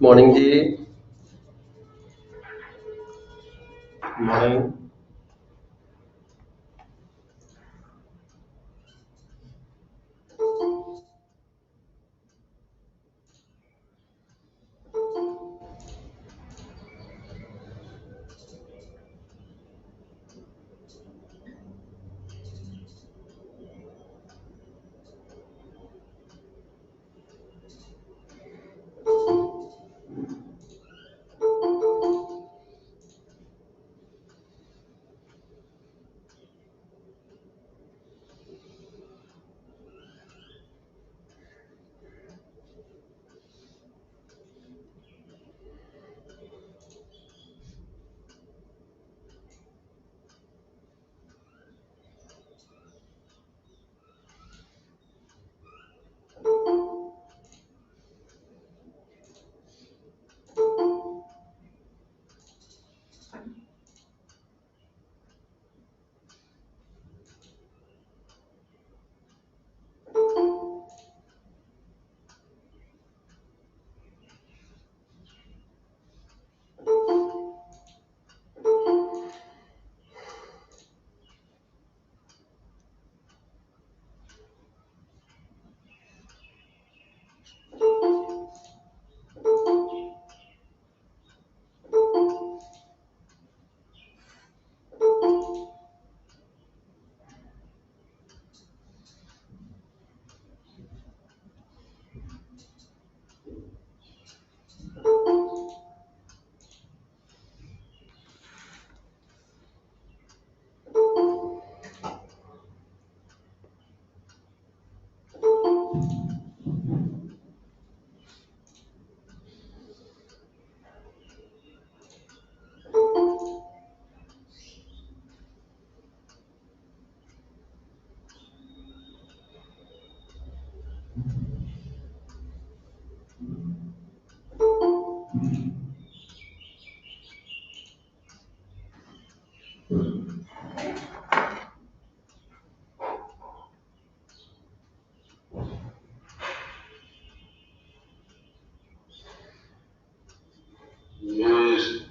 Morning जी। Morning.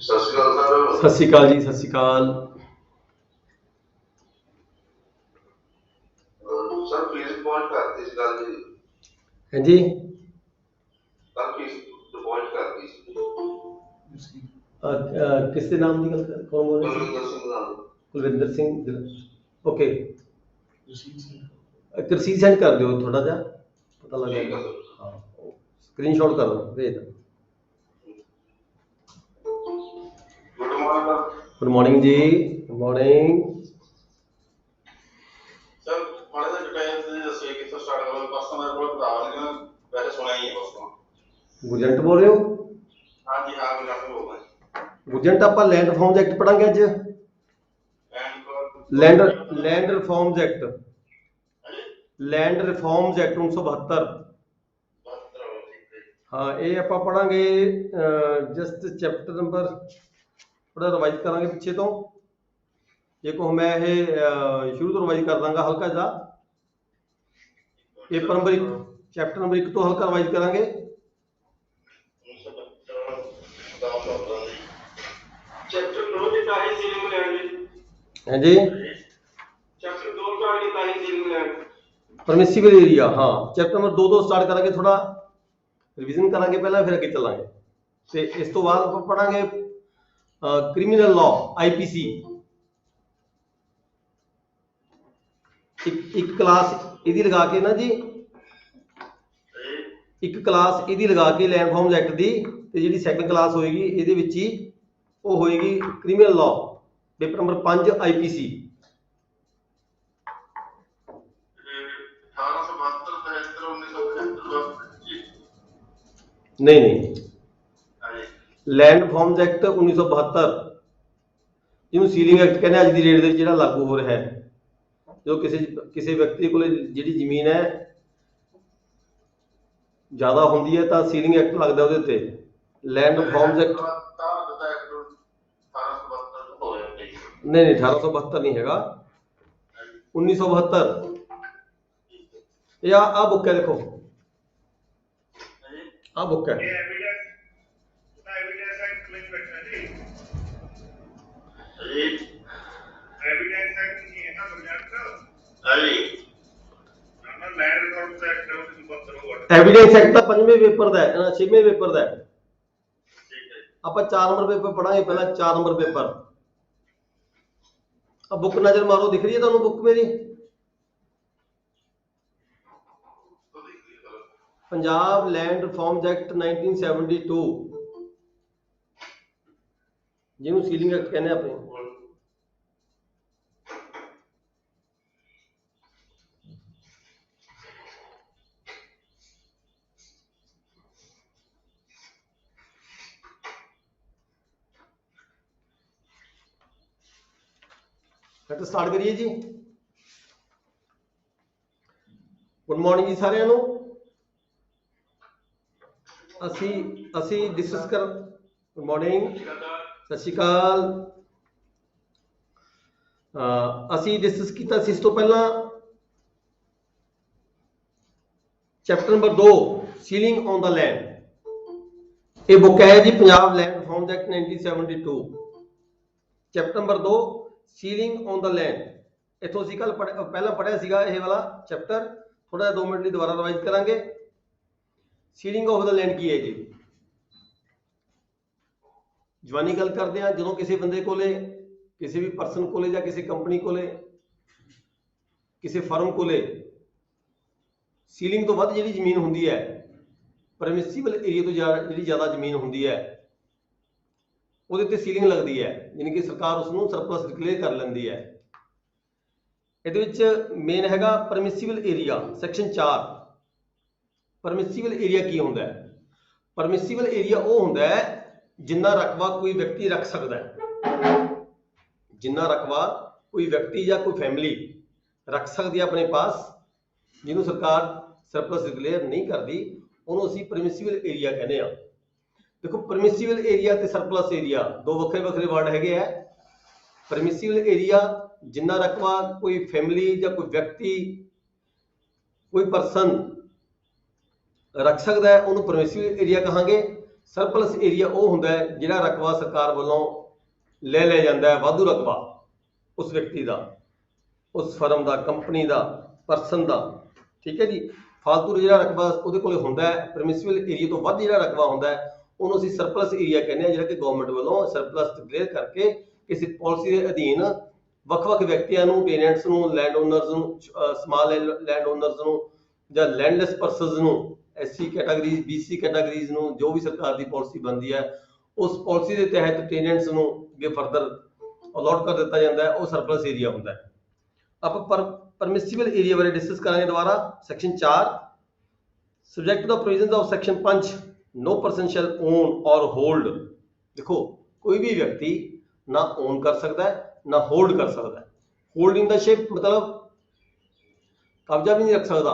ਸਤਿ ਸ਼੍ਰੀ ਅਕਾਲ sir. सत श्रीकाल जी, सत श्रीकाल। ਸਰ ਫੀਸ ਡਿਪੋਜ਼ਿਟ ਕਰਤੀ ਸੀ ਕੱਲ ਜੀ। हैं जी। ਕੱਲ ਫੀਸ ਡਿਪੋਜ਼ਿਟ ਕਰਤੀ ਸੀ। किसके नाम की गल कौन बोल रहे ਕੁਲਵਿੰਦਰ ਸਿੰਘ ਨਾਲ। कुलविंदर सिंह। ओके। रसीद सेंड कर दो थोड़ा जा पता लग ਠੀਕ जाएगा। ਆ ਸਰ। हाँ, स्क्रीनशॉट कर भेज दो। Good morning sir. Good morning जी। Good morning. ਸਰ ਮਾੜਾ ਜਿਹਾ ਡਿਟੇਲ ਦੇ ਦੱਸਿਓ ਕਿੱਥੋਂ ਸਟਾਰਟ ਕਰੋਗੇ। ਬਸ ਤਾਂ ਮੇਰੇ ਕੋਲ ਬਤਾ ਲਿਆ ਵੈਸੇ ਸੁਣਿਆ ਹੀ ਹੈ ਬਸ ਤੋਂ। गुरजंट बोल रहे हो? ਹਾਂਜੀ ਹਾਂ ਮੈਂ ਡਾਕਟਰ ਬੋਲਦਾ। गुरजंट आप लैंड रिफॉर्म्स एक्ट पढ़ांगे अज। Land land reforms act land reforms act 1972। हाँ, ये आप पढ़ांगे जस्ट चैप्टर नंबर थोड़ा रिवाइज करांगे पिछे तो। देखो मैं ये शुरू तो रिवाइज कर दांगा हल्का जा। पेपर नंबर 1 चैप्टर नंबर 1 तो हल्का रिवाइज करांगे। चैप्टर 2 की तारीख सीलिंग लैंड हैं जी। चैप्टर 2 का की तारीख सीलिंग लैंड परमिसिबल एरिया। हाँ, चैप्टर नंबर 2 स्टार्ट करांगे, थोड़ा रिवीजन करांगे पहला, फिर अगे चलांगे। ते इस तो बाद ਆਪਾਂ ਪੜਾਂਗੇ क्रिमिनल लॉ आईपीसी। एक क्लास ਇਹਦੀ ਲਗਾ ਕੇ ਨਾ ਜੀ, ਇੱਕ ਕਲਾਸ ਇਹਦੀ ਲਗਾ ਕੇ ਲੈਂਡ ਰਿਫਾਰਮਸ ਐਕਟ ਦੀ, ਤੇ ਜਿਹੜੀ ਸੈਕੰਡ ਕਲਾਸ ਹੋਏਗੀ ਇਹਦੇ ਵਿੱਚ ਹੀ ਉਹ ਹੋਏਗੀ criminal law paper number 5 IPC. 1872 73 1975 नहीं नहीं, लैंड रिफॉर्म्स एक्ट 1972 ਜਿਹਨੂੰ ਸੀਲਿੰਗ ਐਕਟ ਕਹਿੰਦੇ ਅੱਜ ਦੀ ਡੇਟ ਦੇ ਵਿੱਚ ਜਿਹੜਾ ਲਾਗੂ ਹੋ ਰਿਹਾ ਹੈ। ਜੋ ਕਿਸੇ ਵਿਅਕਤੀ ਕੋਲ ਜਿਹੜੀ ਜ਼ਮੀਨ ਹੈ ਜ਼ਿਆਦਾ ਹੁੰਦੀ ਹੈ ਤਾਂ ਸੀਲਿੰਗ ਐਕਟ ਲੱਗਦਾ ਉਹਦੇ ਉੱਤੇ। लैंड रिफॉर्म्स एक्ट नहीं नहीं 1872 नहीं हैगा, 1972। ये आ बुक है, देखो आ बुक है। ਹਾਂਜੀ एविडेंस एक्ट नहीं है ना सब्जेक्ट ਹਾਂਜੀ ना लैंड रिफॉर्म्स एक्ट है उसमें बहुत जरूर ਐਵੀਡੈਂਸ ਐਕਟ ਤਾਂ ਪੰਜਵੇਂ ਪੇਪਰ ਦਾ ਹੈ, ਛੇਵੇਂ ਪੇਪਰ ਦਾ ਹੈ। ਠੀਕ ਹੈ ਆਪਾਂ 4 ਨੰਬਰ ਪੇਪਰ ਪੜਾਂਗੇ ਪਹਿਲਾਂ, 4 ਨੰਬਰ ਪੇਪਰ। ਆ ਬੁੱਕ ਨਜ਼ਰ ਮਾਰੋ, ਦਿਖ ਰਹੀ ਹੈ ਤੁਹਾਨੂੰ ਬੁੱਕ ਮੇਰੀ? ਤਾਂ ਦੇਖ ਲਈ ਚਲੋ ਪੰਜਾਬ ਲੈਂਡ ਰਿਫਾਰਮਸ ਐਕਟ 1972, ਜਿਹਨੂੰ ਸੀਲਿੰਗ ਐਕਟ ਕਹਿੰਦੇ ਆ ਆਪਣੇ। ਫਿਰ ਸਟਾਰਟ ਕਰੀਏ ਜੀ। ਗੁੱਡ ਮਾਰਨਿੰਗ ਜੀ ਸਾਰਿਆਂ ਨੂੰ। ਅਸੀਂ ਡਿਸਕਸ ਕਰ, ਗੁੱਡ ਮਾਰਨਿੰਗ, ਸਤਿ ਸ਼੍ਰੀ ਅਕਾਲ। ਅਸੀਂ ਡਿਸਕਸ ਕੀਤਾ ਸੀ ਇਸ ਤੋਂ ਪਹਿਲਾਂ chapter number 2 ceiling on the land. ਇਹ ਬੁੱਕ ਹੈ ਜੀ Punjab land reforms act 1972, chapter number 2 ceiling on the land. ਇੱਥੋਂ ਅਸੀਂ ਕੱਲ ਪਹਿਲਾਂ ਪੜ੍ਹਿਆ ਸੀਗਾ ਇਹ ਵਾਲਾ ਚੈਪਟਰ, ਥੋੜਾ ਜਿਹਾ 2 ਮਿੰਟ ਲਈ ਦੁਬਾਰਾ ਰਿਵਾਈਜ਼ ਕਰਾਂਗੇ। ਸੀਲਿੰਗ ਆਫ ਦਾ ਲੈਂਡ ਕੀ ਹੈ ਜੀ? ਜਵਾਨੀ ਗੱਲ ਕਰਦੇ ਹਾਂ, ਜਦੋਂ ਕਿਸੇ ਬੰਦੇ ਕੋਲੇ, ਕਿਸੇ ਵੀ ਪਰਸਨ ਕੋਲੇ ਜਾਂ ਕਿਸੇ ਕੰਪਨੀ ਕੋਲੇ, ਕਿਸੇ ਫਰਮ ਕੋਲੇ ਸੀਲਿੰਗ ਤੋਂ ਵੱਧ ਜਿਹੜੀ ਜ਼ਮੀਨ ਹੁੰਦੀ ਹੈ, ਪਰਮਿਸਿਬਲ ਏਰੀਆ ਤੋਂ ਜਿਹੜੀ ਜ਼ਿਆਦਾ ਜ਼ਮੀਨ ਹੁੰਦੀ ਹੈ, ਉਹਦੇ ਤੇ ਸੀਲਿੰਗ ਲੱਗਦੀ ਹੈ, ਯਾਨੀ ਕਿ ਸਰਕਾਰ ਉਸ ਨੂੰ ਸਰਪਲਸ ਡਿਕਲੇਅਰ ਕਰ ਲੈਂਦੀ ਹੈ। ਇਹਦੇ ਵਿੱਚ ਮੇਨ ਹੈਗਾ ਪਰਮਿਸਿਬਲ ਏਰੀਆ, ਸੈਕਸ਼ਨ 4। ਪਰਮਿਸਿਬਲ ਏਰੀਆ ਕੀ ਹੁੰਦਾ ਹੈ? ਪਰਮਿਸਿਬਲ ਏਰੀਆ ਉਹ ਹੁੰਦਾ ਹੈ ਜਿੰਨਾ ਰਕਬਾ ਕੋਈ ਵਿਅਕਤੀ ਰੱਖ ਸਕਦਾ ਹੈ। ਜਿੰਨਾ ਰਕਬਾ ਕੋਈ ਵਿਅਕਤੀ ਜਾਂ ਕੋਈ ਫੈਮਿਲੀ ਰੱਖ ਸਕਦੀ ਹੈ ਆਪਣੇ ਪਾਸ, ਜਿਹਨੂੰ ਸਰਕਾਰ ਸਰਪਲਸ ਡਿਕਲੇਅਰ ਨਹੀਂ ਕਰਦੀ, ਉਹਨੂੰ ਅਸੀਂ ਪਰਮਿਸਿਬਲ ਏਰੀਆ ਕਹਿੰਦੇ ਆ। ਦੇਖੋ, ਪਰਮਿਸਿਬਲ ਏਰੀਆ ਤੇ ਸਰਪਲਸ ਏਰੀਆ ਦੋ ਵੱਖਰੇ ਵੱਖਰੇ ਵਰਡ ਹੈਗੇ ਆ। ਪਰਮਿਸਿਬਲ ਏਰੀਆ ਜਿੰਨਾ ਰਕਬਾ ਕੋਈ ਫੈਮਿਲੀ ਜਾਂ ਕੋਈ ਵਿਅਕਤੀ, ਕੋਈ ਪਰਸਨ ਰੱਖ ਸਕਦਾ ਹੈ, ਉਹਨੂੰ ਪਰਮਿਸਿਬਲ ਏਰੀਆ ਕਹਾਂਗੇ। ਸਰਪਲਸ ਏਰੀਆ ਉਹ ਹੁੰਦਾ ਹੈ ਜਿਹੜਾ ਰਕਬਾ ਸਰਕਾਰ ਵੱਲੋਂ ਲੈ ਲਿਆ ਜਾਂਦਾ ਹੈ, ਵਾਧੂ ਰਕਬਾ ਉਸ ਵਿਅਕਤੀ ਦਾ, ਉਸ ਫਰਮ ਦਾ, ਕੰਪਨੀ ਦਾ, ਪਰਸਨ ਦਾ। ਠੀਕ ਹੈ ਜੀ। ਫਾਲਤੂ ਜਿਹੜਾ ਰਕਬਾ ਉਹਦੇ ਕੋਲ ਹੁੰਦਾ ਹੈ, ਪਰਮਿਸਿਬਲ ਏਰੀਆ ਤੋਂ ਵੱਧ ਜਿਹੜਾ ਰਕਬਾ ਹੁੰਦਾ ਹੈ, ਉਹਨੂੰ ਅਸੀਂ ਸਰਪਲਸ ਏਰੀਆ ਕਹਿੰਦੇ ਹਾਂ, ਜਿਹੜਾ ਕਿ ਗਵਰਨਮੈਂਟ ਵੱਲੋਂ ਸਰਪਲਸ ਡਿਕਲੇਅਰ ਕਰਕੇ ਕਿਸੇ ਪਾਲਿਸੀ ਦੇ ਅਧੀਨ ਵੱਖ-ਵੱਖ ਵਿਅਕਤੀਆਂ ਨੂੰ, ਟੈਨੈਂਟਸ ਨੂੰ, ਲੈਂਡ ਓਨਰਸ ਨੂੰ, ਸਮਾਲ ਲੈਂਡ ਓਨਰਸ ਨੂੰ ਜਾਂ ਲੈਂਡਲੈਸ ਪਰਸਨਸ ਨੂੰ, SC ਕੈਟਾਗਰੀਜ਼, BC ਕੈਟਾਗਰੀਜ਼ ਨੂੰ, ਜੋ ਵੀ ਸਰਕਾਰ ਦੀ ਪਾਲਿਸੀ ਬਣਦੀ ਹੈ, ਉਸ ਪਾਲਿਸੀ ਦੇ ਤਹਿਤ ਟੈਨੈਂਟਸ ਨੂੰ ਅੱਗੇ ਫਰਦਰ ਅਲਾਟ ਕਰ ਦਿੱਤਾ ਜਾਂਦਾ ਹੈ, ਉਹ ਸਰਪਲਸ ਏਰੀਆ ਹੁੰਦਾ ਹੈ। ਆਪਾਂ ਪਰਮਿਸਿਬਲ ਏਰੀਆ ਬਾਰੇ ਡਿਸਕਸ ਕਰਾਂਗੇ ਦੁਬਾਰਾ। Section 4, subject the provisions of section 5, no person shall own or hold। ਦੇਖੋ, ਕੋਈ ਵੀ ਵਿਅਕਤੀ ਨਾ ਓਨ ਕਰ ਸਕਦਾ ਹੈ ਨਾ ਹੋਲਡ ਕਰ ਸਕਦਾ ਹੈ। ਹੋਲਡਿੰਗ ਦਾ ਸ਼ੇਪ ਮਤਲਬ ਕਬਜ਼ਾ ਵੀ ਨਹੀਂ ਰੱਖ ਸਕਦਾ।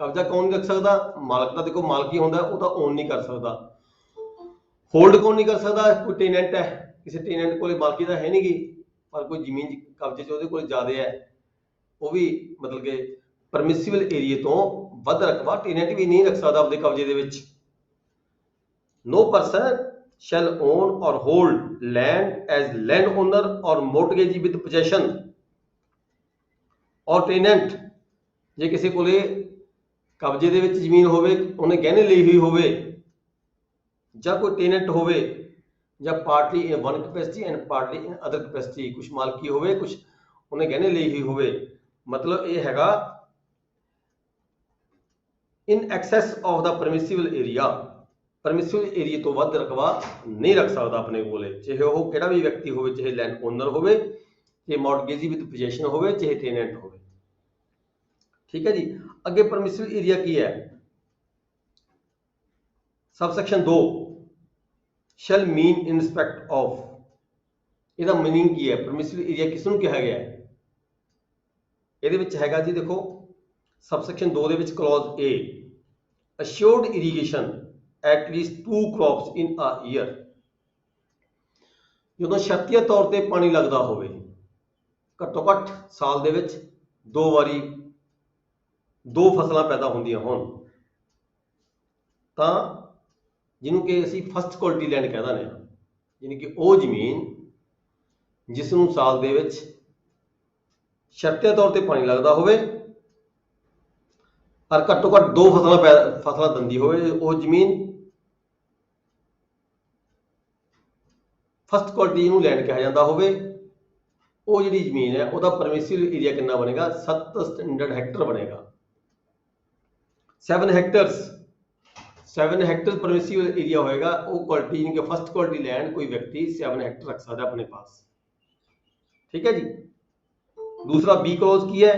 ਕਬਜ਼ਾ ਕੌਣ ਨਹੀਂ ਰੱਖ ਸਕਦਾ? ਮਾਲਕ ਦਾ। ਦੇਖੋ, ਮਾਲਕੀ ਹੁੰਦਾ, ਉਹ ਤਾਂ ਓਨ ਨਹੀਂ ਕਰ ਸਕਦਾ। ਹੋਲਡ ਕੌਣ ਨਹੀਂ ਕਰ ਸਕਦਾ? ਕੋਈ ਟੈਨੈਂਟ ਹੈ, ਕਿਸੇ ਟੈਨੈਂਟ ਕੋਲੇ ਮਾਲਕੀ ਤਾਂ ਹੈ ਨਹੀਂਗੀ, ਪਰ ਕੋਈ ਜ਼ਮੀਨ ਕਬਜ਼ੇ 'ਚ ਉਹਦੇ ਕੋਲ ਜ਼ਿਆਦਾ ਹੈ, ਉਹ ਵੀ ਮਤਲਬ ਕਿ ਪਰਮਿਸਿਬਲ ਏਰੀਏ ਤੋਂ ਵੱਧ ਰਕਬਾ ਟੈਨੈਂਟ ਵੀ ਨਹੀਂ ਰੱਖ ਸਕਦਾ ਆਪਣੇ ਕਬਜ਼ੇ ਦੇ ਵਿੱਚ। No person shall own or hold land as landowner or mortgagee with possession or tenant। ਜੇ ਕਿਸੇ ਕੋਲੇ ਕਬਜ਼ੇ ਦੇ ਵਿੱਚ ਜ਼ਮੀਨ ਹੋਵੇ, ਉਹਨੇ ਗਹਿਣੇ ਲਈ ਹੋਈ ਹੋਵੇ, ਜਾਂ ਕੋਈ ਟੈਨੈਂਟ ਹੋਵੇ, ਜਾਂ partly in one capacity and partly in other capacity, ਕੁਛ ਮਾਲਕੀ ਹੋਵੇ, ਕੁਛ ਉਹਨੇ ਗਹਿਣੇ ਲਈ ਹੋਈ ਹੋਵੇ। ਮਤਲਬ ਇਹ ਹੈਗਾ in excess of the permissible area. Permissible area ਤੋਂ ਵੱਧ ਰਕਬਾ ਨਹੀਂ ਰੱਖ ਸਕਦਾ ਆਪਣੇ ਕੋਲੇ, ਚਾਹੇ ਉਹ ਕਿਹੜਾ ਵੀ ਵਿਅਕਤੀ ਹੋਵੇ, ਚਾਹੇ ਲੈਂਡ ਓਨਰ ਹੋਵੇ, ਚਾਹੇ ਮੌਰਗੇਜੀ ਵਿਦ ਪੋਜੈਸ਼ਨ ਹੋਵੇ, ਚਾਹੇ ਟੈਨੈਂਟ ਹੋਵੇ। ਠੀਕ ਹੈ ਜੀ। ਅੱਗੇ ਪਰਮਿਸਿਬਲ ਏਰੀਆ ਕੀ ਹੈ? Subsection 2 shell mean in respect of. ਇਹਦਾ ਮੀਨਿੰਗ ਕੀ ਹੈ? ਪਰਮਿਸਿਬਲ ਏਰੀਆ ਕਿਸ ਨੂੰ ਕਿਹਾ ਗਿਆ ਹੈ? ਇਹਦੇ ਵਿੱਚ ਹੈਗਾ ਜੀ, ਦੇਖੋ, ਸਬਸੈਕਸ਼ਨ 2 ਦੇ ਵਿੱਚ clause A, assured irrigation at least 2 crops in a year। ਜਦੋਂ ਸ਼ਰਤੀਆ ਤੌਰ ਤੇ ਪਾਣੀ ਲੱਗਦਾ ਹੋਵੇ, ਘੱਟੋ ਘੱਟ ਸਾਲ ਦੇ ਵਿੱਚ 2 ਵਾਰੀ 2 ਫਸਲਾਂ ਪੈਦਾ ਹੁੰਦੀਆਂ ਹੋਣ, ਤਾਂ ਜਿਹਨੂੰ ਕਿ ਅਸੀਂ ਫਸਟ ਕੁਆਲਿਟੀ ਲੈਂਡ ਕਹਿ ਦਿੰਦੇ ਹਾਂ, ਯਾਨੀ ਕਿ ਉਹ ਜ਼ਮੀਨ ਜਿਸ ਨੂੰ ਸਾਲ ਦੇ ਵਿੱਚ ਸ਼ਰਤੀਆ ਤੌਰ ਤੇ ਪਾਣੀ ਲੱਗਦਾ ਹੋਵੇ ਔਰ ਘੱਟੋ ਘੱਟ 2 ਫਸਲਾਂ ਦਿੰਦੀ ਹੋਵੇ। ਉਹ ਜ਼ਮੀਨ ਫਸਟ ਕੁਆਲਿਟੀ ਨੂੰ ਲੈਂਡ ਕਿਹਾ ਜਾਂਦਾ ਹੋਵੇ। ਉਹ ਜਿਹੜੀ ਜ਼ਮੀਨ ਹੈ ਉਹਦਾ ਪਰਮਿਸਿਬਲ ਏਰੀਆ ਕਿੰਨਾ ਬਣੇਗਾ? 7 ਸਟੈਂਡਰਡ ਹੈਕਟਰ ਬਣੇਗਾ। 7 हेक्टर परमिसिबल एरिया होएगा। वो क्वालिटी इनके फर्स्ट क्वालिटी लैंड कोई व्यक्ति 7 हेक्टर रख सकता है अपने पास। ठीक है जी। दूसरा बी क्लॉज की है।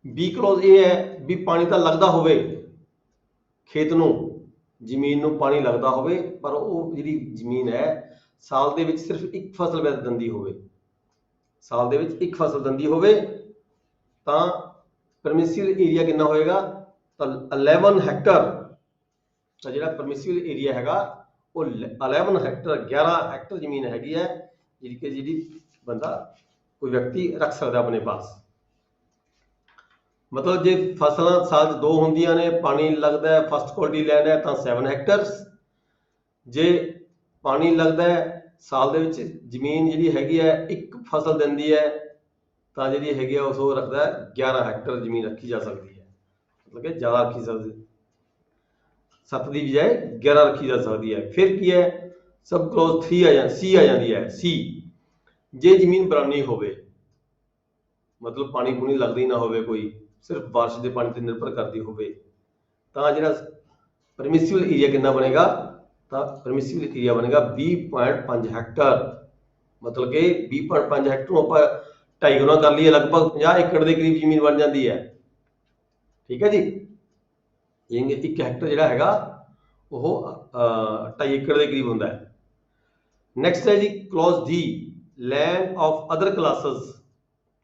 बी क्लॉज ये है भी पानी तो लगता होवे खेत नूं, जमीन नूं पानी लगता होवे, पर वो जिहड़ी जमीन है साल दे विच सिर्फ एक फसल दिंदी होवे, साल दे विच एक फसल दिंदी होवे तां परमिसिबल एरिया कितना होएगा? तो 11 हेक्टर। तो जो परमिसिबल एरिया हैगा वो 11 हेक्टर 11 हेक्टर जमीन हैगी है जी बंदा कोई व्यक्ति रख सकता अपने पास। मतलब जे फसल साल 2 होंदियां ने, पानी लगता है, फर्स्ट क्वालिटी लैंड है तो 7 हेक्टर्स। जे पानी लगता है साल दे विच जमीन जी हैगी है एक फसल दिंदी है तो जी हैगी है उस रखता है 11 हेक्टर जमीन रखी जा सकती है। मतलब कि ज़्यादा रखी सकती, 7 की बजाय 11 रखी जा सकती है। फिर की है सब क्लॉज 3 सी आ जाती है। सी जे जमीन बरानी होवे, मतलब पानी पूनी लगती ना होवे, कोई सिर्फ बारिश के पानी पर निर्भर करती होवे, तो जो परमिसिबल एरिया कितना बनेगा? तो परमिसिबल एरिया बनेगा 20.5 हेक्टर। मतलब कि 20.5 हेक्टर आप 2.5 गुना कर लीए, लगभग 50 एकड़ के करीब जमीन बन जाती है। ठीक है जी। ये 1 हेक्टर जिहड़ा हैगा वो 2.5 एकड़ के करीब होंदा है। नैक्सट है जी clause D, land of other classes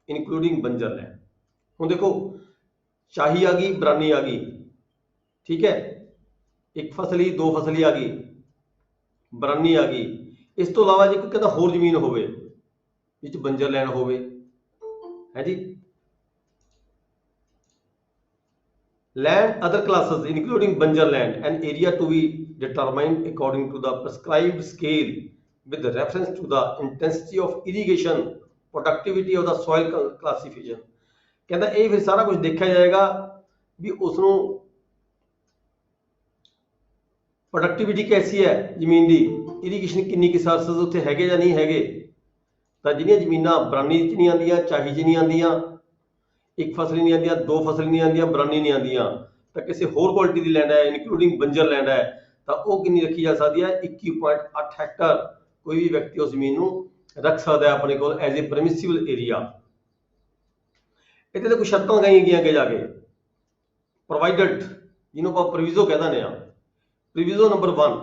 including बंजर लैंड। हुण देखो शाही आ गई, बरानी आ गई, ठीक है, एक फसली 2 फसली आ गई, बरानी आ गई। इस तो इलावा जो कहता होर जमीन होवे जिस बंजर लैंड होवे है जी। लैंड अदर क्लासेस इंक्लूडिंग बंजर land an area to be determined according to the prescribed scale with reference to the intensity of irrigation, productivity of the soil classification. कहता ये फिर सारा कुछ देखा जाएगा भी उसनों प्रोडक्टिविटी कैसी है जमीन की, इरीगेशन किन्नी रिसोर्सेस उत्थे हैगे या नहीं हैगे। तो जिहड़ियां जमीनां बरानी च नहीं आंदियां, चाही च नहीं आंदियां, एक फसली नहीं आंदियां, 2 फसली नहीं आंदियां, बरानी नहीं आंदियां, तो किसी होर क्वालिटी की लैंड है इंक्लूडिंग बंजर लैंड है तो वो कितनी रखी जा सकती है? 21.8 हेक्टर कोई भी व्यक्ति उस जमीन को रख सकता है अपने को एज ए परमिसिबल एरिया। इतने तो कुछ शर्तां लगाई गई अगे जाके, प्रोवाइडेड जिन्होंने आप प्रोविजो कह दें। प्रोविजो नंबर 1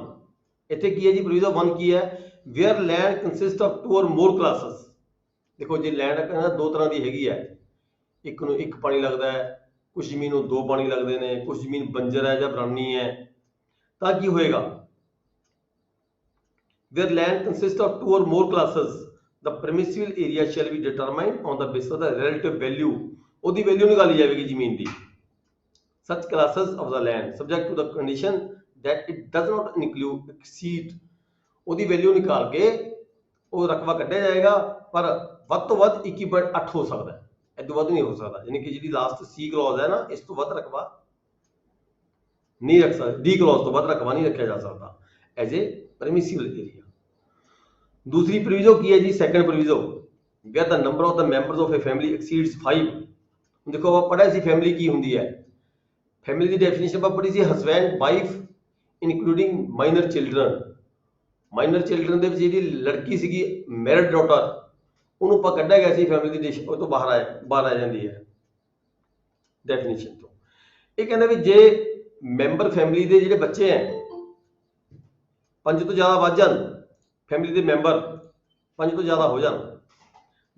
इतने की है जी? प्रोविजो 1 की है? Where land consist of 2 or more classes. देखो जी लैंड कहना 2 तरह की हैगी है, एक नूं 1 पानी लगता है, कुछ जमीन नूं 2 पानी लगते हैं, कुछ जमीन बंजर है या बरानी है। तो की होएगा? Where land consist of 2 or more classes the permissible area shall be determined on the basis of the relative value. उसकी वैल्यू निकाली जाएगी जमीन की। Such classes of the land subject to the condition that it does not include exceed. ਉਹਦੀ value ਨਿਕਾਲ ਕੇ ਉਹ ਰਕਬਾ ਕੱਢਿਆ ਜਾਏਗਾ, ਪਰ ਵੱਧ ਤੋਂ ਵੱਧ 21.8 ਹੋ ਸਕਦਾ ਹੈ, ਇਹ ਤੋਂ ਵੱਧ ਨਹੀਂ ਹੋ ਸਕਦਾ। ਯਾਨੀ ਕਿ ਜਿਹੜੀ ਲਾਸਟ ਸੀ ਕਲੌਜ਼ ਹੈ ਨਾ, ਇਸ ਤੋਂ ਵੱਧ ਰਕਬਾ ਨਹੀਂ ਰੱਖ ਸਕਦੇ, ਡੀ ਕਲੌਜ਼ ਤੋਂ ਵੱਧ ਰਕਬਾ ਨਹੀਂ ਰੱਖਿਆ ਜਾ ਸਕਦਾ ਐਜ਼ ਏ ਪਰਮਿਸਿਬਲ ਏਰੀਆ। दूसरी प्रोविजो की है जी? Second proviso where the number of the members of a family exceeds 5। देखो आप पढ़ा सी फैमिली की होंगी है, फैमिली की डेफिनेशन आप पढ़ी सी husband wife including minor children. Minor children ਦੇ ਵਿੱਚ ਜਿਹੜੀ ਲੜਕੀ ਸੀਗੀ ਮੈਰਿਡ ਡਾਟਰ, ਉਹਨੂੰ ਆਪਾਂ ਕੱਢਿਆ ਗਿਆ ਸੀ ਫੈਮਿਲੀ ਦੀ ਡਿਸ਼, ਉਹ ਤੋਂ ਬਾਹਰ ਆ ਜਾਂਦੀ ਹੈ ਡੈਫੀਨੇਸ਼ਨ ਤੋਂ। ਇਹ ਕਹਿੰਦਾ ਵੀ ਜੇ ਮੈਂਬਰ ਫੈਮਿਲੀ ਦੇ ਜਿਹੜੇ ਬੱਚੇ ਹੈ 5 ਤੋਂ ਜ਼ਿਆਦਾ ਵੱਧ ਜਾਣ, फैमिली के मैंबर 5 तो ज़्यादा हो जान,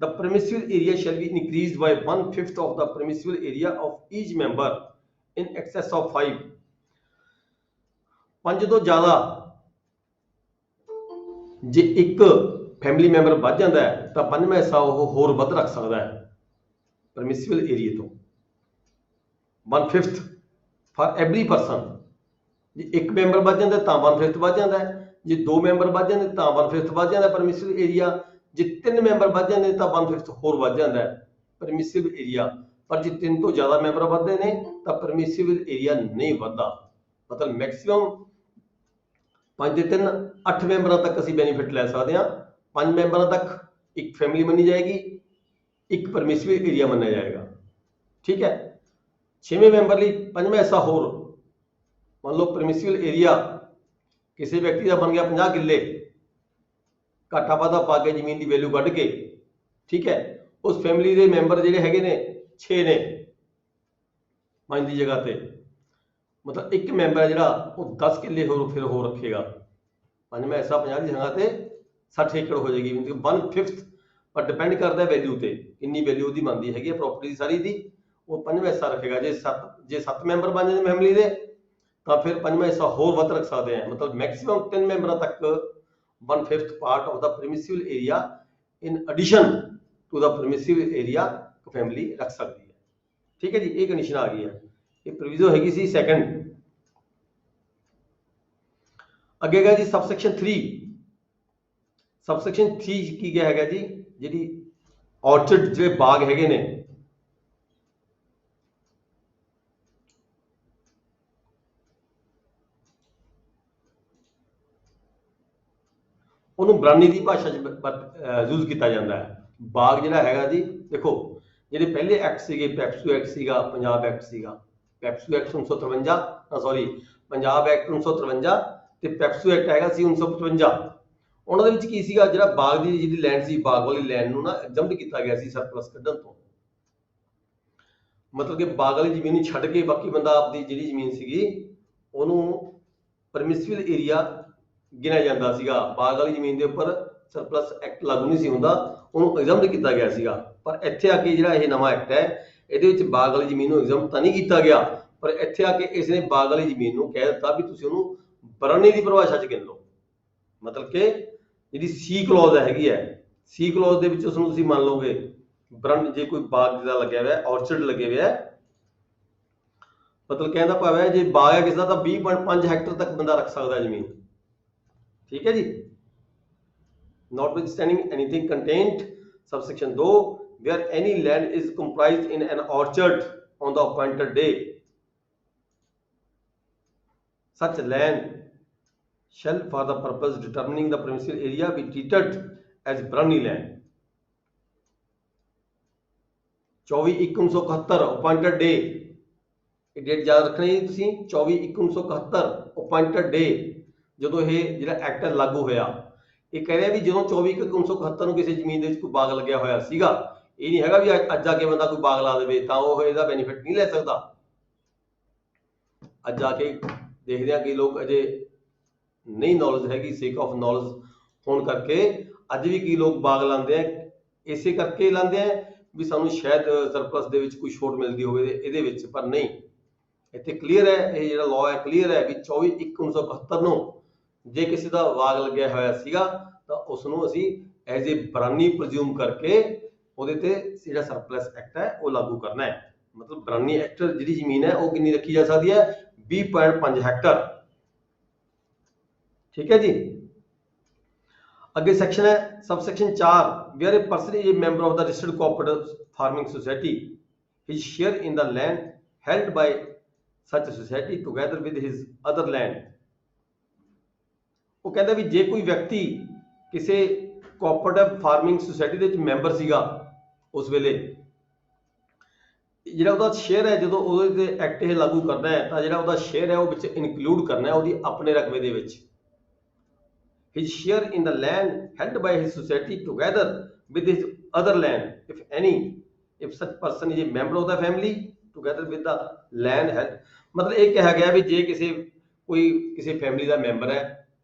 the permissible area shall be increased by 1/5 of the permissible area of each member in excess of 5। 5 तो ज़्यादा जे एक फैमिली मैंबर बढ़ जाता है तो 5वां हिस्सा वो होर वध रख सकता है परमिसिबल एरिया तो 1/5 फॉर एवरी परसन। जे एक मैंबर बढ़ जाता है तो 1/5 बढ़ जाता है, ਜੇ 2 ਮੈਂਬਰ ਵੱਧ ਜਾਂਦੇ ਤਾਂ 1/5 ਵੱਧ ਜਾਂਦਾ ਪਰਮਿਸਿਬਲ ਏਰੀਆ, ਜੇ 3 ਮੈਂਬਰ ਵੱਧ ਜਾਂਦੇ ਤਾਂ 1/5 ਹੋਰ ਵੱਧ ਜਾਂਦਾ ਹੈ ਪਰਮਿਸਿਬਲ ਏਰੀਆ। ਪਰ ਜੇ 3 ਤੋਂ ਜ਼ਿਆਦਾ ਮੈਂਬਰ ਵੱਧਦੇ ਨੇ ਤਾਂ ਪਰਮਿਸਿਬਲ ਏਰੀਆ ਨਹੀਂ ਵੱਧਦਾ। ਮਤਲਬ ਮੈਕਸਿਮਮ 5 ਦੇ 3 8 ਮੈਂਬਰਾਂ ਤੱਕ ਅਸੀਂ ਬੈਨੀਫਿਟ ਲੈ ਸਕਦੇ ਹਾਂ। 5 ਮੈਂਬਰਾਂ ਤੱਕ ਇੱਕ ਫੈਮਿਲੀ ਮੰਨੀ ਜਾਏਗੀ, ਇੱਕ ਪਰਮਿਸਿਬਲ ਏਰੀਆ ਮੰਨਿਆ ਜਾਏਗਾ। ਠੀਕ ਹੈ। 6ਵੇਂ ਮੈਂਬਰ ਲਈ 5ਵਾਂ ਹਿੱਸਾ ਹੋਰ, ਮੰਨ ਲਓ ਪਰਮਿਸਿਬਲ ਏਰੀਆ ਕਿਸੇ ਵਿਅਕਤੀ ਦਾ ਬਣ ਗਿਆ 50 ਕਿੱਲੇ, ਘਾਟਾ ਵਾਧਾ ਪਾ ਕੇ ਜ਼ਮੀਨ ਦੀ ਵੈਲਿਊ ਕੱਢ ਕੇ, ਠੀਕ ਹੈ, ਉਸ ਫੈਮਿਲੀ ਦੇ ਮੈਂਬਰ ਜਿਹੜੇ ਹੈਗੇ ਨੇ 6 ਨੇ 5 ਦੀ ਜਗ੍ਹਾ ਤੇ, ਮਤਲਬ ਇੱਕ ਮੈਂਬਰ ਹੈ ਜਿਹੜਾ ਉਹ 10 ਕਿੱਲੇ ਹੋਰ ਰੱਖੇਗਾ। 5ਵਾਂ ਹਿੱਸਾ 50 ਦੀ ਜਗ੍ਹਾ ਤੇ 60 ਏਕੜ ਹੋ ਜਾਏਗੀ, ਮਤਲਬ 1/5। ਪਰ ਡਿਪੈਂਡ ਕਰਦਾ ਵੈਲਿਊ ਤੇ, ਕਿੰਨੀ ਵੈਲਿਊ ਉਹਦੀ ਬਣਦੀ ਹੈਗੀ ਹੈ ਪ੍ਰਾਪਰਟੀ ਦੀ ਸਾਰੀ ਦੀ, ਉਹ 5ਵਾਂ ਹਿੱਸਾ ਰੱਖੇਗਾ। ਜੇ 7 ਮੈਂਬਰ ਬਣ ਜਾਂਦੇ ਫੈਮਿਲੀ ਦੇ ਤਾਂ ਫਿਰ 5ਵਾਂ ਹਿੱਸਾ ਹੋਰ ਵੱਧ ਰੱਖ ਸਕਦੇ ਆ। ਮਤਲਬ ਮੈਕਸਿਮਮ 3 ਮੈਂਬਰਾਂ ਤੱਕ 1/5 part of the permissible area in addition to the permissible area family ਰੱਖ ਸਕਦੀ ਹੈ। ਠੀਕ ਹੈ ਜੀ, ਇਹ ਕੰਡੀਸ਼ਨ ਆ ਗਈ ਹੈ। ਇਹ ਪ੍ਰੋਵੀਜ਼ਨ ਹੈਗੀ ਸੀ ਸੈਕੰਡ। ਅੱਗੇ ਹੈਗਾ ਜੀ ਸਬਸੈਕਸ਼ਨ 3। ਸਬਸੈਕਸ਼ਨ 3 ਕੀ ਗਿਆ ਹੈਗਾ ਜੀ, ਜਿਹੜੀ ਔਰਚਰਡ ਜਿਹੜੇ ਬਾਗ ਹੈਗੇ ਨੇ, ਉਹਨੂੰ ਬਰਾਨੀ ਦੀ ਭਾਸ਼ਾ 'ਚ ਯੂਜ਼ ਕੀਤਾ ਜਾਂਦਾ ਹੈ। ਬਾਗ ਜਿਹੜਾ ਹੈਗਾ ਜੀ, ਦੇਖੋ ਜਿਹੜੇ ਪਹਿਲੇ ਐਕਟ ਸੀਗੇ, ਪੈਪਸੂ ਐਕਟ ਸੀਗਾ, ਪੰਜਾਬ ਐਕਟ ਸੀਗਾ, PEPSU act 1953, sorry Punjab act 1953 ਤੇ ਪੈਪਸੂ ਐਕਟ ਹੈਗਾ ਸੀ 1955। ਉਹਨਾਂ ਦੇ ਵਿੱਚ ਕੀ ਸੀਗਾ, ਜਿਹੜਾ ਬਾਗ ਦੀ ਜਿਹੜੀ ਲੈਂਡ ਸੀ, ਬਾਗ ਵਾਲੀ ਲੈਂਡ ਨੂੰ ਨਾ ਐਗਜ਼ੈਂਪਟ ਕੀਤਾ ਗਿਆ ਸੀ ਸਰਪਲਸ ਕੱਢਣ ਤੋਂ। ਮਤਲਬ ਕਿ ਬਾਗ ਵਾਲੀ ਜ਼ਮੀਨ ਨੂੰ ਛੱਡ ਕੇ ਬਾਕੀ ਬੰਦਾ ਆਪਦੀ ਜਿਹੜੀ ਜ਼ਮੀਨ ਸੀਗੀ ਉਹਨੂੰ ਪਰਮਿਸਿਬਲ ਏਰੀਆ ਗਿਣਿਆ ਜਾਂਦਾ ਸੀਗਾ। ਬਾਗ ਵਾਲੀ ਜ਼ਮੀਨ ਦੇ ਉੱਪਰ ਸਰਪਲਸ ਐਕਟ ਲਾਗੂ ਨਹੀਂ ਸੀ ਹੁੰਦਾ, ਉਹਨੂੰ ਐਗਜ਼ੈਂਪਟ ਕੀਤਾ ਗਿਆ ਸੀਗਾ। ਪਰ ਇੱਥੇ ਆ ਕੇ ਜਿਹੜਾ ਇਹ ਨਵਾਂ ਐਕਟ ਹੈ, ਇਹਦੇ ਵਿੱਚ ਬਾਗ ਵਾਲੀ ਜ਼ਮੀਨ ਨੂੰ ਐਗਜ਼ੈਂਪਟ ਤਾਂ ਨਹੀਂ ਕੀਤਾ ਗਿਆ, ਪਰ ਇੱਥੇ ਆ ਕੇ ਇਸ ਨੇ ਬਾਗ ਵਾਲੀ ਜ਼ਮੀਨ ਨੂੰ ਕਹਿ ਦਿੱਤਾ ਵੀ ਤੁਸੀਂ ਉਹਨੂੰ ਬਰਾਨੀ ਦੀ ਪਰਿਭਾਸ਼ਾ 'ਚ ਗਿਣ ਲਓ। ਮਤਲਬ ਕਿ ਜਿਹੜੀ ਸੀ ਕਲੌਜ਼ ਹੈਗੀ ਹੈ, ਸੀ ਕਲੌਜ਼ ਦੇ ਵਿੱਚ ਉਸਨੂੰ ਤੁਸੀਂ ਮੰਨ ਲਓਗੇ ਬਰਨ, ਜੇ ਕੋਈ ਬਾਗ ਦਾ ਲੱਗਿਆ ਹੋਇਆ, ਔਰਚਰਡ ਲੱਗੇ ਹੋਇਆ, ਮਤਲਬ ਕਹਿਣ ਦਾ ਭਾਵ ਹੈ ਜੇ ਬਾਗ ਹੈ ਕਿਸੇ ਦਾ ਤਾਂ 20.5 ਹੈਕਟਰ ਤੱਕ ਬੰਦਾ ਰੱਖ ਸਕਦਾ ਜ਼ਮੀਨ। ਠੀਕ ਹੈ ਜੀ। notwithstanding anything contained subsection 2 where any land is comprised in an orchard on the appointed day, such land shall for the purpose determining the permissible area be treated as Brahmi land। 24/1/1971 appointed day, ਇਹ date ਯਾਦ ਰੱਖਣੀ ਤੁਸੀਂ, 24/1/1971 appointed day ਜਦੋਂ ਇਹ ਜਿਹੜਾ act ਲਾਗੂ ਹੋਇਆ। ਇਹ ਕਹਿ ਰਿਹਾ ਵੀ ਜਦੋਂ 24/1/1971 ਨੂੰ ਕਿਸੇ ਜ਼ਮੀਨ ਦੇ ਵਿੱਚ ਕੋਈ ਬਾਗ ਲੱਗਿਆ ਹੋਇਆ ਸੀਗਾ, ਇਹ ਨਹੀਂ ਹੈਗਾ ਵੀ ਅੱਜ ਆ ਕੇ ਬੰਦਾ ਕੋਈ ਬਾਗ ਲਾ ਦੇਵੇ ਤਾਂ ਉਹ ਇਹਦਾ ਬੈਨੀਫਿਟ ਨਹੀਂ ਲੈ ਸਕਦਾ। ਅੱਜ ਆ ਕੇ ਦੇਖਦੇ ਆ ਕਿ ਲੋਕ ਅਜੇ ਨਹੀਂ ਨੌਲੇਜ ਹੈਗੀ, ਸੇਕ ਆਫ ਨੌਲੇਜ ਹੋਣ ਕਰਕੇ ਅੱਜ ਵੀ ਕੀ ਲੋਕ ਬਾਗ ਲਾਉਂਦੇ ਆ, ਇਸੇ ਕਰਕੇ ਲਾਉਂਦੇ ਆ ਵੀ ਸਾਨੂੰ ਸ਼ਾਇਦ ਸਰਪਲਸ ਦੇ ਵਿੱਚ ਕੋਈ ਛੋਟ ਮਿਲਦੀ ਹੋਵੇ ਇਹਦੇ ਵਿੱਚ, ਪਰ ਨਹੀਂ। ਇੱਥੇ ਕਲੀਅਰ ਹੈ, ਇਹ ਜਿਹੜਾ ਲਾਅ ਹੈ ਕਲੀਅਰ ਹੈ ਵੀ 24/1/1971 ਨੂੰ ਜੇ ਕਿਸੇ ਦਾ ਬਾਗ ਲੱਗਿਆ ਹੋਇਆ ਸੀਗਾ ਤਾਂ ਉਸ ਨੂੰ ਅਸੀਂ ਐਜ਼ ਏ ਬਰਾਨੀ ਪ੍ਰਜ਼ਿਊਮ ਕਰਕੇ ਉਹਦੇ ਤੇ ਜਿਹੜਾ ਸਰਪਲਸ ਐਕਟ ਹੈ ਉਹ ਲਾਗੂ ਕਰਨਾ ਹੈ। ਮਤਲਬ ਬਰਾਨੀ ਐਕਟ ਜਿਹੜੀ ਜ਼ਮੀਨ ਹੈ ਉਹ ਕਿੰਨੀ ਰੱਖੀ ਜਾ ਸਕਦੀ ਹੈ, 20.5 ਹੈਕਟਰ। ਠੀਕ ਹੈ ਜੀ। ਅੱਗੇ ਸੈਕਸ਼ਨ ਹੈ subsection 4 where a person is a member of the registered cooperative farming society, his share in the land held by such a society together with his other land। ਉਹ ਕਹਿੰਦਾ ਵੀ ਜੇ ਕੋਈ ਵਿਅਕਤੀ ਕਿਸੇ ਕੋਆਪਰੇਟਿਵ ਫਾਰਮਿੰਗ ਸੁਸਾਇਟੀ ਦੇ ਵਿੱਚ member ਸੀਗਾ, ਉਸ ਵੇਲੇ ਜਿਹੜਾ ਉਹਦਾ ਸ਼ੇਅਰ ਹੈ, ਜਦੋਂ ਉਹਦੇ ਤੇ ਐਕਟ ਇਹ ਲਾਗੂ ਕਰਨਾ ਹੈ ਤਾਂ ਜਿਹੜਾ ਉਹਦਾ ਸ਼ੇਅਰ ਹੈ ਉਹ ਵਿੱਚ ਇਨਕਲੂਡ ਕਰਨਾ ਹੈ ਉਹਦੀ ਆਪਣੇ ਰਕਬੇ ਦੇ ਵਿੱਚ। his share in the land held by his society together with his other land if any, if such person is a member of the family together with the land held। ਮਤਲਬ ਇਹ ਕਿਹਾ ਗਿਆ ਵੀ ਜੇ ਕਿਸੇ ਫੈਮਿਲੀ ਦਾ member ਹੈ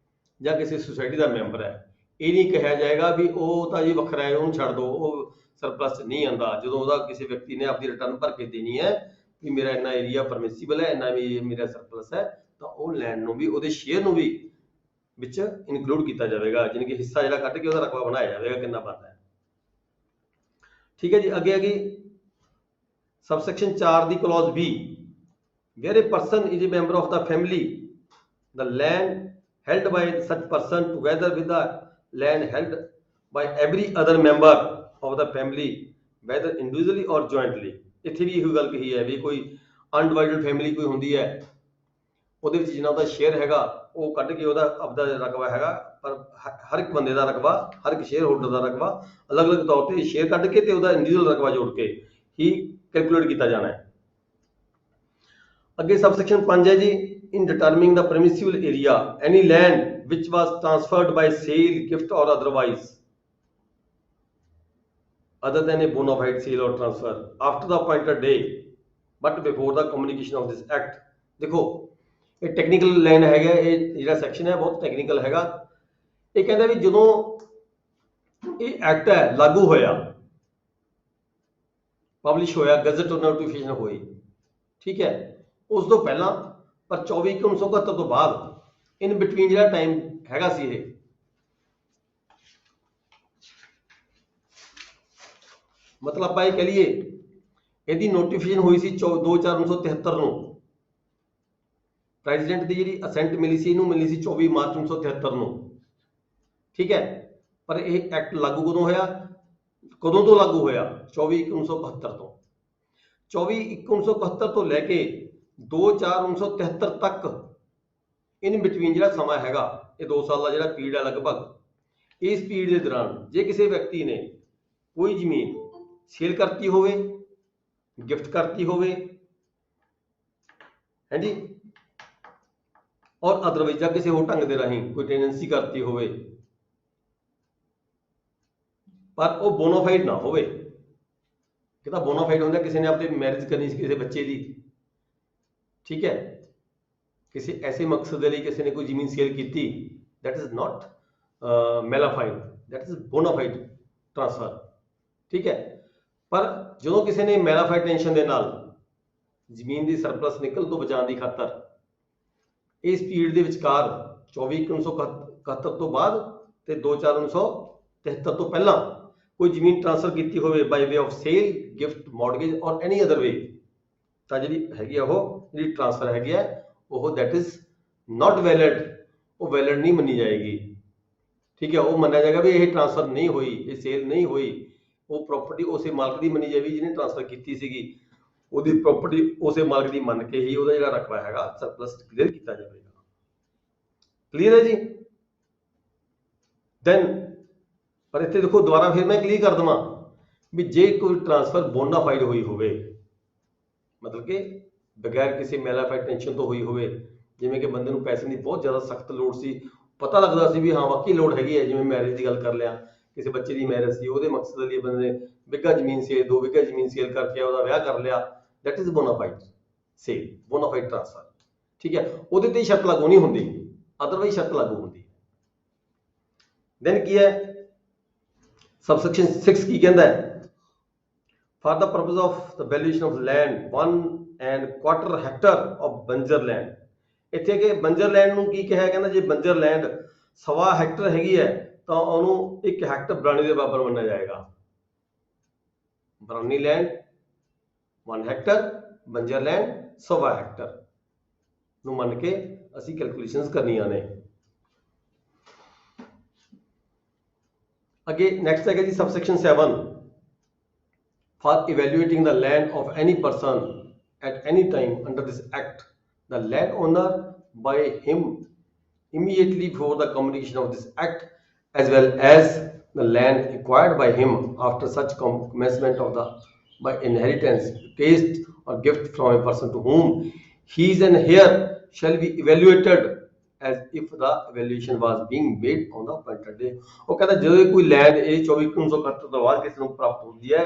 ਜਾਂ ਕਿਸੇ society ਦਾ member ਹੈ, ਇਹ ਨਹੀਂ ਕਿਹਾ ਜਾਏਗਾ ਵੀ ਉਹ ਤਾਂ ਜੀ ਵੱਖਰਾ ਹੈ ਉਹਨੂੰ ਛੱਡ ਦਿਓ, ਉਹ ਸਰਪਲਸ ਨਹੀਂ ਆਉਂਦਾ। ਜਦੋਂ ਉਹਦਾ ਕਿਸੇ ਵਿਅਕਤੀ ਨੇ ਆਪਣੀ ਰਿਟਰਨ ਭਰ ਕੇ ਦੇਣੀ ਹੈ ਵੀ ਮੇਰਾ ਇੰਨਾ ਏਰੀਆ ਪਰਮਿਸਿਬਲ ਹੈ, ਇੰਨਾ ਵੀ ਮੇਰਾ ਸਰਪਲਸ ਹੈ, ਤਾਂ ਉਹ ਲੈਂਡ ਨੂੰ ਵੀ ਉਹਦੇ ਸ਼ੇਅਰ ਨੂੰ ਵੀ ਵਿੱਚ ਇਨਕਲੂਡ ਕੀਤਾ ਜਾਵੇਗਾ, ਜਾਣੀ ਕਿ ਹਿੱਸਾ ਜਿਹੜਾ ਕੱਢ ਕੇ ਉਹਦਾ ਰਕਬਾ ਬਣਾਇਆ ਜਾਵੇਗਾ ਕਿੰਨਾ ਬਣਦਾ ਹੈ। ਠੀਕ ਹੈ ਜੀ। ਅੱਗੇ ਹੈਗੀ subsection 4 the clause B where a person is a member of the family, the land held by such person together with the land held by every other member of the family whether individually or jointly। ਇੱਥੇ ਵੀ ਇਹੋ ਗੱਲ ਕਹੀ ਹੈ ਵੀ ਕੋਈ undivided family ਕੋਈ ਹੁੰਦੀ ਹੈ, ਉਹਦੇ ਵਿੱਚ ਜਿੰਨਾ ਉਹਦਾ ਸ਼ੇਅਰ ਹੈਗਾ ਉਹ ਕੱਢ ਕੇ ਉਹਦਾ ਆਪਦਾ ਰਕਬਾ ਹੈਗਾ, ਪਰ ਹਰ ਇੱਕ ਬੰਦੇ ਦਾ ਰਕਬਾ, ਹਰ ਇੱਕ ਸ਼ੇਅਰ ਹੋਲਡਰ ਦਾ ਰਕਬਾ ਅਲੱਗ-ਅਲੱਗ ਤੌਰ ਤੇ ਸ਼ੇਅਰ ਕੱਢ ਕੇ ਤੇ ਉਹਦਾ ਇੰਡੀਵਿਜੂਅਲ ਰਕਬਾ ਜੋੜ ਕੇ ਹੀ ਕੈਲਕੂਲੇਟ ਕੀਤਾ ਜਾਣਾ ਹੈ। ਅੱਗੇ ਸਬਸੈਕਸ਼ਨ 5 ਹੈ ਜੀ, in determining the permissible area any land which was transferred by sale, gift or otherwise other than a bona fide sale or transfer after the appointed day but before the communication of this act। देखो ਇਹ technical line ਹੈਗਾ, ਇਹ ਜਿਹੜਾ section ਹੈ ਬਹੁਤ technical ਹੈਗਾ। ਇਹ ਕਹਿੰਦਾ ਵੀ ਜਦੋਂ ਇਹ ਐਕਟ ਹੈ ਲਾਗੂ ਹੋਇਆ, ਪਬਲਿਸ਼ ਹੋਇਆ, ਗਜ਼ਟ ਨੋਟੀਫਿਕੇਸ਼ਨ ਹੋਈ, ਠੀਕ ਹੈ, ਉਸ ਤੋਂ ਪਹਿਲਾਂ ਪਰ 24/1971 ਤੋਂ ਬਾਅਦ ਇਨ ਬਿਟਵੀਨ ਜਿਹੜਾ ਟਾਈਮ ਹੈਗਾ ਸੀ, ਇਹ ਮਤਲਬ ਆਪਾਂ ਇਹ ਕਹ ਲਈਏ ਇਹਦੀ ਨੋਟੀਫਿਕੇਸ਼ਨ ਹੋਈ ਸੀ 2/4/1973 ਨੂੰ, ਪ੍ਰੈਜ਼ੀਡੈਂਟ ਦੀ ਜਿਹੜੀ ਅਸੈਂਟ ਮਿਲੀ ਸੀ ਇਹਨੂੰ ਮਿਲੀ ਸੀ 24 ਮਾਰਚ 1973 ਨੂੰ, ਠੀਕ ਹੈ, ਪਰ ਇਹ ਐਕਟ ਲਾਗੂ ਕਦੋਂ ਹੋਇਆ, ਕਦੋਂ ਤੋਂ ਲਾਗੂ ਹੋਇਆ, 24/1972 ਤੋਂ। 24/1971 ਤੋਂ ਲੈ ਕੇ 2/4/1973 ਤੱਕ ਇਨ ਬਿਟਵੀਨ ਜਿਹੜਾ ਸਮਾਂ ਹੈਗਾ, ਇਹ 2 ਸਾਲ ਦਾ ਜਿਹੜਾ ਪੀਰੀਅਡ ਹੈ ਲਗਭਗ, ਇਸ ਪੀਰੀਅਡ ਦੇ ਦੌਰਾਨ ਜੇ ਕਿਸੇ ਵਿਅਕਤੀ ਨੇ ਕੋਈ ਜ਼ਮੀਨ ਸੇਲ ਕਰਤੀ ਹੋਵੇ, ਗਿਫਟ ਕਰਤੀ ਹੋਵੇ, ਹੈ ਜੀ, ਔਰ ਅਦਰਵਾਈਜ਼ ਜਾਂ ਕਿਸੇ ਹੋਰ ਢੰਗ ਦੇ ਰਾਹੀਂ ਕੋਈ ਟੈਨੈਂਸੀ ਕਰਤੀ ਹੋਵੇ, ਪਰ ਉਹ ਬੋਨਾਫਾਈਡ ਨਾ ਹੋਵੇ। ਕਿਹਦਾ ਬੋਨਾਫਾਈਡ ਹੁੰਦਾ, ਕਿਸੇ ਨੇ ਆਪਣੀ ਮੈਰਿਜ ਕਰਨੀ ਸੀ ਕਿਸੇ ਬੱਚੇ ਦੀ, ਠੀਕ ਹੈ, ਕਿਸੇ ਐਸੇ ਮਕਸਦ ਦੇ ਲਈ ਕਿਸੇ ਨੇ ਕੋਈ ਜ਼ਮੀਨ ਸੇਲ ਕੀਤੀ, that is not malafide, that is bona fide transfer, ਠੀਕ ਹੈ। ਪਰ ਜਦੋਂ ਕਿਸੇ ਨੇ ਮੈਲਾਫਾਈਡ ਟੈਂਸ਼ਨ ਦੇ ਨਾਲ ਜ਼ਮੀਨ ਦੀ ਸਰਪਲਸ ਨਿਕਲ ਤੋਂ ਬਚਾਉਣ ਦੀ ਖਾਤਰ ਇਸ ਪੀਰੀਅਡ ਦੇ ਵਿਚਕਾਰ 24/1971 ਤੋਂ ਬਾਅਦ ਤੇ 2/4/1973 ਤੋਂ ਪਹਿਲਾਂ ਕੋਈ ਜ਼ਮੀਨ ਟ੍ਰਾਂਸਫਰ ਕੀਤੀ ਹੋਵੇ by way of sale, gift, mortgage or any other way, ਤਾਂ ਜਿਹੜੀ ਹੈਗੀ ਆ ਉਹ ਜਿਹੜੀ ਟ੍ਰਾਂਸਫਰ ਹੈਗੀ ਹੈ ਉਹ that is not valid, ਉਹ ਵੈਲਿਡ ਨਹੀਂ ਮੰਨੀ ਜਾਏਗੀ, ਠੀਕ ਹੈ। ਉਹ ਮੰਨਿਆ ਜਾਏਗਾ ਵੀ ਇਹ ਟ੍ਰਾਂਸਫਰ ਨਹੀਂ ਹੋਈ, ਇਹ ਸੇਲ ਨਹੀਂ ਹੋਈ, ਉਹ ਪ੍ਰਾਪਰਟੀ ਉਸੇ ਮਾਲਕ ਦੀ ਮੰਨੀ ਜਾਏਗੀ ਜਿਹਨੇ ਟ੍ਰਾਂਸਫਰ ਕੀਤੀ ਸੀਗੀ, ਉਹਦੀ ਪ੍ਰਾਪਰਟੀ ਉਸੇ ਮਾਲਕ ਦੀ ਮੰਨ ਕੇ ਹੀ ਉਹਦਾ ਜਿਹੜਾ ਰਕਬਾ ਹੈਗਾ ਸਰਪਲਸ ਕਲੀਅਰ ਕੀਤਾ ਜਾਵੇਗਾ। ਕਲੀਅਰ ਹੈ ਜੀ। ਦੈਨ ਪਰ ਇੱਥੇ ਦੇਖੋ ਦੁਬਾਰਾ ਫਿਰ ਮੈਂ ਕਲੀਅਰ ਕਰ ਦੇਵਾਂ ਵੀ ਜੇ ਕੋਈ ਟ੍ਰਾਂਸਫਰ ਬੋਨਾਫਾਈਡ ਹੋਈ ਹੋਵੇ, ਮਤਲਬ ਕਿ ਬਗੈਰ ਕਿਸੇ ਮੈਲਾਫਾਈਡ ਟੈਂਸ਼ਨ ਤੋਂ ਹੋਈ ਹੋਵੇ, ਜਿਵੇਂ ਕਿ ਬੰਦੇ ਨੂੰ ਪੈਸੇ ਦੀ ਬਹੁਤ ਜ਼ਿਆਦਾ ਸਖਤ ਲੋੜ ਸੀ, ਪਤਾ ਲੱਗਦਾ ਸੀ ਵੀ ਹਾਂ ਵਾਕਈ ਲੋੜ ਹੈਗੀ ਹੈ, ਜਿਵੇਂ ਮੈਰਿਜ ਦੀ ਗੱਲ ਕਰ ਲਿਆ, ਕਿਸੇ ਬੱਚੇ ਦੀ ਮੈਰਿਜ ਸੀ, ਉਹਦੇ ਮਕਸਦ ਲਈ ਬੰਦੇ ਨੇ ਬਿੱਘਾ ਜ਼ਮੀਨ ਸੇਲ, 2 ਬਿੱਘਾ ਜ਼ਮੀਨ ਸੇਲ ਕਰਕੇ ਉਹਦਾ ਵਿਆਹ ਕਰ ਲਿਆ, that is bona fide sale, bona fide transfer, ਠੀਕ ਹੈ। ਉਹਦੇ ਤੇ ਸ਼ਰਤ ਲਾਗੂ ਨਹੀਂ ਹੁੰਦੀ, ਅਦਰਵਾਈਜ਼ ਸ਼ਰਤ ਲਾਗੂ ਹੁੰਦੀ ਹੈ। ਦੈਨ ਕੀ ਹੈ ਸਬਸੈਕਸ਼ਨ 6 ਕੀ ਕਹਿੰਦਾ ਹੈ, for the purpose of the valuation of land 1¼ hectare of ਬੰਜਰ ਲੈਂਡ। ਇੱਥੇ ਕਿ ਬੰਜਰ ਲੈਂਡ ਨੂੰ ਕੀ ਕਿਹਾ, ਕਹਿੰਦਾ ਜੇ ਬੰਜਰ ਲੈਂਡ 1.25 ਹੈਕਟਰ ਹੈਗੀ ਹੈ ਤਾਂ ਉਹਨੂੰ 1 ਹੈਕਟਰ ਬਰਾਨੀ ਦੇ ਬਰਾਬਰ ਮੰਨਿਆ ਜਾਏਗਾ। ਬਰਾਨੀ ਲੈਂਡ 1 ਹੈਕਟਰ, ਬੰਜਰ ਲੈਂਡ 1.25 ਹੈਕਟਰ ਨੂੰ ਮੰਨ ਕੇ ਅਸੀਂ ਕੈਲਕੂਲੇਸ਼ਨਸ ਕਰਨੀਆਂ ਨੇ। ਅੱਗੇ ਨੈਕਸਟ ਹੈਗਾ ਜੀ subsection 7, for evaluating the land of any person at any time under this act, the landowner by him immediately before the communication of this act, as well as the land acquired by him after such commencement of the by inheritance, taste or gift from a person to whom he is an heir, shall be evaluated as if the evaluation was being made on the appointed day। ਉਹ ਕਹਿੰਦਾ ਜਦੋਂ ਕੋਈ land ਇਹ 24/1971 ਤੋਂ ਬਾਅਦ ਕਿਸੇ ਨੂੰ ਪ੍ਰਾਪਤ ਹੁੰਦੀ ਹੈ,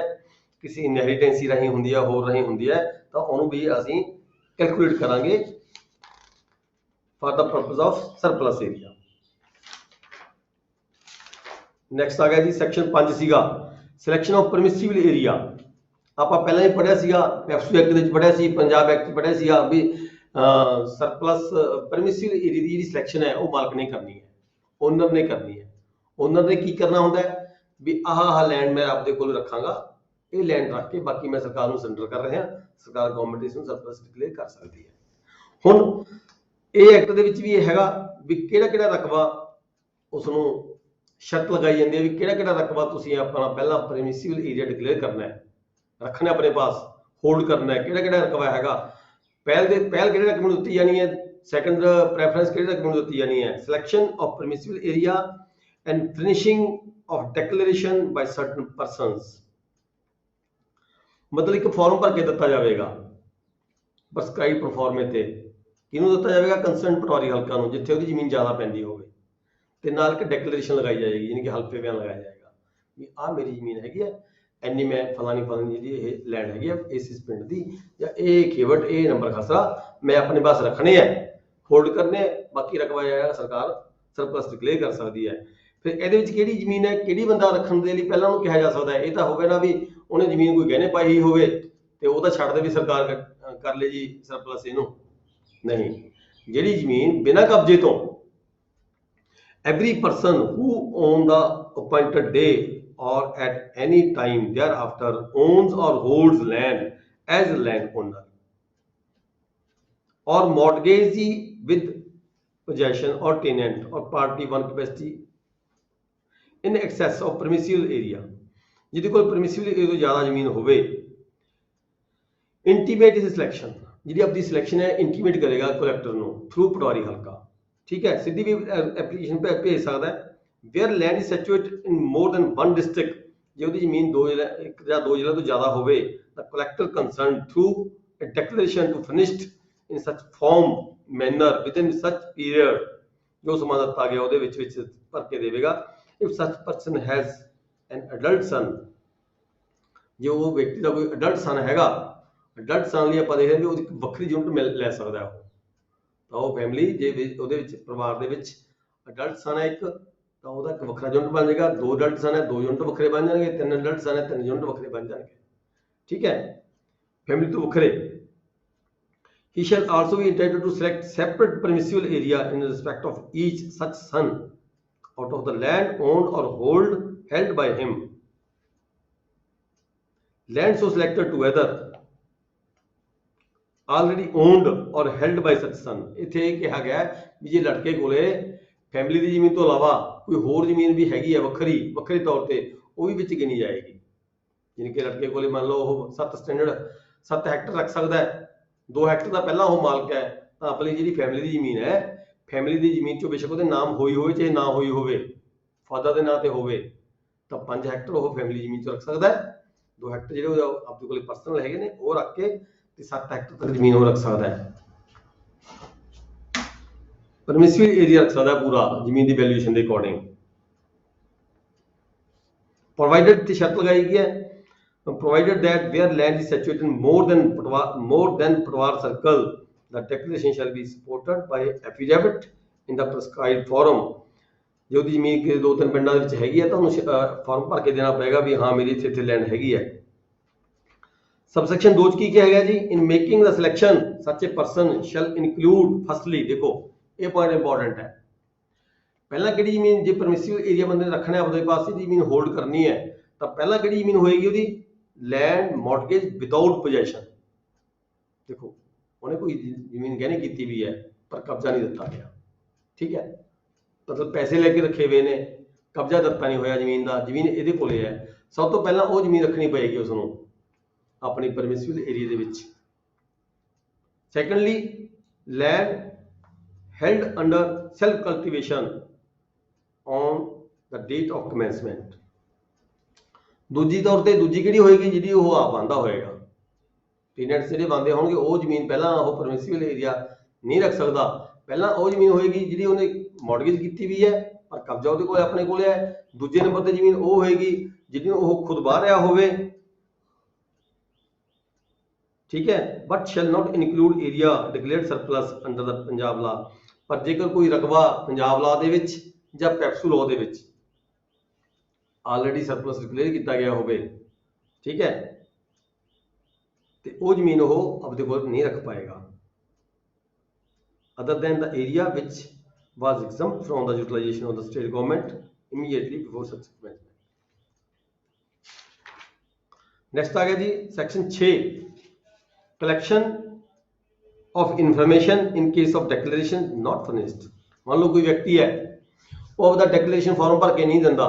ਕਿਸੇ ਇਨਹੈਰੀਟੈਂਸੀ ਰਾਹੀਂ ਹੁੰਦੀ ਹੈ, ਹੋਰ ਰਾਹੀਂ ਹੁੰਦੀ ਹੈ, ਤਾਂ ਉਹਨੂੰ ਵੀ ਅਸੀਂ ਕੈਲਕੂਲੇਟ ਕਰਾਂਗੇ for the purpose of surplus area. Next ਆ ਗਿਆ ਜੀ ਸੈਕਸ਼ਨ 5 ਸੀਗਾ ਸਿਲੈਕਸ਼ਨ ਆਫ ਪਰਮਿਸਿਬਲ ਏਰੀਆ। ਆਪਾਂ ਪਹਿਲਾਂ ਹੀ ਪੜਿਆ ਸੀਗਾ, ਪੈਪਸੂ ਐਕਟ ਦੇ ਵਿੱਚ ਪੜਿਆ ਸੀ, ਪੰਜਾਬ ਐਕਟ ਪੜਿਆ ਸੀਗਾ ਵੀ ਸਰਪਲਸ ਪਰਮਿਸਿਬਲ ਏਰੀਆ ਦੀ ਜਿਹੜੀ ਸਿਲੈਕਸ਼ਨ ਹੈ ਉਹ ਮਾਲਕ ਨੇ ਕਰਨੀ ਹੈ, ਓਨਰ ਨੇ ਕਰਨੀ ਹੈ। ਓਨਰ ਨੇ ਕੀ ਕਰਨਾ ਹੁੰਦਾ ਹੈ ਵੀ ਆਹ ਲੈਂਡ ਮੈਂ ਆਪਦੇ ਕੋਲ ਰੱਖਾਂਗਾ, ਇਹ ਲੈਂਡ ਰੱਖ ਕੇ ਬਾਕੀ ਮੈਂ ਸਰਕਾਰ ਨੂੰ ਸਰੈਂਡਰ ਕਰ ਰਿਹਾ, ਸਰਕਾਰ ਗਵਰਨਮੈਂਟ ਇਸ ਨੂੰ ਸਰਪਲਸ ਡਿਕਲੇਅਰ ਕਰ ਸਕਦੀ ਹੈ। ਹੁਣ ਇਹ ਐਕਟ ਦੇ ਵਿੱਚ ਵੀ ਇਹ ਹੈਗਾ ਵੀ ਕਿਹੜਾ ਕਿਹੜਾ ਰਕਬਾ ਉਸ ਨੂੰ ਸ਼ਰਤ ਲਗਾਈ ਜਾਂਦੀ ਹੈ ਵੀ ਕਿਹੜਾ ਕਿਹੜਾ ਰਕਬਾ ਤੁਸੀਂ ਆਪਣਾ ਪਹਿਲਾਂ ਪਰਮਿਸਿਬਲ ਏਰੀਆ ਡਿਕਲੇਅਰ ਕਰਨਾ ਹੈ, ਰੱਖਣਾ ਆਪਣੇ ਪਾਸ, ਹੋਲਡ ਕਰਨਾ ਹੈ। ਕਿਹੜਾ ਕਿਹੜਾ ਰਕਬਾ ਹੈਗਾ, ਪਹਿਲ ਕਿਹੜੇ ਰਕਮ ਨੂੰ ਦਿੱਤੀ ਜਾਣੀ ਹੈ, ਸੈਕੰਡ ਪ੍ਰੈਫਰੈਂਸ ਕਿਹੜੇ ਰਕਮ ਨੂੰ ਦਿੱਤੀ ਜਾਣੀ ਹੈ, selection of permissible area and finishing of declaration by certain persons. ਮਤਲਬ ਇੱਕ ਫਾਰਮ ਭਰ ਕੇ ਦਿੱਤਾ ਜਾਵੇਗਾ ਪ੍ਰਸਕ੍ਰਾਈਬ ਪਰਫਾਰਮੇ ਤੇ, ਕਿਹਨੂੰ ਦਿੱਤਾ ਜਾਵੇਗਾ, ਕੰਸਰਨ ਪਟਵਾਰੀ ਹਲਕਾ ਨੂੰ ਜਿੱਥੇ ਉਹਦੀ ਜ਼ਮੀਨ ਜ਼ਿਆਦਾ ਪੈਂਦੀ ਹੋਵੇ, ਤੇ ਨਾਲ ਇੱਕ ਡਿਕਲੇਰੇਸ਼ਨ ਲਗਾਈ ਜਾਏਗੀ ਯਾਨੀ ਕਿ ਹਲਫੇ ਬਿਆਨ ਲਗਾਇਆ ਜਾਏਗਾ ਵੀ ਆਹ ਮੇਰੀ ਜ਼ਮੀਨ ਹੈਗੀ ਹੈ, ਇੰਨੀ ਮੈਂ ਫਲਾਣੀ ਜਿਹੜੀ ਇਹ ਲੈਂਡ ਹੈਗੀ ਆ ਇਸ ਪਿੰਡ ਦੀ, ਜਾਂ ਇਹ ਖੇਵਟ ਇਹ ਨੰਬਰ ਖਸਰਾ ਮੈਂ ਆਪਣੇ ਪਾਸ ਰੱਖਣੇ ਆ, ਹੋਲਡ ਕਰਨੇ ਆ, ਬਾਕੀ ਰਕਬਾ ਜਿਹੜਾ ਸਰਕਾਰ ਸਰਪਲਸ ਡਿਕਲੇਅਰ ਕਰ ਸਕਦੀ ਹੈ। ਫਿਰ ਇਹਦੇ ਵਿੱਚ ਕਿਹੜੀ ਜ਼ਮੀਨ ਹੈ, ਕਿਹੜੀ ਬੰਦਾ ਰੱਖਣ ਦੇ ਲਈ ਪਹਿਲਾਂ ਉਹਨੂੰ ਕਿਹਾ ਜਾ ਸਕਦਾ ਹੈ। ਇਹ ਤਾਂ ਹੋਵੇ ਨਾ ਵੀ ਉਹਨੇ ਜ਼ਮੀਨ ਕੋਈ ਗਹਿਣੇ ਪਾਈ ਹੋਵੇ ਤੇ ਉਹ ਤਾਂ ਛੱਡ ਦੇ ਵੀ ਸਰਕਾਰ ਕਰ ਲੇ ਜੀ ਸਰਪਲਸ ਇਹਨੂੰ, ਨਹੀਂ। ਜਿਹੜੀ ਜ਼ਮੀਨ ਬਿਨਾਂ ਕਬਜ਼ੇ ਤੋਂ every person who on the appointed day or at any time thereafter owns or holds land as a landowner or mortgagee with possession or tenant or party one capacity in excess of permissible area, ਜਿਹਦੇ ਕੋਲ permissible area ਤੋਂ ਜ਼ਿਆਦਾ ਜ਼ਮੀਨ ਹੋਵੇ, intimate is selection, ਜਿਹੜੀ ਆਪਣੀ selection ਹੈ intimate ਕਰੇਗਾ ਕਲੈਕਟਰ ਨੂੰ ਥਰੂ ਪਟਵਾਰੀ ਹਲਕਾ, ਠੀਕ ਹੈ। ਸਿੱਧੀ ਵੀ ਐਪਲੀਕੇਸ਼ਨ ਭੇਜ ਸਕਦਾ ਹੈ। Where land is situated in more than one district, ਜੇ ਉਹਦੀ ਜ਼ਮੀਨ ਇੱਕ ਜਾਂ ਦੋ ਜ਼ਿਲ੍ਹਿਆਂ ਤੋਂ ਜ਼ਿਆਦਾ ਹੋਵੇ ਤਾਂ collector concern through a declaration to finished in such form manner within such period, ਜੋ ਸਮਾਂ ਦਿੱਤਾ ਗਿਆ ਉਹਦੇ ਵਿੱਚ ਭਰ ਕੇ ਦੇਵੇਗਾ। ਇਫ ਸੱਚ ਪਰਸਨ ਹੈਜ਼ ਐਨ ਅਡਲਟ ਸਨ, ਜੇ ਉਹ ਵਿਅਕਤੀ ਦਾ ਕੋਈ ਅਡਲਟ ਸਨ ਹੈਗਾ, ਅਡਲਟ ਸਨ ਲਈ ਆਪਾਂ ਦੇਖਦੇ ਹਾਂ ਵੀ ਉਹਦੀ ਵੱਖਰੀ ਯੂਨਿਟ ਲੈ ਸਕਦਾ ਉਹ, ਤਾਂ ਉਹ ਫੈਮਿਲੀ ਜੇ ਉਹਦੇ ਵਿੱਚ ਪਰਿਵਾਰ ਦੇ ਵਿੱਚ ਅਡਲਟ ਸਨ ਹੈ ਇੱਕ, ਤਾਂ ਉਹਦਾ ਇੱਕ ਵੱਖਰਾ ਯੂਨਿਟ ਬਣ ਜਾਏਗਾ। ਦੋ ਅਡਲਟ ਸਨ ਹੈ, ਦੋ ਯੂਨਿਟ ਵੱਖਰੇ ਬਣ ਜਾਣਗੇ। ਤਿੰਨ ਅਡਲਟ ਸਨ ਹੈ, ਤਿੰਨ ਯੂਨਿਟ ਵੱਖਰੇ ਬਣ ਜਾਣਗੇ, ਠੀਕ ਹੈ, ਫੈਮਿਲੀ ਤੋਂ ਵੱਖਰੇ। He shall also be entitled to select separate permissible area in respect of each such son out of the land owned or held by him. Land so selected together already owned or held by such son, ਇੱਥੇ ਇਹ ਕਿਹਾ ਗਿਆ ਵੀ ਜੇ ਲੜਕੇ ਕੋਲੇ family ਦੀ ਜ਼ਮੀਨ ਤੋਂ ਇਲਾਵਾ ਕੋਈ ਹੋਰ ਜ਼ਮੀਨ ਵੀ ਹੈਗੀ ਹੈ ਵੱਖਰੀ ਤੌਰ ਤੇ, ਉਹ ਵੀ ਵਿੱਚ ਗਿਣੀ ਜਾਏਗੀ। ਜਿਵੇਂ ਕਿ ਲੜਕੇ ਕੋਲੇ ਮੰਨ ਲਓ ਉਹ 7 ਹੈਕਟਰ ਰੱਖ ਸਕਦਾ ਹੈ, 2 ਹੈਕਟਰ ਦਾ ਪਹਿਲਾਂ ਉਹ ਮਾਲਕ ਹੈ, ਤਾਂ ਆਪਣੀ ਜਿਹੜੀ ਫੈਮਿਲੀ ਦੀ ਜ਼ਮੀਨ ਹੈ, ਫੈਮਿਲੀ ਦੀ ਜ਼ਮੀਨ ਚੋਂ ਬੇਸ਼ੱਕ ਉਹਦੇ ਨਾਮ ਹੋਈ ਹੋਵੇ ਚਾਹੇ ਨਾ ਹੋਈ ਹੋਵੇ, ਫਾਦਰ ਦੇ ਨਾਂ ਤੇ ਹੋਵੇ, ਤਾਂ 5 ਹੈਕਟਰ ਉਹ ਫੈਮਿਲੀ ਜ਼ਮੀਨ ਚੋਂ ਰੱਖ ਸਕਦਾ ਹੈ। 2 ਹੈਕਟਰ ਜਿਹੜੇ ਆਪਣੇ ਕੋਲੇ ਪਰਸਨਲ ਹੈਗੇ ਨੇ ਉਹ ਰੱਖ ਕੇ ਤੇ 7 ਹੈਕਟਰ ਤੱਕ ਜ਼ਮੀਨ ਉਹ ਰੱਖ ਸਕਦਾ ਹੈ। ਪਰਮਿਸਿਬਲ ਏਰੀਆ ਰੱਖ ਸਕਦਾ ਪੂਰਾ ਜ਼ਮੀਨ ਦੀ ਵੈਲਿਊਏਸ਼ਨ ਦੇ ਅਕੋਰਡਿੰਗ। ਪ੍ਰੋਵਾਈਡਡ ਤੇ ਸ਼ਰਤ ਲਗਾਈ ਗਈ ਹੈ, provided that where land is situated in more than Patwar circle, the declaration shall be supported by affidavit in the prescribed form। ਜੇ ਉਹਦੀ ਜ਼ਮੀਨ ਕਿ 2-3 ਪਿੰਡਾਂ ਦੇ ਵਿੱਚ ਹੈਗੀ ਹੈ ਤਾਂ ਉਹਨੂੰ ਫਾਰਮ ਭਰ ਕੇ ਦੇਣਾ ਪਏਗਾ ਵੀ ਹਾਂ ਮੇਰੀ ਇੱਥੇ ਲੈਂਡ ਹੈਗੀ ਹੈ। ਸਬਸੈਕਸ਼ਨ 2 ਚ ਕੀ ਕਿਹਾ ਗਿਆ ਜੀ, ਇਨ ਮੇਕਿੰਗ ਦਾ ਸਿਲੈਕਸ਼ਨ ਸੱਚ ਏ ਪਰਸਨ ਸ਼ੈਲ ਇਨਕਲੂਡ, ਫਸਟਲੀ ਦੇਖੋ ਇਹ ਪੁਆਇੰਟ ਇੰਪੋਰਟੈਂਟ ਹੈ, ਪਹਿਲਾਂ ਕਿਹੜੀ ਜ਼ਮੀਨ ਜੇ ਪਰਮਿਸਿਬਲ ਏਰੀਆ ਬੰਦੇ ਨੇ ਰੱਖਣਾ ਆਪਦੇ ਪਾਸ ਦੀ ਜ਼ਮੀਨ ਹੋਲਡ ਕਰਨੀ ਹੈ, ਤਾਂ ਪਹਿਲਾਂ ਕਿਹੜੀ ਜ਼ਮੀਨ ਹੋਏਗੀ ਉਹਦੀ, ਲੈਂਡ ਮੌਰਗੇਜ ਵਿਦਾਊਟ ਪੋਜੈਸ਼ਨ। ਦੇਖੋ ਉਹਨੇ ਕੋਈ ਜ਼ਮੀਨ ਗਹਿਣੇ ਕੀਤੀ ਵੀ ਹੈ ਪਰ ਕਬਜ਼ਾ ਨਹੀਂ ਦਿੱਤਾ ਗਿਆ, ਠੀਕ ਹੈ, ਮਤਲਬ ਪੈਸੇ ਲੈ ਕੇ ਰੱਖੇ ਹੋਏ ਨੇ, ਕਬਜ਼ਾ ਦਿੱਤਾ ਨਹੀਂ ਹੋਇਆ ਜ਼ਮੀਨ ਦਾ, ਜ਼ਮੀਨ ਇਹਦੇ ਕੋਲੇ ਹੈ, ਸਭ ਤੋਂ ਪਹਿਲਾਂ ਉਹ ਜ਼ਮੀਨ ਰੱਖਣੀ ਪਏਗੀ ਉਸ ਨੂੰ ਆਪਣੀ ਪਰਮਿਸਿਬਲ ਏਰੀਆ ਦੇ ਵਿੱਚ। Secondly, land held under self cultivation on the date of commencement. ਦੂਜੀ ਤੌਰ ਤੇ ਦੂਜੀ ਕਿਹੜੀ ਹੋਏਗੀ, ਜਿਹੜੀ ਉਹ ਆਪ ਆਂਦਾ ਹੋਏਗਾ, ਟੈਨੈਂਟਸ ਜਿਹੜੇ ਬੰਦੇ ਹੋਣਗੇ ਉਹ ਜ਼ਮੀਨ ਪਹਿਲਾਂ ਉਹ ਪਰਮਿਸਿਬਲ ਏਰੀਆ ਨਹੀਂ ਰੱਖ ਸਕਦਾ, ਪਹਿਲਾਂ ਉਹ ਜ਼ਮੀਨ ਹੋਏਗੀ ਜਿਹੜੀ ਉਹਨੇ ਮੌਰਗੇਜ ਕੀਤੀ ਵੀ ਹੈ ਪਰ ਕਬਜ਼ਾ ਉਹਦੇ ਕੋਲ ਆਪਣੇ ਕੋਲ ਹੈ। ਦੂਜੇ ਨੰਬਰ ਤੇ ਜ਼ਮੀਨ ਉਹ ਹੋਏਗੀ ਜਿਹਦੀ ਉਹ ਖੁਦ ਬਾਹਰ ਰਿਹਾ ਹੋਵੇ, ਠੀਕ ਹੈ, but shall not include area declared surplus under the Punjab law. ਪਰ ਜੇਕਰ ਕੋਈ ਰਕਬਾ ਪੰਜਾਬ ਲਾ ਦੇ ਵਿੱਚ ਜਾਂ ਪੈਪਸੂ ਲਾਅ ਦੇ ਵਿੱਚ ਆਲਰੇਡੀ ਸਰਪਲਸ ਡਿਕਲੇਅਰ ਕੀਤਾ ਗਿਆ ਹੋਵੇ, ਠੀਕ ਹੈ, ਤੇ ਉਹ ਜ਼ਮੀਨ ਉਹ ਆਪਦੇ ਕੋਲ ਨਹੀਂ ਰੱਖ ਪਾਏਗਾ other than the area which was exempt from the utilization of the state government immediately before such commencement। Next आ गया जी section 6, collection of information in case of declaration not furnished. मान लो कोई व्यक्ति है वो अपना डिक्लेरेशन फॉर्म भर के नहीं दिंदा,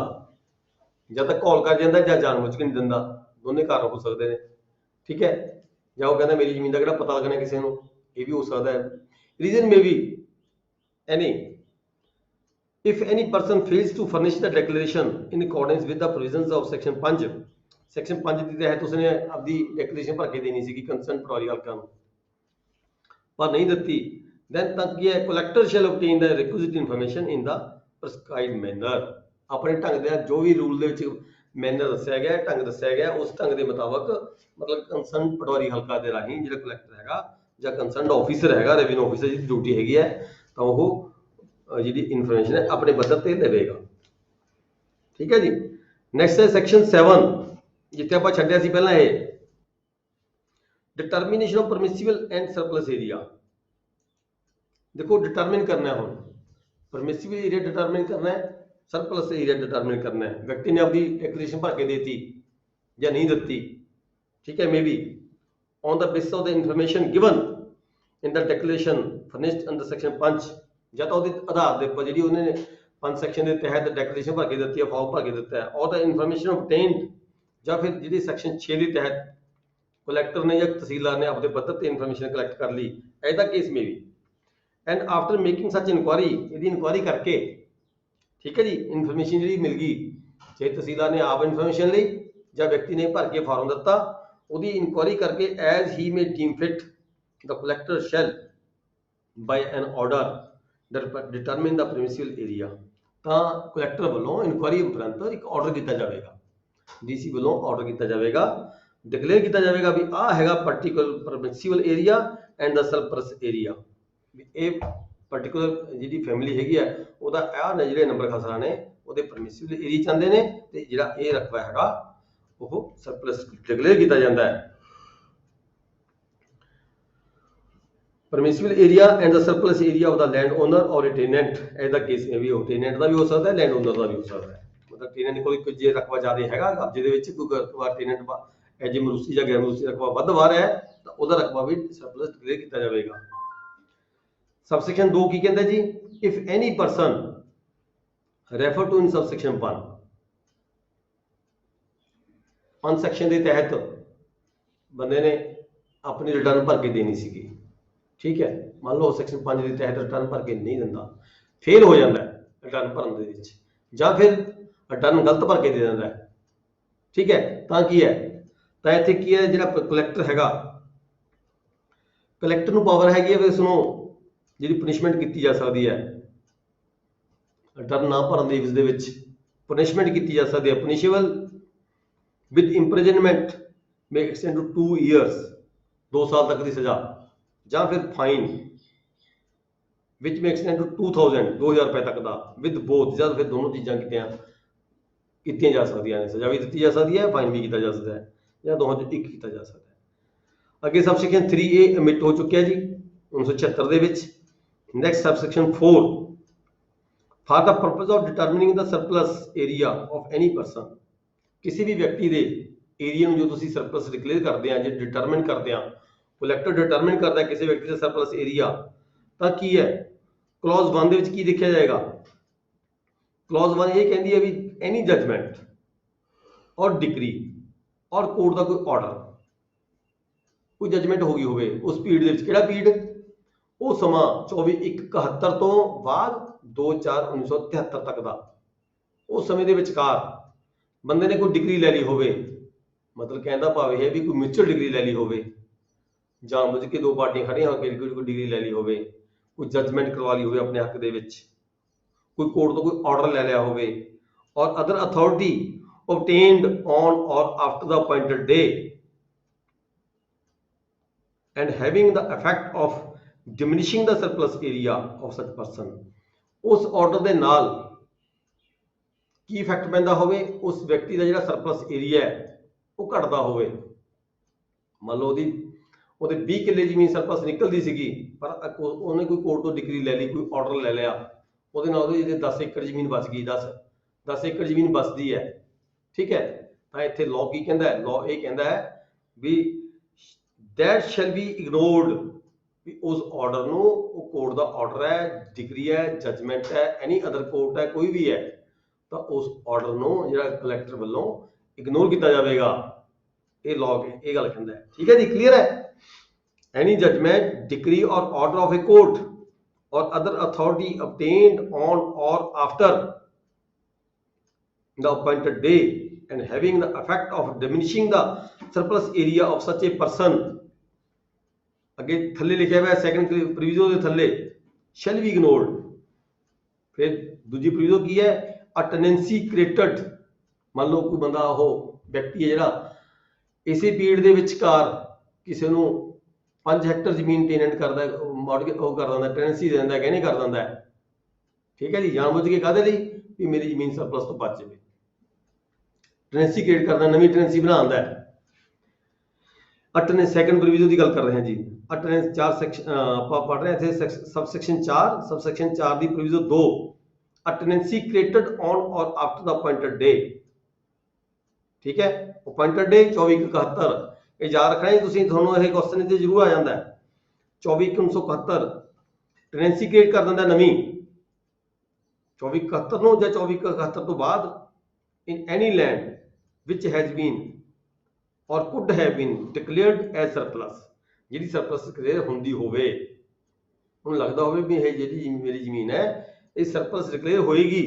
जब तक कॉल कर जाता ਜਾਂ ਜਾਣਬੁੱਝ ਕੇ ਨਹੀਂ ਦਿੰਦਾ, ਦੋਨੇ ਕਾਰਨ ਹੋ ਸਕਦੇ ਨੇ, ਠੀਕ ਹੈ। ਜਾਂ ਉਹ ਕਹਿੰਦਾ ਮੇਰੀ ਜ਼ਮੀਨ ਦਾ ਕਿਹੜਾ ਪਤਾ ਲੱਗਣਾ ਕਿਸੇ ਨੂੰ, ਇਹ ਵੀ ਹੋ ਸਕਦਾ ਹੈ। Reason may be any if any person fails to furnish the declaration in accordance with the provisions of section 5 section 5 ਦੇ ਤਹਿਤ ਉਸਨੇ ਆਪਦੀ ਡਿਕਲੇਰੇਸ਼ਨ ਭਰ ਕੇ ਦੇਣੀ ਸੀਗੀ ਕੰਸਰਨ ਪਟਵਾਰੀ ਹਲਕਾ ਨੂੰ, ਪਰ ਨਹੀਂ ਦਿੱਤੀ, then ਤਾਂ ਕੀ ਹੈ collector shall obtain the requisite information in the prescribed manner। ਆਪਣੇ ਢੰਗ ਦੇ ਜੋ ਵੀ ਰੂਲ ਦੇ ਵਿੱਚ ਮੈਨਰ ਦੱਸਿਆ ਗਿਆ, ਢੰਗ ਦੱਸਿਆ ਗਿਆ, ਉਸ ਢੰਗ ਦੇ ਮੁਤਾਬਕ ਮਤਲਬ ਕੰਸਰਨ ਪਟਵਾਰੀ ਹਲਕਾ ਦੇ ਰਾਹੀਂ ਜਿਹੜਾ ਕਲੈਕਟਰ ਹੈਗਾ ਜਾਂ ਕੰਸਰਨ ਆਫੀਸਰ ਹੈਗਾ, ਰੈਵਨਿਊ ਆਫੀਸਰ ਜਿਹਦੀ ਡਿਊਟੀ ਹੈਗੀ ਹੈ, ਤਾਂ ਉਹ ਜਿਹੜੀ ਇਨਫੋਰਮੇਸ਼ਨ ਹੈ ਆਪਣੇ ਪੱਧਰ ਤੇ ਦੇਵੇਗਾ, ਠੀਕ ਹੈ ਜੀ। ਨੈਕਸਟ ਹੈ ਸੈਕਸ਼ਨ 7, ਜਿੱਥੇ ਆਪਾਂ ਛੱਡਿਆ ਸੀ ਪਹਿਲਾਂ, ਇਹ determination of permissible and surplus area. ਦੇਖੋ ਡਿਟਰਮਿਨ ਕਰਨਾ ਹੁਣ, ਪਰਮਿਸਿਬਲ ਏਰੀਆ ਡਿਟਰਮਿਨ ਕਰਨਾ ਹੈ, ਸਰਪਲਸ ਏਰੀਆ ਡਿਟਰਮਿਨ ਕਰਨਾ ਹੈ। ਵਿਅਕਤੀ ਨੇ ਆਪਦੀ ਡਿਕਲੇਰੇਸ਼ਨ ਭਰ ਕੇ ਦੇਤੀ ਜਾਂ ਨਹੀਂ ਦਿੱਤੀ, ਠੀਕ ਹੈ, may be on the basis of the information given in the declaration furnished under section 5, ਜਾਂ ਤਾਂ ਉਹਦੇ ਆਧਾਰ ਦੇ ਉੱਪਰ ਜਿਹੜੀ ਉਹਨੇ 5 ਸੈਕਸ਼ਨ ਦੇ ਤਹਿਤ ਡਿਕਲੇਰੇਸ਼ਨ ਭਰ ਕੇ ਦਿੱਤੀ ਹੈ, ਫਾਰਮ ਭਰ ਕੇ ਦਿੱਤਾ ਹੈ, ਔਰ ਦਾ ਇਨਫੋਰਮੇਸ਼ਨ obtained, ਜਾਂ ਫਿਰ ਜਿਹੜੀ ਸੈਕਸ਼ਨ 6 ਦੇ ਤਹਿਤ ਕਲੈਕਟਰ ਨੇ ਜਾਂ ਤਹਿਸੀਲਦਾਰ ਨੇ ਆਪਣੇ ਪੱਧਰ ਤੇ ਇਨਫੋਰਮੇਸ਼ਨ ਕਲੈਕਟ ਕਰ ਲਈ, ਐਦਾ case may be and after making such inquiry, ਇਹਦੀ ਇਨਕੁਆਰੀ ਕਰਕੇ, ਠੀਕ ਹੈ ਜੀ, ਇਨਫੋਰਮੇਸ਼ਨ ਜਿਹੜੀ ਮਿਲ ਗਈ, ਚਾਹੇ ਤਹਿਸੀਲਦਾਰ ਨੇ ਆਪ ਇਨਫੋਰਮੇਸ਼ਨ ਲਈ ਜਾਂ ਵਿਅਕਤੀ ਨੇ ਭਰ ਕੇ ਫਾਰਮ ਦਿੱਤਾ, ਉਹਦੀ ਇਨਕੁਆਰੀ ਕਰਕੇ ਐਜ਼ ਹੀ ਮੇ ਡੀਮ ਫਿਟ ਦ ਕਲੈਕਟਰ ਸ਼ੈਲ ਬਾਈ ਐਨ ਆਰਡਰ ਡਿਟਰਮਿਨ ਦਾ ਪਰਮਿਸਿਬਲ ਏਰੀਆ। ਤਾਂ ਕਲੈਕਟਰ ਵੱਲੋਂ ਇਨਕੁਆਰੀ ਉਪਰੰਤ ਇੱਕ ਆਰਡਰ ਕੀਤਾ ਜਾਵੇਗਾ, ਡੀਸੀ ਵੱਲੋਂ ਆਰਡਰ ਕੀਤਾ ਜਾਵੇਗਾ, ਡਿਕਲੇਅਰ ਕੀਤਾ ਜਾਵੇਗਾ ਵੀ ਆਹ ਹੈਗਾ particular permissible area and the surplus area. ਇਹ ਪਾਰਟਿਕੂਲਰ ਜਿਹੜੀ ਫੈਮਿਲੀ ਹੈਗੀ ਹੈ ਉਹਦਾ ਆਹ ਨੇ ਜਿਹੜੇ ਨੰਬਰ ਖਸਰਾ ਨੇ ਉਹਦੇ ਪਰਮਿਸਿਬਲ ਏਰੀਆ ਚ ਆਉਂਦੇ ਨੇ, ਤੇ ਜਿਹੜਾ ਇਹ ਰਕਬਾ ਹੈਗਾ ਉਹ ਸਰਪਲਸ ਡਿਕਲੇਅਰ ਕੀਤਾ ਜਾਂਦਾ ਹੈ। permissible area and the surplus area of the landowner or a tenant, ਇਹਦਾ ਕੇਸ ਇਹ ਵੀ ਹੋ tenant ਦਾ ਵੀ ਹੋ ਸਕਦਾ ਹੈ, landowner ਦਾ ਵੀ ਹੋ ਸਕਦਾ ਹੈ। ਮਤਲਬ tenant ਕੋਲ ਕੋਈ ਜੇ ਰਕਬਾ ਜ਼ਿਆਦਾ ਹੈਗਾ ਕਬਜ਼ੇ ਦੇ ਵਿੱਚ, ਕੋਈ ਰਕਬਾ tenant ਐਜ ਮਰੂਸੀ ਜਾਂ ਗੈਰ ਮਰੂਸੀ ਰਕਬਾ ਵੱਧ ਵਾ ਰਿਹਾ ਹੈ, ਤਾਂ ਉਹਦਾ ਰਕਬਾ ਵੀ ਸਰਪਲਸ ਡਿਕਲੇਅਰ ਕੀਤਾ ਜਾਵੇਗਾ। ਸਬਸੈਕਸ਼ਨ 2 ਕੀ ਕਹਿੰਦਾ ਜੀ, if any person refer to in subsection 1 section ਦੇ ਤਹਿਤ ਬੰਦੇ ਨੇ ਆਪਣੀ ਰਿਟਰਨ ਭਰ ਕੇ ਦੇਣੀ ਸੀਗੀ, ਠੀਕ ਹੈ, ਮੰਨ ਲਓ ਸੈਕਸ਼ਨ 5 ਦੇ ਤਹਿਤ ਰਿਟਰਨ ਭਰ ਕੇ ਨਹੀਂ ਦਿੰਦਾ, ਫੇਲ ਹੋ ਜਾਂਦਾ ਹੈ ਰਿਟਰਨ ਭਰਨ ਦੇ ਵਿੱਚ, ਜਾਂ ਫਿਰ ਰਿਟਰਨ ਗਲਤ ਭਰ ਕੇ ਦੇ ਦਿੰਦਾ ਹੈ, ਠੀਕ ਹੈ, ਤਾਂ ਕੀ ਹੈ, ਤਾਂ ਇੱਥੇ ਕੀ ਹੈ, ਜਿਹੜਾ ਕਲੈਕਟਰ ਹੈਗਾ, ਕਲੈਕਟਰ ਨੂੰ ਪਾਵਰ ਹੈਗੀ ਹੈ ਵੀ ਇਸ ਨੂੰ ਜਿਹੜੀ ਪਨਿਸ਼ਮੈਂਟ ਕੀਤੀ ਜਾ ਸਕਦੀ ਹੈ, ਰਿਟਰਨ ਨਾ ਭਰਨ ਦੇ ਵਿੱਚ ਪਨਿਸ਼ਮੈਂਟ ਕੀਤੀ ਜਾ ਸਕਦੀ ਹੈ, punishable with imprisonment may extend to 2 years, 2 ਸਾਲ ਤੱਕ ਦੀ ਸਜ਼ਾ, ਜਾਂ ਫਿਰ fine which may extend to 2000 ਰੁਪਏ ਤੱਕ ਦਾ ਵਿਦ ਬੋਥ, ਜਾਂ ਫਿਰ ਦੋਨੋਂ ਚੀਜ਼ਾਂ ਕੀਤੀਆਂ ਜਾ ਸਕਦੀਆਂ ਨੇ, ਸਜ਼ਾ ਵੀ ਦਿੱਤੀ ਜਾ ਸਕਦੀ ਹੈ, ਫਾਈਨ ਵੀ ਕੀਤਾ ਜਾ ਸਕਦਾ ਹੈ, ਜਾਂ ਦੋਹਾਂ ਚੋਂ ਇੱਕ ਕੀਤਾ ਜਾ ਸਕਦਾ ਹੈ। ਅੱਗੇ ਸਬਸੈਕਸ਼ਨ 3A ਅਮਿਟ ਹੋ ਚੁੱਕਿਆ ਜੀ 1976 ਦੇ ਵਿੱਚ। Next subsection 4, for the purpose of determining the surplus area of any person, ਕਿਸੇ ਵੀ ਵਿਅਕਤੀ ਦੇ ਏਰੀਆ ਨੂੰ ਜੋ ਤੁਸੀਂ ਸਰਪਲਸ ਡਿਕਲੇਅਰ ਕਰਦੇ ਆ, ਜੇ ਡਿਟਰਮਿਨ ਕਰਦੇ ਆ, ਕਲੈਕਟਰ ਡਿਟਰਮਿਨ ਕਰਦਾ ਕਿਸੇ ਵਿਅਕਤੀ ਦਾ ਸਰਪਲਸ ਏਰੀਆ, ਤਾਂ ਕੀ ਹੈ, ਕਲੌਜ਼ 1 ਦੇ ਵਿੱਚ ਕੀ ਦੇਖਿਆ ਜਾਏਗਾ, ਕਲੌਜ਼ 1 ਇਹ ਕਹਿੰਦੀ ਹੈ ਵੀ ਐਨੀ ਜਜਮੈਂਟ ਔਰ ਡਿਕਰੀ ਔਰ ਕੋਰਟ ਦਾ ਕੋਈ ਆਰਡਰ, ਕੋਈ ਜਜਮੈਂਟ ਹੋ ਗਈ ਹੋਵੇ ਉਸ ਪੀਰੀਅਡ ਦੇ ਵਿੱਚ, ਕਿਹੜਾ ਪੀਰੀਅਡ, ਉਹ ਸਮਾਂ 24/1/71 ਤੋਂ ਬਾਅਦ 2/4/1973 ਤੱਕ ਦਾ, ਉਸ ਸਮੇਂ ਦੇ ਵਿਚਕਾਰ ਬੰਦੇ ਨੇ ਕੋਈ ਡਿਗਰੀ ਲੈ ਲਈ ਹੋਵੇ, ਮਤਲਬ ਕਹਿਣ ਦਾ ਭਾਵ ਇਹ ਹੈ ਵੀ ਕੋਈ ਮਿਊਚੁਅਲ ਡਿਗਰੀ ਲੈ ਲਈ ਹੋਵੇ, ਜਾਣਬੁੱਝ ਕੇ ਦੋ ਪਾਰਟੀਆਂ ਖੜੀਆਂ ਹੋ ਕੇ ਕੋਈ ਡਿਗਰੀ ਲੈ ਲਈ ਹੋਵੇ, ਕੋਈ ਜਜਮੈਂਟ ਕਰਵਾ ਲਈ ਹੋਵੇ ਆਪਣੇ ਹੱਕ ਦੇ ਵਿੱਚ, ਕੋਈ ਕੋਰਟ ਤੋਂ ਕੋਈ ਆਰਡਰ ਲੈ ਲਿਆ ਹੋਵੇ, ਔਰ other authority obtained on or after the appointed day and having the effect of diminishing the surplus area of such person, ਉਸ ਆਰਡਰ ਦੇ ਨਾਲ ਕੀ ਇਫੈਕਟ ਪੈਂਦਾ ਹੋਵੇ, ਉਸ ਵਿਅਕਤੀ ਦਾ ਜਿਹੜਾ ਸਰਪਲਸ ਏਰੀਆ ਹੈ ਉਹ ਘਟਦਾ ਹੋਵੇ। ਮੰਨ ਲਓ ਉਹਦੇ 20 ਕਿੱਲੇ ਜ਼ਮੀਨ ਸਰਪਲਸ ਨਿਕਲਦੀ ਸੀਗੀ, ਪਰ ਉਹਨੇ ਕੋਈ ਕੋਰਟ ਤੋਂ ਡਿਗਰੀ ਲੈ ਲਈ, ਕੋਈ ਆਰਡਰ ਲੈ ਲਿਆ, ਉਹਦੇ ਨਾਲ ਉਹਦੇ ਜਿਹੜੇ 10 ਏਕੜ ਜ਼ਮੀਨ ਬਚ ਗਈ, 10 ਏਕੜ ਜ਼ਮੀਨ ਬਚਦੀ ਹੈ, ਠੀਕ ਹੈ। ਤਾਂ ਇੱਥੇ ਲਾਅ ਕੀ ਕਹਿੰਦਾ ਹੈ, ਲਾਅ ਇਹ ਕਹਿੰਦਾ ਹੈ ਵੀ that shall be ignored, ਵੀ ਉਸ ਆਰਡਰ ਨੂੰ, ਉਹ ਕੋਰਟ ਦਾ ਆਰਡਰ ਹੈ, ਡਿਗਰੀ ਹੈ, ਜਜਮੈਂਟ ਹੈ, ਐਨੀ ਅਦਰ ਕੋਰਟ ਹੈ, ਕੋਈ ਵੀ ਹੈ, ਤਾਂ ਉਸ ਆਰਡਰ ਨੂੰ ਜਿਹੜਾ ਕਲੈਕਟਰ ਵੱਲੋਂ ਇਗਨੋਰ ਕੀਤਾ ਜਾਵੇਗਾ। ਇਹ ਲਾਅ ਇਹ ਗੱਲ ਕਹਿੰਦਾ ਹੈ। ਠੀਕ ਹੈ ਜੀ, ਕਲੀਅਰ ਹੈ। ਐਨੀ ਜਜਮੈਂਟ, ਡਿਗਰੀ ਔਰ order of A court or other authority obtained on or after the appointed day and having the effect of diminishing the surplus area of such a person, ਅੱਗੇ ਥੱਲੇ ਲਿਖਿਆ ਹੋਇਆ ਸੈਕੰਡ ਪ੍ਰੋਵੀਜ਼ੋ ਦੇ ਥੱਲੇ shall be ignored। ਫਿਰ ਦੂਜੀ ਪ੍ਰੋਵੀਜ਼ੋ ਕੀ ਹੈ? a tenancy created, ਮੰਨ ਲਓ ਕੋਈ ਬੰਦਾ, ਉਹ ਵਿਅਕਤੀ ਹੈ ਜਿਹੜਾ ਇਸੇ ਪੀਰੀਅਡ ਦੇ ਵਿਚਕਾਰ ਕਿਸੇ ਨੂੰ 5 ਹੈਕਟਰ ਜ਼ਮੀਨ ਟੇਨੈਂਟ ਕਰਦਾ, ਉਹ ਕਰ ਦਿੰਦਾ, ਟੈਨੈਂਸੀ ਦੇ ਦਿੰਦਾ, ਗਹਿਣੇ ਕਰ ਦਿੰਦਾ ਹੈ। ਠੀਕ ਹੈ ਜੀ, ਜਾਣਬੁੱਝ ਕੇ ਕਾਹਦੇ ਲਈ? ਵੀ ਮੇਰੀ ਜ਼ਮੀਨ ਸਰਪਲਸ ਤੋਂ ਬਚ ਜਾਵੇ। ਟੈਨੈਂਸੀ ਕ੍ਰੀਏਟ ਕਰਦਾ, ਨਵੀਂ ਟੈਨੈਂਸੀ ਬਣਾਉਂਦਾ ਹੈ। ਸੈਕੰਡ ਪ੍ਰੋਵੀਜ਼ਨ ਦੀ ਗੱਲ ਕਰ ਰਹੇ ਹਾਂ ਜੀ। ਅਟੈਂਡੈਂਸ 4 ਸੈਕਸ਼ਨ ਆਪਾਂ ਪੜ੍ਹ ਰਹੇ ਇੱਥੇ subsection 4, subsection 4 the provision 2, ਅਟੈਂਡੈਂਸੀ created on ਔਰ ਆਫਟਰ ਦਾ ਅਪਾਇੰਟਡ ਡੇ। ਠੀਕ ਹੈ, ਅਪਾਇੰਟਡ ਡੇ 24/71, ਇਹ ਯਾਦ ਰੱਖਣਾ ਜੀ ਤੁਸੀਂ, ਤੁਹਾਨੂੰ ਇਹ ਕੁਐਸਚਨ ਤੇ ਜ਼ਰੂਰ ਆ ਜਾਂਦਾ ਹੈ। 24/1971 ਟੈਨੈਂਸੀ ਕ੍ਰੀਏਟ ਕਰ ਦਿੰਦਾ ਨਵੀਂ 24/71 ਨੂੰ ਜਾਂ 24/71 ਤੋਂ ਬਾਅਦ, in any land which has been or could have been declared as surplus, ਜਿਹੜੀ ਸਰਪਲਸ ਡਿਕਲੇਅਰ ਹੁੰਦੀ ਹੋਵੇ, ਹੁਣ ਲੱਗਦਾ ਹੋਵੇ ਵੀ ਇਹ ਜਿਹੜੀ ਮੇਰੀ ਜ਼ਮੀਨ ਹੈ ਇਹ ਸਰਪਲਸ ਡਿਕਲੇਅਰ ਹੋਏਗੀ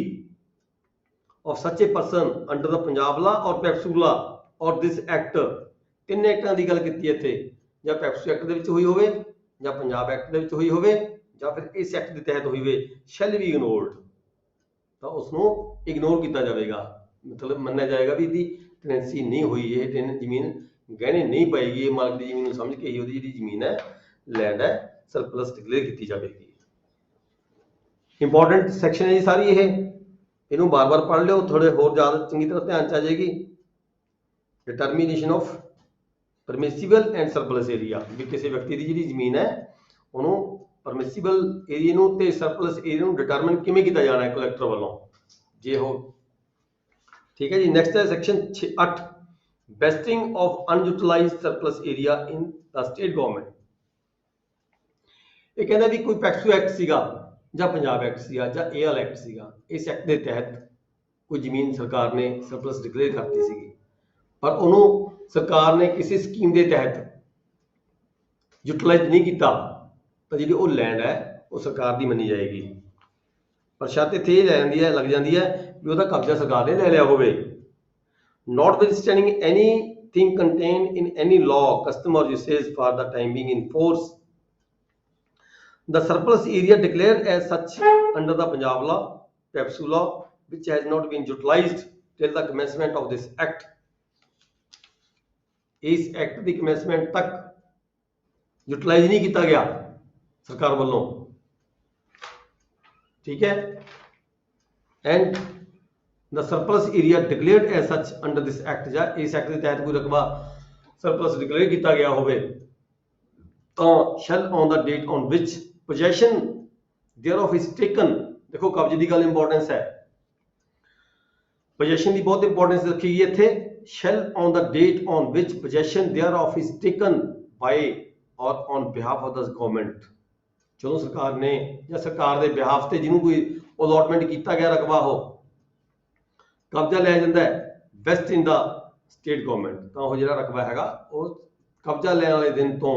of such a person under the Punjab ਲਾ ਔਰ ਪੈਪਸੂ ਲਾ ਔਰ ਦਿਸ ਐਕਟ, ਤਿੰਨ ਐਕਟਾਂ ਦੀ ਗੱਲ ਕੀਤੀ ਇੱਥੇ, ਜਾਂ ਪੈਪਸੂ ਐਕਟ ਦੇ ਵਿੱਚ ਹੋਈ ਹੋਵੇ, ਜਾਂ ਪੰਜਾਬ ਐਕਟ ਦੇ ਵਿੱਚ ਹੋਈ ਹੋਵੇ, ਜਾਂ ਫਿਰ ਇਸ ਐਕਟ ਦੇ ਤਹਿਤ ਹੋਈ ਹੋਵੇ, ਸ਼ੈਲ ਬੀ ਇਗਨੋਰਡ, ਤਾਂ ਉਸ ਨੂੰ ਇਗਨੋਰ ਕੀਤਾ ਜਾਵੇਗਾ। ਮਤਲਬ ਮੰਨਿਆ ਜਾਏਗਾ ਵੀ ਇਹਦੀ ਟੈਨੈਂਸੀ ਨਹੀਂ ਹੋਈ, ਇਹ ਜ਼ਮੀਨ ਗਹਿਣੇ ਨਹੀਂ ਪਏਗੀ, ਇਹ ਮਾਲਕ ਦੀ ਜ਼ਮੀਨ ਨੂੰ ਸਮਝ ਕੇ ਹੀ ਉਹਦੀ ਜਿਹੜੀ ਜ਼ਮੀਨ ਹੈ, ਲੈਂਡ ਹੈ, ਸਰਪਲਸ ਡਿਕਲੇਅਰ ਕੀਤੀ ਜਾਵੇਗੀ। ਇੰਪੋਰਟੈਂਟ ਸੈਕਸ਼ਨ ਹੈ ਜੀ ਸਾਰੀ ਇਹ, ਇਹਨੂੰ ਬਾਰ-ਬਾਰ ਪੜ੍ਹ ਲਿਓ, ਥੋੜੇ ਹੋਰ ਜ਼ਿਆਦਾ ਚੰਗੀ ਤਰ੍ਹਾਂ ਧਿਆਨ ਚ ਆ ਜਾਏਗੀ। Determination of permissible and surplus area, ਵੀ ਕਿਸੇ ਵਿਅਕਤੀ ਦੀ ਜਿਹੜੀ ਜ਼ਮੀਨ ਹੈ ਉਹਨੂੰ ਪਰਮਿਸਿਬਲ ਏਰੀਆ ਨੂੰ ਤੇ ਸਰਪਲਸ ਏਰੀਆ ਨੂੰ ਡਿਟਰਮਿਨ ਕਿਵੇਂ ਕੀਤਾ ਜਾਣਾ ਹੈ ਕਲੈਕਟਰ ਵੱਲੋਂ, ਜੇ ਉਹ ਠੀਕ ਹੈ ਜੀ। ਨੈਕਸਟ ਹੈ section 8, vesting of unutilized surplus area in the state government. ਇਹ ਕਹਿੰਦਾ ਵੀ ਕੋਈ ਪੈਕਸੂ ਐਕਟ ਸੀਗਾ ਜਾਂ ਪੰਜਾਬ ਐਕਟ ਸੀਗਾ ਜਾਂ ਏਐਲ ਐਕਟ ਸੀਗਾ, ਇਸ ਐਕਟ ਦੇ ਤਹਿਤ ਕੋਈ ਜ਼ਮੀਨ ਸਰਕਾਰ ਨੇ ਸਰਪਲਸ ਡਿਕਲੇਅਰ ਕਰਤੀ ਸੀਗੀ, ਪਰ ਉਹਨੂੰ ਸਰਕਾਰ ਨੇ ਕਿਸੇ ਸਕੀਮ ਦੇ ਤਹਿਤ ਯੂਟਿਲਾਈਜ਼ ਨਹੀਂ ਕੀਤਾ, ਤਾਂ ਜਿਹੜੀ ਉਹ ਲੈਂਡ ਹੈ ਉਹ ਸਰਕਾਰ ਦੀ ਮੰਨੀ ਜਾਏਗੀ। ਪਰ ਸ਼ਰਤ ਇੱਥੇ ਇਹ ਲੱਗ ਜਾਂਦੀ ਹੈ ਵੀ ਉਹਦਾ ਕਬਜ਼ਾ ਸਰਕਾਰ ਨੇ ਲੈ ਲਿਆ ਹੋਵੇ। notwithstanding anything contained in any law, custom or usage for the time being in force, the surplus area declared as such under the Punjab law, PEPSU law, which has not been utilized till the commencement of this act, इस act की commencement तक utilise नहीं किया गया सरकार वालों, ठीक है। And the surplus area declared as such under this act, या इस एक्ट के तहत कोई रकबा सरप्लस डिक्लेयर किया गया होवे, तो shall on the date on which possession thereof is taken, देखो कब्जे की गल इंपॉर्टेंस है, पोजेशन की बहुत इंपॉर्टेंस रखी गई इत्थे। shall on the date on which possession thereof is taken by or on behalf of the government, ਜਦੋਂ ਸਰਕਾਰ ਨੇ ਜਾਂ ਸਰਕਾਰ ਦੇ ਬਿਹਾਫ ਤੇ ਜਿਹਨੂੰ ਕੋਈ ਅਲੋਟਮੈਂਟ ਕੀਤਾ ਗਿਆ ਰਕਬਾ ਉਹ ਕਬਜ਼ਾ ਲੈ ਜਾਂਦਾ ਹੈ West in the state government, ਤਾਂ ਉਹ ਜਿਹੜਾ ਰਕਬਾ ਹੈਗਾ ਉਹ ਕਬਜ਼ਾ ਲੈਣ ਵਾਲੇ ਦਿਨ ਤੋਂ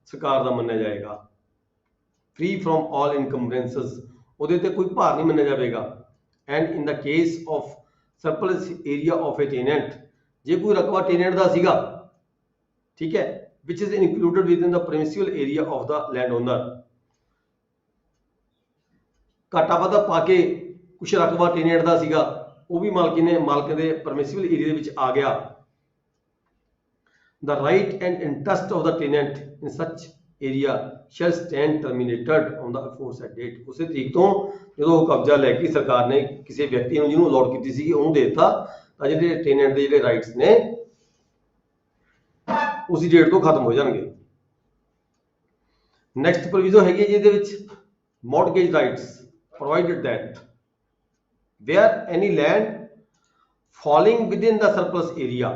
ਸਰਕਾਰ ਦਾ ਮੰਨਿਆ ਜਾਏਗਾ। ਫ੍ਰੀ ਫਰੋਮ ਆਲ ਇਨਕੰਬਰੈਂਸਸ, ਉਹਦੇ ਤੇ ਕੋਈ ਭਾਰ ਨਹੀਂ ਮੰਨਿਆ ਜਾਵੇਗਾ। And in the case of surplus area of a tenant, ਜੇ ਕੋਈ ਰਕਬਾ ਟੇਨੈਂਟ ਦਾ ਸੀਗਾ, ਠੀਕ ਹੈ, which is included within the permissible area of the landowner, ਘਾਟਾ ਵਾਧਾ ਪਾ ਕੇ ਕੁਛ ਰਕਬਾ ਟੇਨੈਂਟ ਦਾ ਸੀਗਾ, ਉਹ ਵੀ ਮਾਲਕ ਦੇ ਪਰਮਿਸਿਬਲ ਏਰੀਆ ਦੇ ਵਿੱਚ ਆ ਗਿਆ, the right and interest of the tenant in such area shall stand terminated on the aforesaid date, ਉਸੇ ਤਰੀਕ ਤੋਂ ਜਦੋਂ ਉਹ ਕਬਜ਼ਾ ਲੈ ਕੇ ਸਰਕਾਰ ਨੇ ਕਿਸੇ ਵਿਅਕਤੀ ਨੂੰ ਜਿਹਨੂੰ ਅਲਾਟ ਕੀਤੀ ਸੀਗੀ ਉਹਨੂੰ ਦੇ ਦਿੱਤਾ, ਤਾਂ ਜਿਹੜੇ ਟੇਨੈਂਟ ਦੇ ਜਿਹੜੇ ਰਾਈਟਸ ਨੇ ਉਸੇ ਡੇਟ ਤੋਂ ਖਤਮ ਹੋ ਜਾਣਗੇ। ਨੈਕਸਟ ਪ੍ਰੋਵੀਜ਼ਨ ਹੈਗੀ ਜਿਹਦੇ ਵਿੱਚ mortgage rights, provided that where any land falling within the surplus area,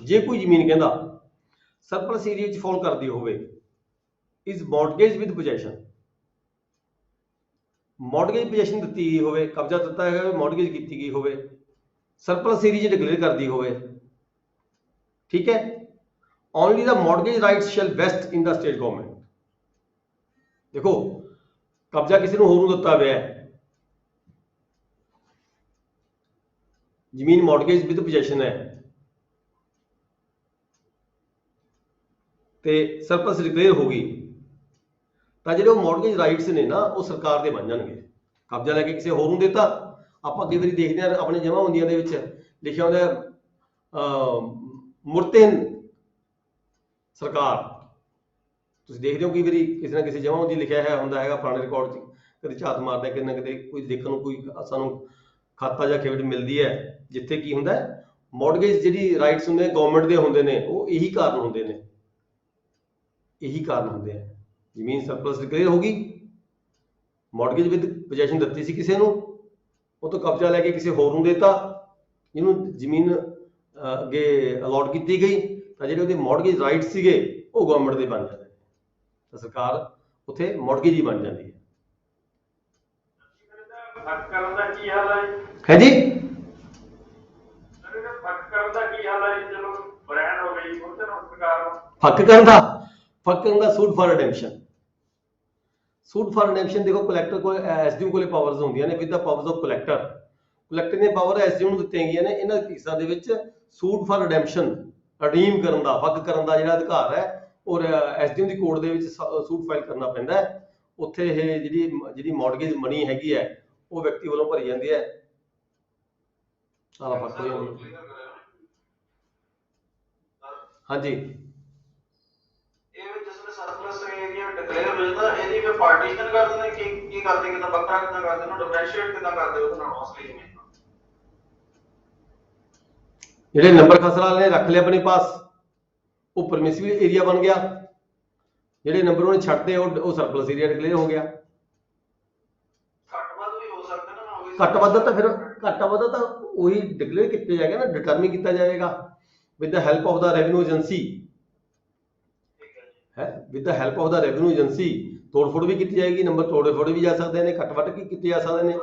ਜੇ ਕੋਈ ਜ਼ਮੀਨ ਕਹਿੰਦਾ ਸਰਪਲਸ ਏਰੀਆ ਵਿੱਚ ਫਾਲ ਕਰਦੀ ਹੋਵੇ, is mortgage with possession. Mortgage possession ਦਿੱਤੀ ਗਈ ਹੋਵੇ, ਕਬਜ਼ਾ ਦਿੱਤਾ ਹੈਗਾ, ਮॉर्गेज ਕੀਤੀ ਗਈ ਹੋਵੇ, ਸਰਪਲਸ ਏਰੀਆ ਡਿਕਲੇਅਰ ਕਰਦੀ ਹੋਵੇ, ਠੀਕ ਹੈ। Only the mortgage rights shall vest in the state government. ਦੇਖੋ ਕਬਜ਼ਾ ਕਿਸੇ ਨੂੰ ਹੋਰ ਨੂੰ ਦਿੱਤਾ ਹੋਇਆ ਹੈ, ਜ਼ਮੀਨ ਮॉर्गेज ਵਿਦ ਪੋਜੈਸ਼ਨ ਹੈ ਤੇ ਸਰਪਲਸ ਡਿਕਲੇਅਰ ਹੋ ਗਈ, ਤਾਂ ਜਿਹੜੇ ਉਹ ਮॉर्गेज ਰਾਈਟਸ ਨੇ ਨਾ ਉਹ ਸਰਕਾਰ ਦੇ ਬਣ ਜਾਣਗੇ। ਕਬਜ਼ਾ ਲੈ ਕੇ ਕਿਸੇ ਹੋਰ ਨੂੰ ਦਿੱਤਾ, ਆਪਾਂ ਕਈ ਵਾਰੀ ਦੇਖਦੇ ਹਾਂ ਆਪਣੇ ਜਮ੍ਹਾਂਬੰਦੀਆਂ ਦੇ ਵਿੱਚ ਲਿਖਿਆ ਹੁੰਦਾ ਮੁਰਤਹਿਨ ਸਰਕਾਰ। ਤੁਸੀਂ ਦੇਖਦੇ ਹੋ ਕਈ ਵਾਰੀ ਕਿਸੇ ਨਾ ਕਿਸੇ ਜਮ੍ਹਾਂਬੰਦੀ ਲਿਖਿਆ ਹੈ ਹੁੰਦਾ ਹੈਗਾ ਪੁਰਾਣੇ ਰਿਕਾਰਡ 'ਚ, ਕਦੇ ਝਾਤ ਮਾਰਦਾ ਕਿਤੇ ਨਾ ਕਿਤੇ ਕੋਈ ਦੇਖਣ ਨੂੰ ਕੋਈ ਸਾਨੂੰ ਖਾਤਾ ਜਾਂ ਖੇਡ ਮਿਲਦੀ ਹੈ ਜਿੱਥੇ ਕੀ ਹੁੰਦਾ ਮॉर्गेज ਜਿਹੜੀ ਰਾਈਟਸ ਹੁੰਦੇ ਗਵਰਨਮੈਂਟ ਦੇ ਹੁੰਦੇ ਨੇ, ਉਹ ਇਹੀ ਕਾਰਨ ਹੁੰਦੇ ਨੇ, ਇਹੀ ਕਾਰਨ ਹੁੰਦੇ ਆ। ਜ਼ਮੀਨ ਸਰਪਲਸ ਡਿਕਲੇਅਰ ਹੋ ਗਈ, ਮॉर्गेज ਵਿਦ ਪੋਜੈਸ਼ਨ ਦਿੱਤੀ ਸੀ ਕਿਸੇ ਨੂੰ, ਉਹ ਤੋਂ ਕਬਜ਼ਾ ਲੈ ਕੇ ਕਿਸੇ ਹੋਰ ਨੂੰ ਦੇਤਾ, ਜਿਹਨੂੰ ਜ਼ਮੀਨ ਅੱਗੇ ਅਲਾਟ ਕੀਤੀ ਗਈ, ਤਾਂ ਜਿਹੜੇ ਉਹਦੇ ਮॉर्गेज ਰਾਈਟਸ ਸੀਗੇ ਉਹ ਗਵਰਨਮੈਂਟ ਦੇ ਬਣ ਜਾਂਦੇ ਨੇ, ਤਾਂ ਸਰਕਾਰ ਉੱਥੇ ਮॉर्गेज ਹੀ ਬਣ ਜਾਂਦੀ ਹੈ। ਫਰਕ ਕਰਨ ਦਾ ਕੀ ਹਾਲ ਹੈ ਹੈ ਜੀ, ਫਰਕ ਕਰਨ ਦਾ ਕੀ ਹਾਲ ਹੈ ਜਦੋਂ ਬ੍ਰਾਂਡ ਹੋ ਗਈ ਉਹਦੇ ਨਾਲ ਸਰਕਾਰ ਫਰਕ ਕਰਨ ਦਾ suit for redemption. Suit for redemption ਦੇਖੋ ਕਲੈਕਟਰ ਕੋਲ ਐਸਡੀਐਮ ਕੋਲੇ ਪਾਵਰਸ ਹੁੰਦੀਆਂ ਨੇ, with the powers of collector. Collector ਦੀਆਂ ਪਾਵਰ ਐਸਡੀਐਮ ਨੂੰ ਦਿੱਤੀਆਂ ਗਈਆਂ ਨੇ। ਇਹਨਾਂ ਕੇਸਾਂ ਦੇ ਵਿੱਚ ਸੂਟ ਫਾਰ ਰਿਡੈਂਪਸ਼ਨ, ਰਿਡੀਮ ਕਰਨ ਦਾ, ਫੱਕ ਕਰਨ ਦਾ ਜਿਹੜਾ ਅਧਿਕਾਰ ਹੈ ਉਹ ਐਸਡੀਐਮ ਦੀ ਕੋਰਟ ਦੇ ਵਿੱਚ ਸੂਟ ਫਾਈਲ ਕਰਨਾ ਪੈਂਦਾ ਹੈ। ਉੱਥੇ ਇਹ ਜਿਹੜੀ ਮॉर्गेज ਮਨੀ ਹੈਗੀ ਹੈ ਉਹ ਵਿਅਕਤੀ ਵੱਲੋਂ ਭਰੀ ਜਾਂਦੀ ਹੈ। ਸਾਰਾ ਫਰਕ ਹੋ ਜਾਂਦਾ। ਹਾਂਜੀ, ਇਹ ਜਿਸ ਵਿੱਚ ਸਰਪਲਸ ਏਰੀਆ ਡਿਕਲੇਅਰ ਹੋ ਜਾਂਦਾ, ਇਹਦੀ ਫਿਰ ਪਾਰਟੀਸ਼ਨ ਕਰ ਦਿੰਦੇ ਕੀ ਕਰਦੇ, ਕਿਦਾਂ ਬੱਕਰਾ ਕਿਦਾਂ ਕਰਦੇ, ਉਹਨੂੰ ਡਿਫਰੈਂਸ਼ੀਏਟ ਕਿਦਾਂ ਕਰਦੇ ਉਹਦੇ ਨਾਲ ਅਸਲੀ ਜ਼ਮੀਨ ਨਾਲ? ਜਿਹੜੇ ਨੰਬਰ ਖਸਰਾ ਵਾਲੇ ਨੇ ਰੱਖ ਲਿਆ ਆਪਣੇ ਪਾਸ, ਉਹ ਪਰਮਿਸਿਬਲ ਏਰੀਆ ਬਣ ਗਿਆ। ਜਿਹੜੇ ਨੰਬਰ ਉਹਨੇ ਛੱਡਦੇ ਉਹ ਸਰਪਲਸ ਏਰੀਆ ਡਿਕਲੇਅਰ ਹੋ ਗਿਆ। ਘੱਟ ਵੱਧ ਵੀ ਹੋ ਸਕਦਾ ਨਾ, ਘੱਟ ਵੱਧ ਤਾਂ ਉਹੀ ਡਿਕਲੇਅਰ ਕੀਤਾ ਜਾਏਗਾ ਨਾ, ਡਿਟਰਮਿਨ ਕੀਤਾ ਜਾਏਗਾ with the help of the revenue agency. ਹੈ with the help of the revenue agency ਤੋੜ ਫੋੜ ਵੀ ਕੀਤੀ ਜਾਏਗੀ, ਨੰਬਰ ਤੋੜੇ ਫੋੜੇ ਵੀ ਜਾ ਸਕਦੇ ਨੇ, ਘੱਟ ਵੱਟ ਕੀ ਕੀਤੇ ਜਾ ਸਕਦੇ ਨੇ।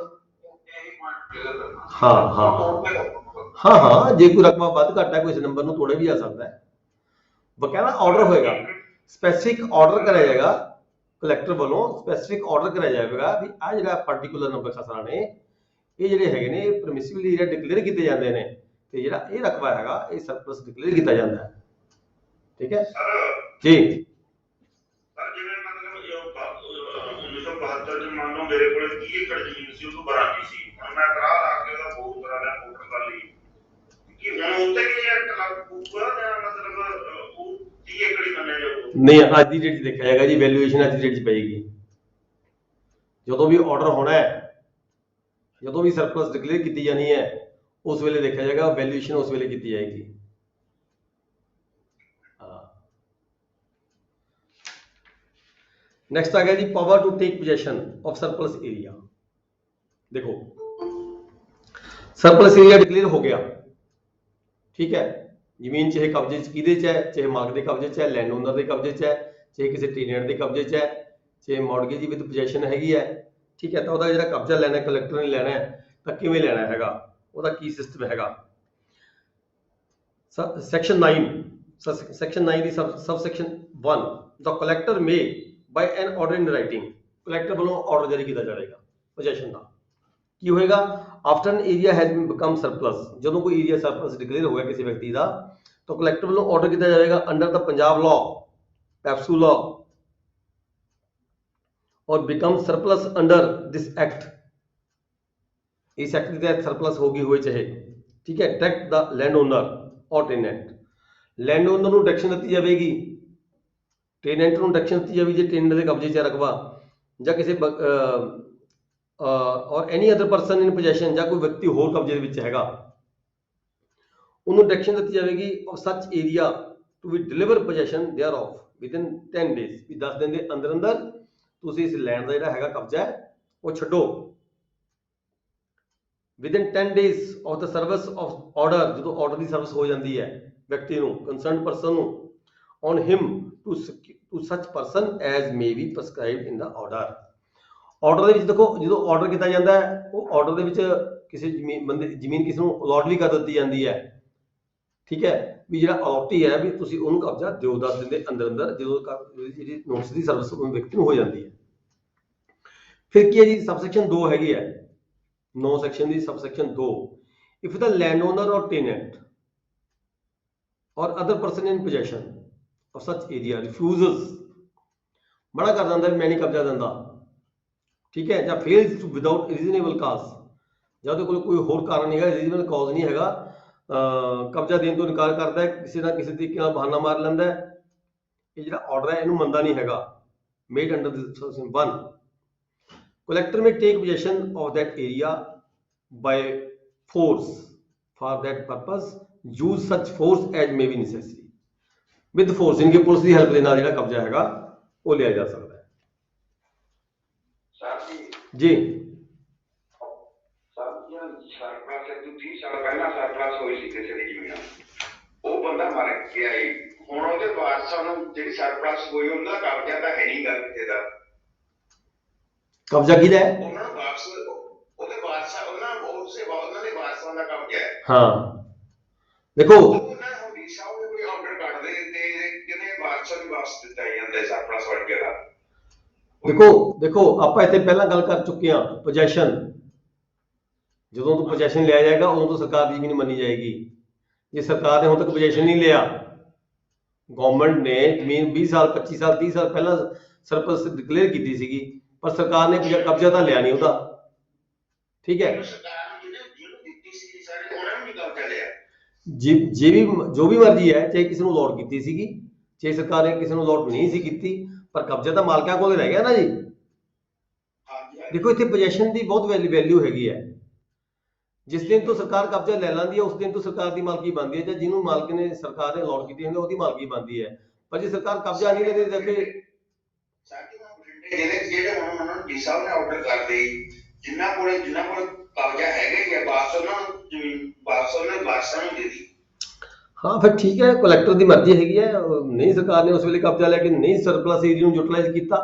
ਹਾਂ, ਜੇ ਕੋਈ ਰਕਮਾ ਵੱਧ ਘੱਟ ਹੈ, ਕੋਈ ਨੰਬਰ ਨੂੰ ਤੋੜੇ ਵੀ ਜਾ ਸਕਦਾ ਹੈ। ਬਕਾਇਦਾ ਆਰਡਰ ਹੋਏਗਾ, ਸਪੈਸੀਫਿਕ ਆਰਡਰ ਕਰਿਆ ਜਾਏਗਾ ਕਲੈਕਟਰ ਵੱਲੋਂ, ਸਪੈਸੀਫਿਕ ਆਰਡਰ ਕਰਿਆ ਜਾਏਗਾ ਵੀ ਆ ਜਿਹੜਾ ਪਾਰਟਿਕੂਲਰ ਨੰਬਰ ਖਸਰਾ ਨੇ ਇਹ ਜਿਹੜੇ ਹੈਗੇ ਨੇ ਪਰਮਿਸਿਬਲ ਏਰੀਆ ਡਿਕਲੇਅਰ ਕੀਤੇ ਜਾਂਦੇ ਨੇ, ਤੇ ਜਿਹੜਾ ਇਹ ਰਕਬਾ ਹੈਗਾ ਇਹ ਸਰਪਲਸ ਡਿਕਲੇਅਰ ਕੀਤਾ ਜਾਂਦਾ ਹੈ। ਠੀਕ ਹੈ ਜੀ। ਜਿਵੇਂ ਮਤਲਬ 1972 ਚ ਮੰਨ ਲਓ ਮੇਰੇ ਕੋਲ 30 ਏਕੜ ਜ਼ਮੀਨ ਸੀ, ਉਹ ਤੋਂ ਬਰਾਨੀ ਸੀ, ਮੈਂ ਕਰਾ ਲਾ ਕੇ ਉਹਦਾ ਬੋਰ ਕਰਾ ਲਿਆ ਮੋਟਰ ਕਰ ਲਈ, ਕਿ ਹੁਣ ਉੱਤੇ ਕੀ ਐਕਟ ਲਾਗੂ ਹੋਊਗਾ ਜਾਂ ਮਤਲਬ ਉਹ 30 ਏਕੜ ਹੀ ਮੰਨਿਆ ਜਾਊਗਾ? ਨਹੀਂ, ਅੱਜ ਦੀ ਡੇਟ 'ਚ ਦੇਖਿਆ ਜਾਏਗਾ ਜੀ, ਵੈਲਿਊਏਸ਼ਨ ਅੱਜ ਦੀ ਡੇਟ 'ਚ ਪਏਗੀ। ਜਦੋਂ ਵੀ ਆਰਡਰ ਹੋਣਾ ਹੈ, ਜਦੋਂ ਵੀ ਸਰਪਲਸ ਡਿਕਲੇਅਰ ਕੀਤੀ ਜਾਣੀ ਹੈ, ਉਸ ਵੇਲੇ ਦੇਖਿਆ ਜਾਏਗਾ, ਵੈਲਿਊਏਸ਼ਨ ਉਸ ਵੇਲੇ ਕੀਤੀ ਜਾਏਗੀ। ਨੈਕਸਟ ਆ ਗਿਆ ਜੀ, power to take possession of surplus area. ਦੇਖੋ ਸਰਪਲਸ ਏਰੀਆ ਡਿਕਲੇਅਰ ਹੋ ਗਿਆ, ਠੀਕ ਹੈ। ਜ਼ਮੀਨ ਚਾਹੇ ਕਬਜ਼ੇ 'ਚ ਕਿਹਦੇ 'ਚ ਹੈ, ਚਾਹੇ ਮਾਲਕ ਦੇ ਕਬਜ਼ੇ 'ਚ ਹੈ, ਲੈਂਡ ਓਨਰ ਦੇ ਕਬਜ਼ੇ 'ਚ ਹੈ, ਚਾਹੇ ਕਿਸੇ ਟੈਨੈਂਟ ਦੇ ਕਬਜ਼ੇ 'ਚ ਹੈ, ਚਾਹੇ ਮॉर्गेज ਵਿਦ ਪੋਜੈਸ਼ਨ ਹੈਗੀ ਹੈ, ਠੀਕ ਹੈ। ਤਾਂ ਉਹਦਾ ਜਿਹੜਾ ਕਬਜ਼ਾ ਲੈਣਾ ਕਲੈਕਟਰ ਨੇ ਲੈਣਾ ਹੈ, ਤਾਂ ਕਿਵੇਂ ਲੈਣਾ ਹੈਗਾ, ਉਹਦਾ ਕੀ ਸਿਸਟਮ ਹੈਗਾ। ਸੈਕਸ਼ਨ 9 ਦੀ ਸਬ ਸੈਕਸ਼ਨ 1, ਦ ਕਲੈਕਟਰ ਮੇ ਬਾਈ ਐਨ ਆਰਡਰ ਇਨ ਰਾਈਟਿੰਗ, ਕਲੈਕਟਰ ਵੱਲੋਂ ਆਰਡਰ ਜਾਰੀ ਕੀਤਾ ਜਾਏਗਾ ਪੋਜੈਸ਼ਨ ਦਾ। ਕੀ ਹੋਏਗਾ, after N area has become surplus, ਜਦੋਂ ਕੋਈ ਏਰੀਆ ਸਰਪਲਸ ਡਿਕਲੇਅਰ ਹੋ ਗਿਆ ਕਿਸੇ ਵਿਅਕਤੀ ਦਾ, ਤਾਂ ਕਲੈਕਟਰ ਵੱਲੋਂ ਆਰਡਰ ਕੀਤਾ ਜਾਏਗਾ under the Punjab law, PEPSU law, और become surplus under this act, इस एक्ट के तहत सरप्लस होगी हुए चाहे, ठीक है। डायरेक्ट द लैंड ओनर और टेनेंट, लैंड ओनर ਨੂੰ ਡਾਇਰੈਕਸ਼ਨ ਦਿੱਤੀ ਜਾਵੇਗੀ, ਟੇਨੈਂਟ ਨੂੰ ਡਾਇਰੈਕਸ਼ਨ ਦਿੱਤੀ ਜਾਵੇਗੀ ਜੇ ਟੇਨੈਂਟ ਦੇ ਕਬਜ਼ੇ 'ਚ ਰਕਬਾ ਜਾਂ ਕਿਸੇ ਔਰ ਐਨੀ ਅਦਰ ਪਰਸਨ ਇਨ ਪੋਜੈਸ਼ਨ, ਜਾਂ ਕੋਈ ਵਿਅਕਤੀ ਹੋਰ ਕਬਜ਼ੇ ਦੇ ਵਿੱਚ ਹੈਗਾ, ਉਹਨੂੰ ਡਾਇਰੈਕਸ਼ਨ ਦਿੱਤੀ ਜਾਵੇਗੀ of such area to be deliver possession thereof within 10 days, ਵੀ 10 ਦਿਨ ਦੇ ਅੰਦਰ ਅੰਦਰ ਤੁਸੀਂ ਇਸ ਲੈਂਡ ਦਾ ਜਿਹੜਾ ਹੈਗਾ ਕਬਜ਼ਾ ਹੈ ਉਹ ਛੱਡੋ। Within 10 days of the service of order, ਜਦੋਂ ਆਰਡਰ ਦੀ ਸਰਵਿਸ ਹੋ ਜਾਂਦੀ ਹੈ ਵਿਅਕਤੀ ਨੂੰ, ਕੰਸਰਨਡ ਪਰਸਨ ਨੂੰ, on him to such person as may be prescribed in the order। Order ਦੇ ਵਿੱਚ ਦੇਖੋ ਜਦੋਂ ਆਰਡਰ ਕੀਤਾ ਜਾਂਦਾ ਹੈ ਉਹ ਆਰਡਰ ਦੇ ਵਿੱਚ ਕਿਸੇ ਜ਼ਮੀਨ ਕਿਸੇ ਨੂੰ ਅਲਾਟ ਵੀ ਕਰ ਦਿੱਤੀ ਜਾਂਦੀ ਹੈ, ਠੀਕ ਹੈ, ਵੀ ਜਿਹੜਾ ਅਲਾਟੀ ਹੈ ਵੀ ਤੁਸੀਂ ਉਹਨੂੰ ਕਬਜ਼ਾ ਦਿਓ 10 ਦਿਨ ਦੇ ਅੰਦਰ ਅੰਦਰ ਜਦੋਂ ਜਿਹੜੀ ਨੋਟਿਸ ਦੀ ਸਰਵਿਸ ਵਿਅਕਤੀ ਨੂੰ ਹੋ ਜਾਂਦੀ ਹੈ। ਫਿਰ ਕੀ ਹੈ ਜੀ, ਸਬਸੈਕਸ਼ਨ 2 ਹੈਗੀ ਹੈ 9 section the subsection 2, if the land owner ਔਰ ਟੇਨੈਂਟ ਔਰ other person in possession of such area refugees, ਮਨਾ ਕਰ ਦਿੰਦਾ ਮੈਂ ਨਹੀਂ ਕਬਜ਼ਾ ਦਿੰਦਾ, ਠੀਕ ਹੈ, ਜਾਂ ਫੇਲਸ ਟੂ ਵਿਦਆਊਟ ਰੀਜ਼ਨੇਬਲ ਕਾਜ਼, ਜਾਂ ਉਹਦੇ ਕੋਲ ਕੋਈ ਹੋਰ ਕਾਰਨ ਨਹੀਂ ਹੈਗਾ, ਰੀਜ਼ਨੇਬਲ ਕਾਜ਼ ਨਹੀਂ ਹੈਗਾ, ਕਬਜ਼ਾ ਦੇਣ ਤੋਂ ਇਨਕਾਰ ਕਰਦਾ ਹੈ, ਕਿਸੇ ਨਾ ਕਿਸੇ ਤਰੀਕੇ ਨਾਲ ਬਹਾਨਾ ਮਾਰ ਲੈਂਦਾ ਹੈ, ਇਹ ਜਿਹੜਾ ਆਰਡਰ ਹੈ ਇਹਨੂੰ ਮੰਨਦਾ ਨਹੀਂ ਹੈਗਾ। Made under this 1, collector may take possession of that area by force, for that purpose use such force as may be necessary, with force इनके पुलिस की हेल्प ਦੇ ਨਾਲ ਜਿਹੜਾ ਕਬਜ਼ਾ ਹੈਗਾ ਉਹ ਲਿਆ ਜਾ ਸਕਦਾ ਹੈ। ਜੀ ਸਰਪਲਸ ਤੋਂ 30 ਸਾਲ ਪਹਿਲਾਂ ਸਰਪਲਸ ਹੋਈ ਸੀ ਕਿਸੇ ਦੀ ਜ਼ਮੀਨ, ਉਹ ਬੰਦਾ ਮਰ ਗਿਆ ਹੀ, ਹੁਣ ਉਹਦੇ ਵਾਰਸਾਂ ਨੂੰ ਜਿਹੜੀ ਸਰਪਲਸ ਹੋਈ ਉਹਨਾਂ ਦਾ ਕਬਜ਼ਾ ਤਾਂ ਹੈ ਨਹੀਂ ਗਾ ਕਿਸੇ ਦਾ, ਕਬਜ਼ਾ ਕਿਹਦਾ ਹੈ? ਉਹਨਾਂ ਨੂੰ ਵਾਪਸ ਉਹਦੇ ਵਾਰਸਾਂ ਉਹਨਾਂ ਦੇ ਵਾਰਸਾਂ ਦਾ ਕਬਜ਼ਾ ਹੈ। ਹਾਂ ਦੇਖੋ ਉਹਨਾਂ ਨੂੰ ਡੀਸਾ ਉਹ ਕੋਈ ਆਰਡਰ ਕੱਢਦੇ ਤੇ ਕਿਹਨੇ ਵਾਰਸਾਂ ਨੂੰ ਵਾਪਸ ਦਿੱਤਾ ਜਾਂਦਾ ਸਰਪਲਸ ਵੜ ਕੇ ਦਾ। ਦੇਖੋ ਆਪਾਂ ਇੱਥੇ ਪਹਿਲਾਂ ਗੱਲ ਕਰ ਚੁੱਕੇ ਹਾਂ ਪੋਜੈਸ਼ਨ, ਜਦੋਂ ਤੋਂ ਪੋਜੈਸ਼ਨ ਲਿਆ ਜਾਏਗਾ ਉਦੋਂ ਤੋਂ ਸਰਕਾਰ ਦੀ ਜ਼ਮੀਨ ਮੰਨੀ ਜਾਏਗੀ। ਜੇ ਸਰਕਾਰ ਨੇ ਹੁਣ ਤੱਕ ਪੋਜੈਸ਼ਨ ਨਹੀਂ ਲਿਆ, ਗਵਰਨਮੈਂਟ ਨੇ ਜ਼ਮੀਨ 20 ਸਾਲ 25 ਸਾਲ 30 ਸਾਲ ਪਹਿਲਾਂ ਸਰਪਲਸ ਡਿਕਲੇਅਰ ਕੀਤੀ ਸੀਗੀ, ਪਰ ਸਰਕਾਰ ਨੇ ਕਬਜ਼ਾ ਤਾਂ ਲਿਆ ਨਹੀਂ ਉਹਦਾ, ਠੀਕ ਹੈ, ਜੋ ਵੀ ਮਰਜ਼ੀ ਹੈ, ਚਾਹੇ ਕਿਸੇ ਨੂੰ ਅਲਾਟ ਕੀਤੀ ਸੀਗੀ, ਚਾਹੇ ਸਰਕਾਰ ਨੇ ਕਿਸੇ ਨੂੰ ਅਲਾਟ ਨਹੀਂ ਸੀ ਕੀਤੀ, ਪਰ ਕਬਜ਼ਾ ਤਾਂ ਮਾਲਕਾਂ ਕੋਲ ਰਹਿ ਗਿਆ ਨਾ ਜੀ। ਦੇਖੋ ਇੱਥੇ ਪੋਜੈਸ਼ਨ ਦੀ ਬਹੁਤ ਵੈਲਿਊ ਹੈਗੀ ਹੈ, ਜਿਸ ਦਿਨ ਤੋਂ ਸਰਕਾਰ ਕਬਜ਼ਾ ਲੈ ਲੈਂਦੀ ਹੈ ਉਸ ਦਿਨ ਤੋਂ ਸਰਕਾਰ ਦੀ ਮਾਲਕੀ ਬਣਦੀ ਹੈ, ਜਾਂ ਜਿਹਨੂੰ ਮਾਲਕ ਨੇ ਸਰਕਾਰ ਨੇ ਅਲਾਟ ਕੀਤੀ ਹੁੰਦੀ ਉਹਦੀ ਮਾਲਕੀ ਬਣਦੀ ਹੈ, ਪਰ ਜੇ ਸਰਕਾਰ ਕਬਜ਼ਾ ਨਹੀਂ ਲੈਂਦੀ ਤਾਂ ਫਿਰ ਜਿਹੜੇ ਹੁਣ ਉਹਨਾਂ ਨੂੰ ਡੀਸਾ ਨੇ ਆਰਡਰ ਕਰਦੇ ਜਿਨ੍ਹਾਂ ਕੋਲ ਕਬਜ਼ਾ ਹੈਗਾ ਹੀ ਹੈ ਵਾਪਸ ਉਹਨਾਂ ਨੂੰ ਜ਼ਮੀਨ ਵਾਰਸਾਂ ਨੂੰ ਦੇ ਦੀ। ਹਾਂ ਫਿਰ ਠੀਕ ਹੈ, ਕਲੈਕਟਰ ਦੀ ਮਰਜ਼ੀ ਹੈਗੀ ਹੈ, ਨਹੀਂ ਸਰਕਾਰ ਨੇ ਉਸ ਵੇਲੇ ਕਬਜ਼ਾ ਲੈ ਕੇ ਨਹੀਂ ਸਰਪਲਸ ਏਰੀਆ ਨੂੰ ਯੂਟਿਲਾਈਜ਼ ਕੀਤਾ,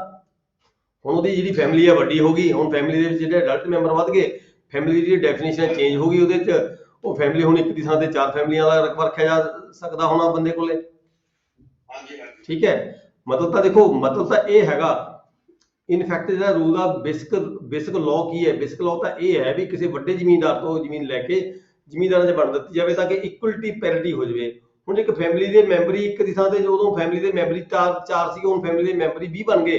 ਹੁਣ ਉਹਦੀ ਜਿਹੜੀ ਫੈਮਿਲੀ ਹੈ ਵੱਡੀ ਹੋ ਗਈ, ਹੁਣ ਫੈਮਿਲੀ ਦੇ ਵਿੱਚ ਜਿਹੜੇ ਅਡਲਟ ਮੈਂਬਰ ਵੱਧ ਗਏ, ਫੈਮਿਲੀ ਦੀ ਡੈਫੀਨੇਸ਼ਨ ਚੇਂਜ ਹੋ ਗਈ, ਉਹਦੇ 'ਚ ਉਹ ਫੈਮਿਲੀ ਹੁਣ ਇੱਕ ਦੀ ਥਾਂ ਤੇ 4 ਫੈਮਲੀਆਂ ਦਾ ਰਕਬਾ ਰੱਖਿਆ ਜਾ ਸਕਦਾ ਹੋਣਾ ਬੰਦੇ ਕੋਲੇ, ਠੀਕ ਹੈ। ਮਤਲਬ ਤਾਂ ਦੇਖੋ ਮਤਲਬ ਤਾਂ ਇਹ ਹੈਗਾ ਇਨਫੈਕਟ ਜਿਹੜਾ ਰੂਲ ਆ ਬੇਸਿਕ ਲਾਅ ਕੀ ਹੈ, ਬੇਸਿਕ ਲਾਅ ਤਾਂ ਇਹ ਹੈ ਵੀ ਕਿਸੇ ਵੱਡੇ ਜ਼ਮੀਨਦਾਰ ਤੋਂ ਜ਼ਮੀਨ ਲੈ ਕੇ ਜ਼ਮੀਨਦਾਰਾਂ 'ਚ ਵੰਡ ਦਿੱਤੀ ਜਾਵੇ ਤਾਂ ਕਿ ਇਕੁਅਲਿਟੀ ਪੈਰਿਟੀ ਹੋ ਜਾਵੇ। ਹੁਣ ਇੱਕ ਫੈਮਿਲੀ ਦੇ ਮੈਂਬਰ ਹੀ ਇੱਕ ਦੀ ਥਾਂ ਤੇ ਜਦੋਂ ਫੈਮਿਲੀ ਦੇ ਮੈਂਬਰ 4 ਸੀ, ਹੁਣ ਫੈਮਿਲੀ ਦੇ ਮੈਂਬਰ ਹੀ 20 ਬਣ ਗਏ,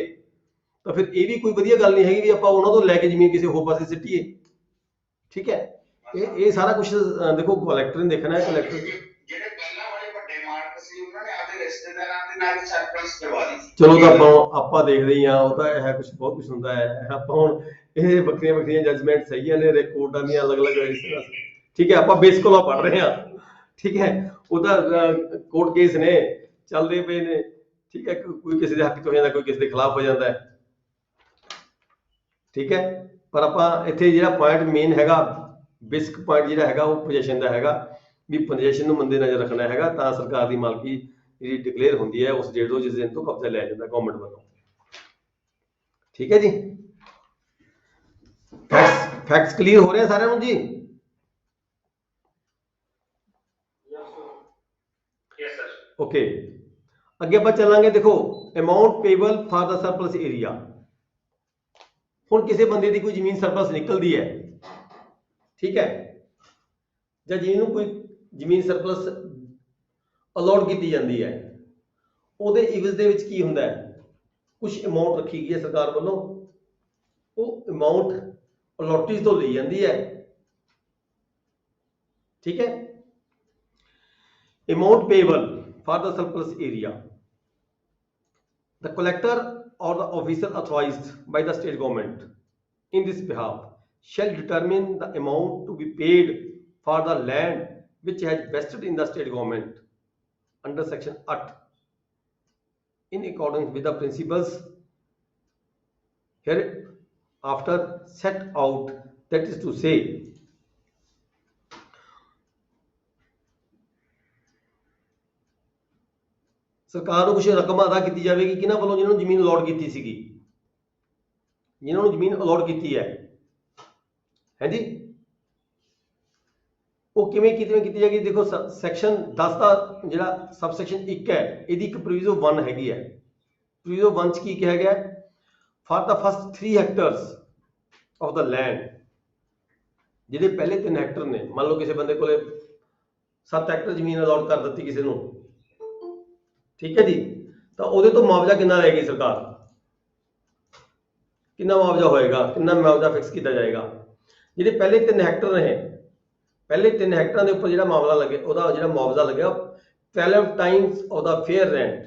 ਤਾਂ ਫਿਰ ਇਹ ਵੀ ਕੋਈ ਵਧੀਆ ਗੱਲ ਨਹੀਂ ਹੈਗੀ ਵੀ ਆਪਾਂ ਉਹਨਾਂ ਤੋਂ ਲੈ ਕੇ ਜ਼ਮੀਨ ਕਿਸੇ ਹੋਰ ਪਾਸੇ ਸਿੱਟੀਏ, ਠੀਕ ਹੈ। ਇਹ ਸਾਰਾ ਕੁਝ ਦੇਖੋ ਕਲੈਕਟਰ ਨੇ ਦੇਖਣਾ ਹੈ, ਕਲੈਕਟਰ ਜਿਹੜੇ ਪਹਿਲਾਂ ਵਾਲੇ ਵੱਡੇ ਮਾਲਕ ਸੀ ਉਹਨਾਂ ਨੇ ਆਪਣੇ ਰਿਸ਼ਤੇਦਾਰਾਂ ਦੇ ਨਾਲ ਸਰਪਲਸ ਕਰਵਾ ਦਿੱਤੀ। ਚਲੋ ਤਾਂ ਆਪਾਂ ਦੇਖਦੇ ਹੀ ਆ, ਉਹ ਤਾਂ ਇਹ ਕੁਝ ਬਹੁਤ ਕੁਝ ਹੁੰਦਾ ਹੈ, ਆਪਾਂ ਹੁਣ ਇਹ ਵੱਖਰੀਆਂ ਜਜਮੈਂਟ ਸਹੀਆਂ ਨੇ ਕੋਰਟਾਂ ਦੀਆਂ ਅਲੱਗ-ਅਲੱਗ, ਠੀਕ ਹੈ, ਆਪਾਂ ਬੇਸਿਕ ਲਾਅ ਪੜ੍ਹ ਰਹੇ ਹਾਂ, ਠੀਕ ਹੈ, ਉਹ ਤਾਂ ਕੋਰਟ ਕੇਸ ਨੇ ਚੱਲਦੇ ਪਏ ਨੇ, ਠੀਕ ਹੈ, ਕੋਈ ਕਿਸੇ ਦੇ ਹੱਕ 'ਚ ਹੋ ਜਾਂਦਾ, ਕੋਈ ਕਿਸੇ ਦੇ ਖਿਲਾਫ ਹੋ ਜਾਂਦਾ ਹੈ, ਠੀਕ ਹੈ, ਪਰ ਆਪਾਂ ਇੱਥੇ ਜਿਹੜਾ ਪੁਆਇੰਟ ਮੇਨ ਹੈਗਾ ਬੇਸਿਕ ਪੁਆਇੰਟ ਜਿਹੜਾ ਹੈਗਾ ਉਹ ਪੋਜੀਸ਼ਨ ਦਾ ਹੈਗਾ ਵੀ ਪੋਜੀਸ਼ਨ ਨੂੰ ਮੰਦੇ ਨਜ਼ਰ ਰੱਖਣਾ ਹੈਗਾ, ਤਾਂ ਸਰਕਾਰ ਦੀ ਮਾਲਕੀ ਜਿਹੜੀ ਡਿਕਲੇਅਰ ਹੁੰਦੀ ਹੈ ਉਸ ਡੇਟ ਤੋਂ ਜਿਸ ਦਿਨ ਤੋਂ ਕਬਜ਼ਾ ਲਿਆ ਜਾਂਦਾ ਗਵਰਨਮੈਂਟ ਵੱਲੋਂ, ਠੀਕ ਹੈ ਜੀ। ਫੈਕਟਸ ਕਲੀਅਰ ਹੋ ਰਹੇ ਸਾਰਿਆਂ ਨੂੰ ਜੀ? ਓਕੇ, ਅੱਗੇ ਆਪਾਂ ਚੱਲਾਂਗੇ। ਦੇਖੋ amount Pebble for the surplus area, ਹੁਣ ਕਿਸੇ ਬੰਦੇ ਦੀ ਕੋਈ ਜ਼ਮੀਨ ਸਰਪਲਸ ਨਿਕਲਦੀ ਹੈ, ਠੀਕ ਹੈ, ਜਾਂ ਜਿਹਨੂੰ ਕੋਈ ਜ਼ਮੀਨ ਸਰਪਲਸ ਅਲਾਟ ਕੀਤੀ ਜਾਂਦੀ ਹੈ, ਉਹਦੇ ਇਵਜ਼ ਦੇ ਵਿੱਚ ਕੀ ਹੁੰਦਾ ਹੈ, ਕੁਝ ਅਮਾਉਂਟ ਰੱਖੀ ਗਈ ਹੈ ਸਰਕਾਰ ਵੱਲੋਂ, ਉਹ ਅਮਾਉਂਟ ਅਲਾਟੀਜ਼ ਤੋਂ ਲਈ ਜਾਂਦੀ ਹੈ, ਠੀਕ ਹੈ। Amount Pebble for the surplus area, the collector or the officer authorized by the state government in this behalf shall determine the amount to be paid for the land which has vested in the state government under section 8 in accordance with the principles hereafter set out, that is to say ਸਰਕਾਰ ਨੂੰ ਕੁਝ ਰਕਮ ਅਦਾ ਕੀਤੀ ਜਾਵੇਗੀ ਕਿਹਨਾਂ ਵੱਲੋਂ, ਜਿਹਨਾਂ ਨੂੰ ਜ਼ਮੀਨ ਅਲਾਟ ਕੀਤੀ ਸੀਗੀ, ਜਿਹਨਾਂ ਨੂੰ ਜ਼ਮੀਨ ਅਲਾਟ ਕੀਤੀ ਹੈ ਜੀ। ਉਹ ਕਿਵੇਂ ਕੀਤੀ ਜਾਏਗੀ? ਦੇਖੋ ਸੈਕਸ਼ਨ 10 ਦਾ ਜਿਹੜਾ ਸਬ ਸੈਕਸ਼ਨ 1 ਹੈ ਇਹਦੀ ਇੱਕ ਪ੍ਰੋਵੀਜ਼ੋ 1 ਹੈਗੀ ਹੈ। ਪ੍ਰੋਵੀਜ਼ੋ 1 ਚ ਕੀ ਕਿਹਾ ਗਿਆ? For the first 3 hectares of the land, ਜਿਹੜੇ ਪਹਿਲੇ 3 ਹੈਕਟਰ ਨੇ, ਮੰਨ ਲਓ ਕਿਸੇ ਬੰਦੇ ਕੋਲੇ 7 ਹੈਕਟਰ ਜ਼ਮੀਨ ਅਲਾਟ ਕਰ ਦਿੱਤੀ ਕਿਸੇ ਨੂੰ, ਠੀਕ ਹੈ ਜੀ, ਤਾਂ ਉਹਦੇ ਤੋਂ ਮੁਆਵਜ਼ਾ ਕਿੰਨਾ ਲਏਗੀ ਸਰਕਾਰ? ਕਿੰਨਾ ਮੁਆਵਜ਼ਾ ਹੋਏਗਾ? ਕਿੰਨਾ ਮੁਆਵਜ਼ਾ ਫਿਕਸ ਕੀਤਾ ਜਾਏਗਾ? ਜਿਹੜੇ ਪਹਿਲੇ 3 ਹੈਕਟਰ ਨੇ, ਪਹਿਲੇ 3 ਹੈਕਟਰਾਂ ਦੇ ਉੱਪਰ ਜਿਹੜਾ ਮਾਮਲਾ ਲੱਗੇ, ਉਹਦਾ ਜਿਹੜਾ ਮੁਆਵਜ਼ਾ ਲੱਗਿਆ 12 times of the fair rent.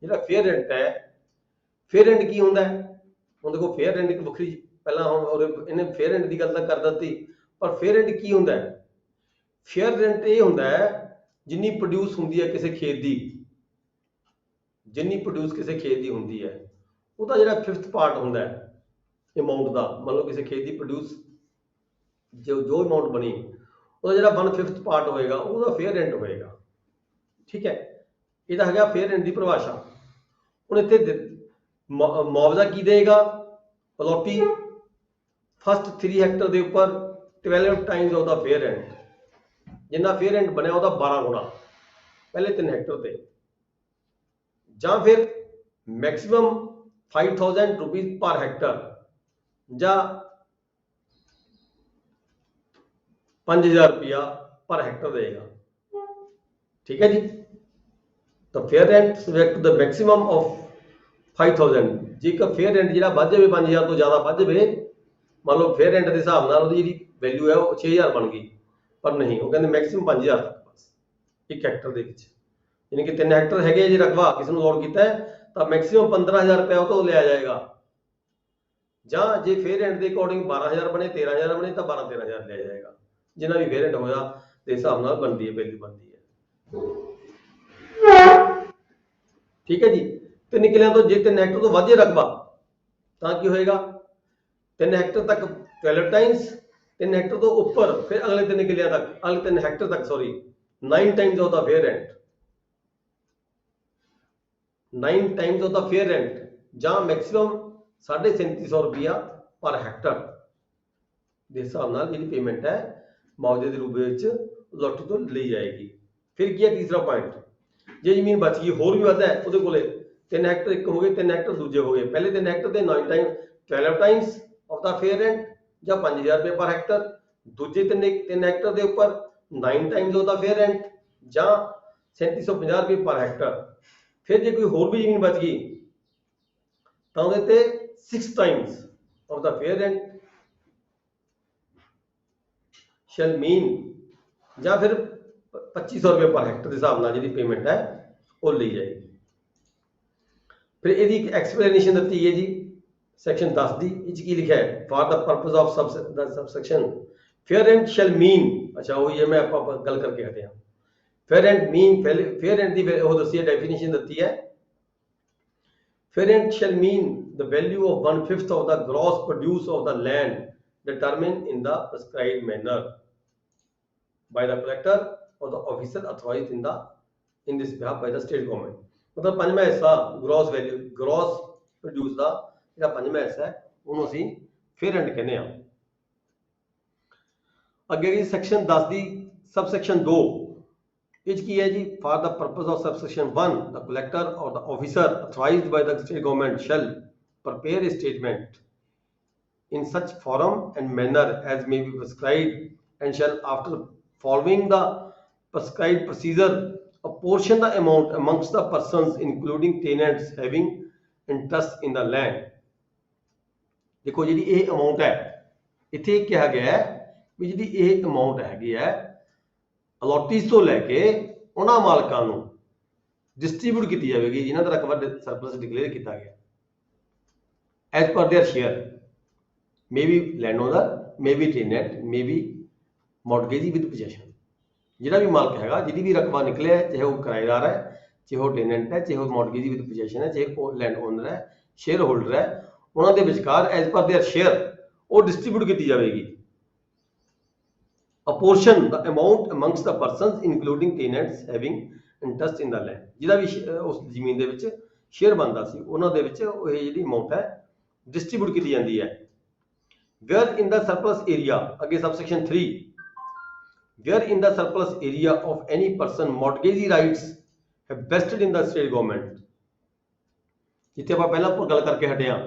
ਜਿਹੜਾ ਫੇਅਰ ਰੈਂਟ ਹੈ, ਫੇਅਰ ਰੈਂਟ ਕੀ ਹੁੰਦਾ ਹੈ? ਹੁਣ ਦੇਖੋ ਫੇਅਰ ਰੈਂਟ ਇੱਕ ਵੱਖਰੀ, ਪਹਿਲਾਂ ਹੁਣ ਇਹਨੇ ਫੇਅਰ ਰੈਂਟ ਦੀ ਗੱਲ ਤਾਂ ਕਰ ਦਿੱਤੀ, ਪਰ ਫੇਅਰ ਰੈਂਟ ਕੀ ਹੁੰਦਾ ਹੈ? ਫੇਅਰ ਰੈਂਟ ਇਹ ਹੁੰਦਾ ਹੈ ਜਿੰਨੀ ਪ੍ਰੋਡਿਊਸ ਹੁੰਦੀ ਹੈ ਕਿਸੇ ਖੇਤ ਦੀ, ਜਿੰਨੀ ਪ੍ਰੋਡਿਊਸ ਕਿਸੇ ਖੇਤ ਦੀ ਹੁੰਦੀ ਹੈ, ਉਹਦਾ ਜਿਹੜਾ 5th ਪਾਰਟ ਹੁੰਦਾ ਹੈ ਅਮਾਉਂਟ ਦਾ। ਮੰਨ ਲਓ ਕਿਸੇ ਖੇਤ ਦੀ ਪ੍ਰੋਡਿਊਸ ਜੋ ਅਮਾਉਂਟ ਬਣੀ, ਉਹਦਾ ਜਿਹੜਾ 1/5 ਪਾਰਟ ਹੋਏਗਾ ਉਹਦਾ ਫੇਅਰ ਰੈਂਟ ਹੋਏਗਾ, ਠੀਕ ਹੈ। ਇਹਦਾ ਹੈਗਾ ਫੇਅਰ ਰੈਂਟ ਦੀ ਪਰਿਭਾਸ਼ਾ। ਹੁਣ ਇੱਥੇ ਮੁਆਵਜ਼ਾ ਕੀ ਦੇਗਾ? ਅਲੋਟੀ ਫਸਟ 3 ਹੈਕਟਰ ਦੇ ਉੱਪਰ 12 times of the fair rent, ਜਿੰਨਾ ਫੇਅਰ ਰੈਂਟ ਬਣਿਆ ਉਹਦਾ 12 ਗੁਣਾ ਪਹਿਲੇ 3 ਹੈਕਟਰ ਤੇ, ਜਾਂ ਫਿਰ ਮੈਕਸਿਮਮ 5000 ਰੁਪੀਜ਼ ਪਰ ਹੈਕਟਰ, ਜਾਂ 5000 रुपया पर हेक्टर देगा, ठीक है जी। तो fair rent subject to the maximum of 5000। जेकर फेयर रेंट जो बढ़ जाए 5000 तो ज़्यादा बढ़ जाए, मान लो फेयर रेंट के हिसाब से जी वैल्यू है वो 6000 बन गई, पर नहीं, वो कहते मैक्सिमम 5000 तक बस एक हैक्टर के, यानी कि 3 हैक्टर है जी रकबा किसी ने अलाट किया है, तो मैक्सिमम 15000 रुपया तो लिया जाएगा, ਜਾਂ ਜੇ फेयर रेंट के अकॉर्डिंग 12000 बने, 13000 बने, तो 12-13000 लिया जाएगा, जिन्ना भी फेयर रेंट होया के हिसाब से बनती है, वैल्यू बनती है, ठीक है जी। 3 किलियां तो जे 3 हैक्टर तो वाधे रकबा तो की होएगा? 3 हैक्टर तक 12 टाइम्स, 3 हैक्टर तो ऊपर फिर अगले 3 किलियां तक, अगले 3 हैक्टर तक sorry 9 times of the fair rent, 9 times of the fair rent, ਜਾਂ मैक्सिमम 3750 रुपया पर हैक्टर के हिसाब से जी पेमेंट है मुआवजे के रूप में अलाटी तो ली जाएगी। फिर की है तीसरा पॉइंट, जे जमीन बच गई होर भी वध है, वो 3 हैक्टर एक हो गए, 3 हैक्टर दूजे हो गए, पहले 3 हैक्टर के 12 times of the fair rent या 5000 रुपये पर हैक्टर, दूजे 3 हैक्टर के उपर 9 times of the fair rent या 3750 रुपये पर हैक्टर। फिर जो कोई होर भी जमीन बच गई तो वो 6 times of the fair rent shall mean, या फिर 2500 रुपये पर हैक्टर के हिसाब से जी पेमेंट है वो ली जाएगी। फिर यदि एक एक्सप्लेनेशन दी है जी सैक्शन 10 की, की लिखा है for the purpose of subsection fair rent shall mean, अच्छा वही है मैं आप गल करके हटे हैं, fair rent mean, fair rent की वो दसी है डेफिनेशन दी है, fair rent shall mean the value of 1/5 of the gross produce of the land determined in the prescribed manner by the collector or the officer authorized in this behalf by the state government। मतलब पंजवां हिस्सा gross value, gross produce का जो पंजवां हिस्सा है उन्होंने असीं fair rent कहने हैं। अगे जी सैक्शन 10 की सब सैक्शन 2 की है जी फॉर द पर्पज ऑफ सब सैक्शन 1 द कलेक्टर और the officer authorised by the state government shall prepare a statement in such form and manner as may be prescribed and shall after following the prescribed procedure apportion the amount amongst the persons including tenants having interest in the land। देखो जी ये amount है इत्थे कहा गया है भी जी ये amount हैगी है अलॉटीज तो लैके उन्हां मालकां नूं डिस्ट्रीब्यूट की जाएगी जिन्हां दा रकबा सरप्लस डिक्लेयर किया गया as per their share, may be landowner, may be tenant, may be mortgagee with possession। जिहड़ा भी मालक हैगा जिहदी भी रकबा निकले चाहे वो किराएदार है, चाहे वो टेनेंट है, चाहे वो mortgagee with possession है, चाहे वो लैंड ओनर है, शेयर होल्डर है, उन्हां दे विचकार as per their share वो डिस्ट्रीब्यूट की जाएगी। apportion the amount amongst the persons including tenants having interest in the land, ਜਿਹਦਾ ਵੀ ਉਸ ਜ਼ਮੀਨ ਦੇ ਵਿੱਚ ਸ਼ੇਅਰ ਬਣਦਾ ਸੀ, ਉਹਨਾਂ ਦੇ ਵਿੱਚ ਇਹ ਜਿਹੜੀ ਅਮਾਉਂਟ ਹੈ ਡਿਸਟ੍ਰੀਬਿਊਟ ਕੀਤੀ ਜਾਂਦੀ ਹੈ। Wherein the surplus area, ਅੱਗੇ subsection 3, wherein the surplus area of any person mortgagee rights have vested in the state government, ਜਿੱਥੇ ਆਪਾਂ ਪਹਿਲਾਂ ਗੱਲ ਕਰਕੇ ਹਟੇ ਹਾਂ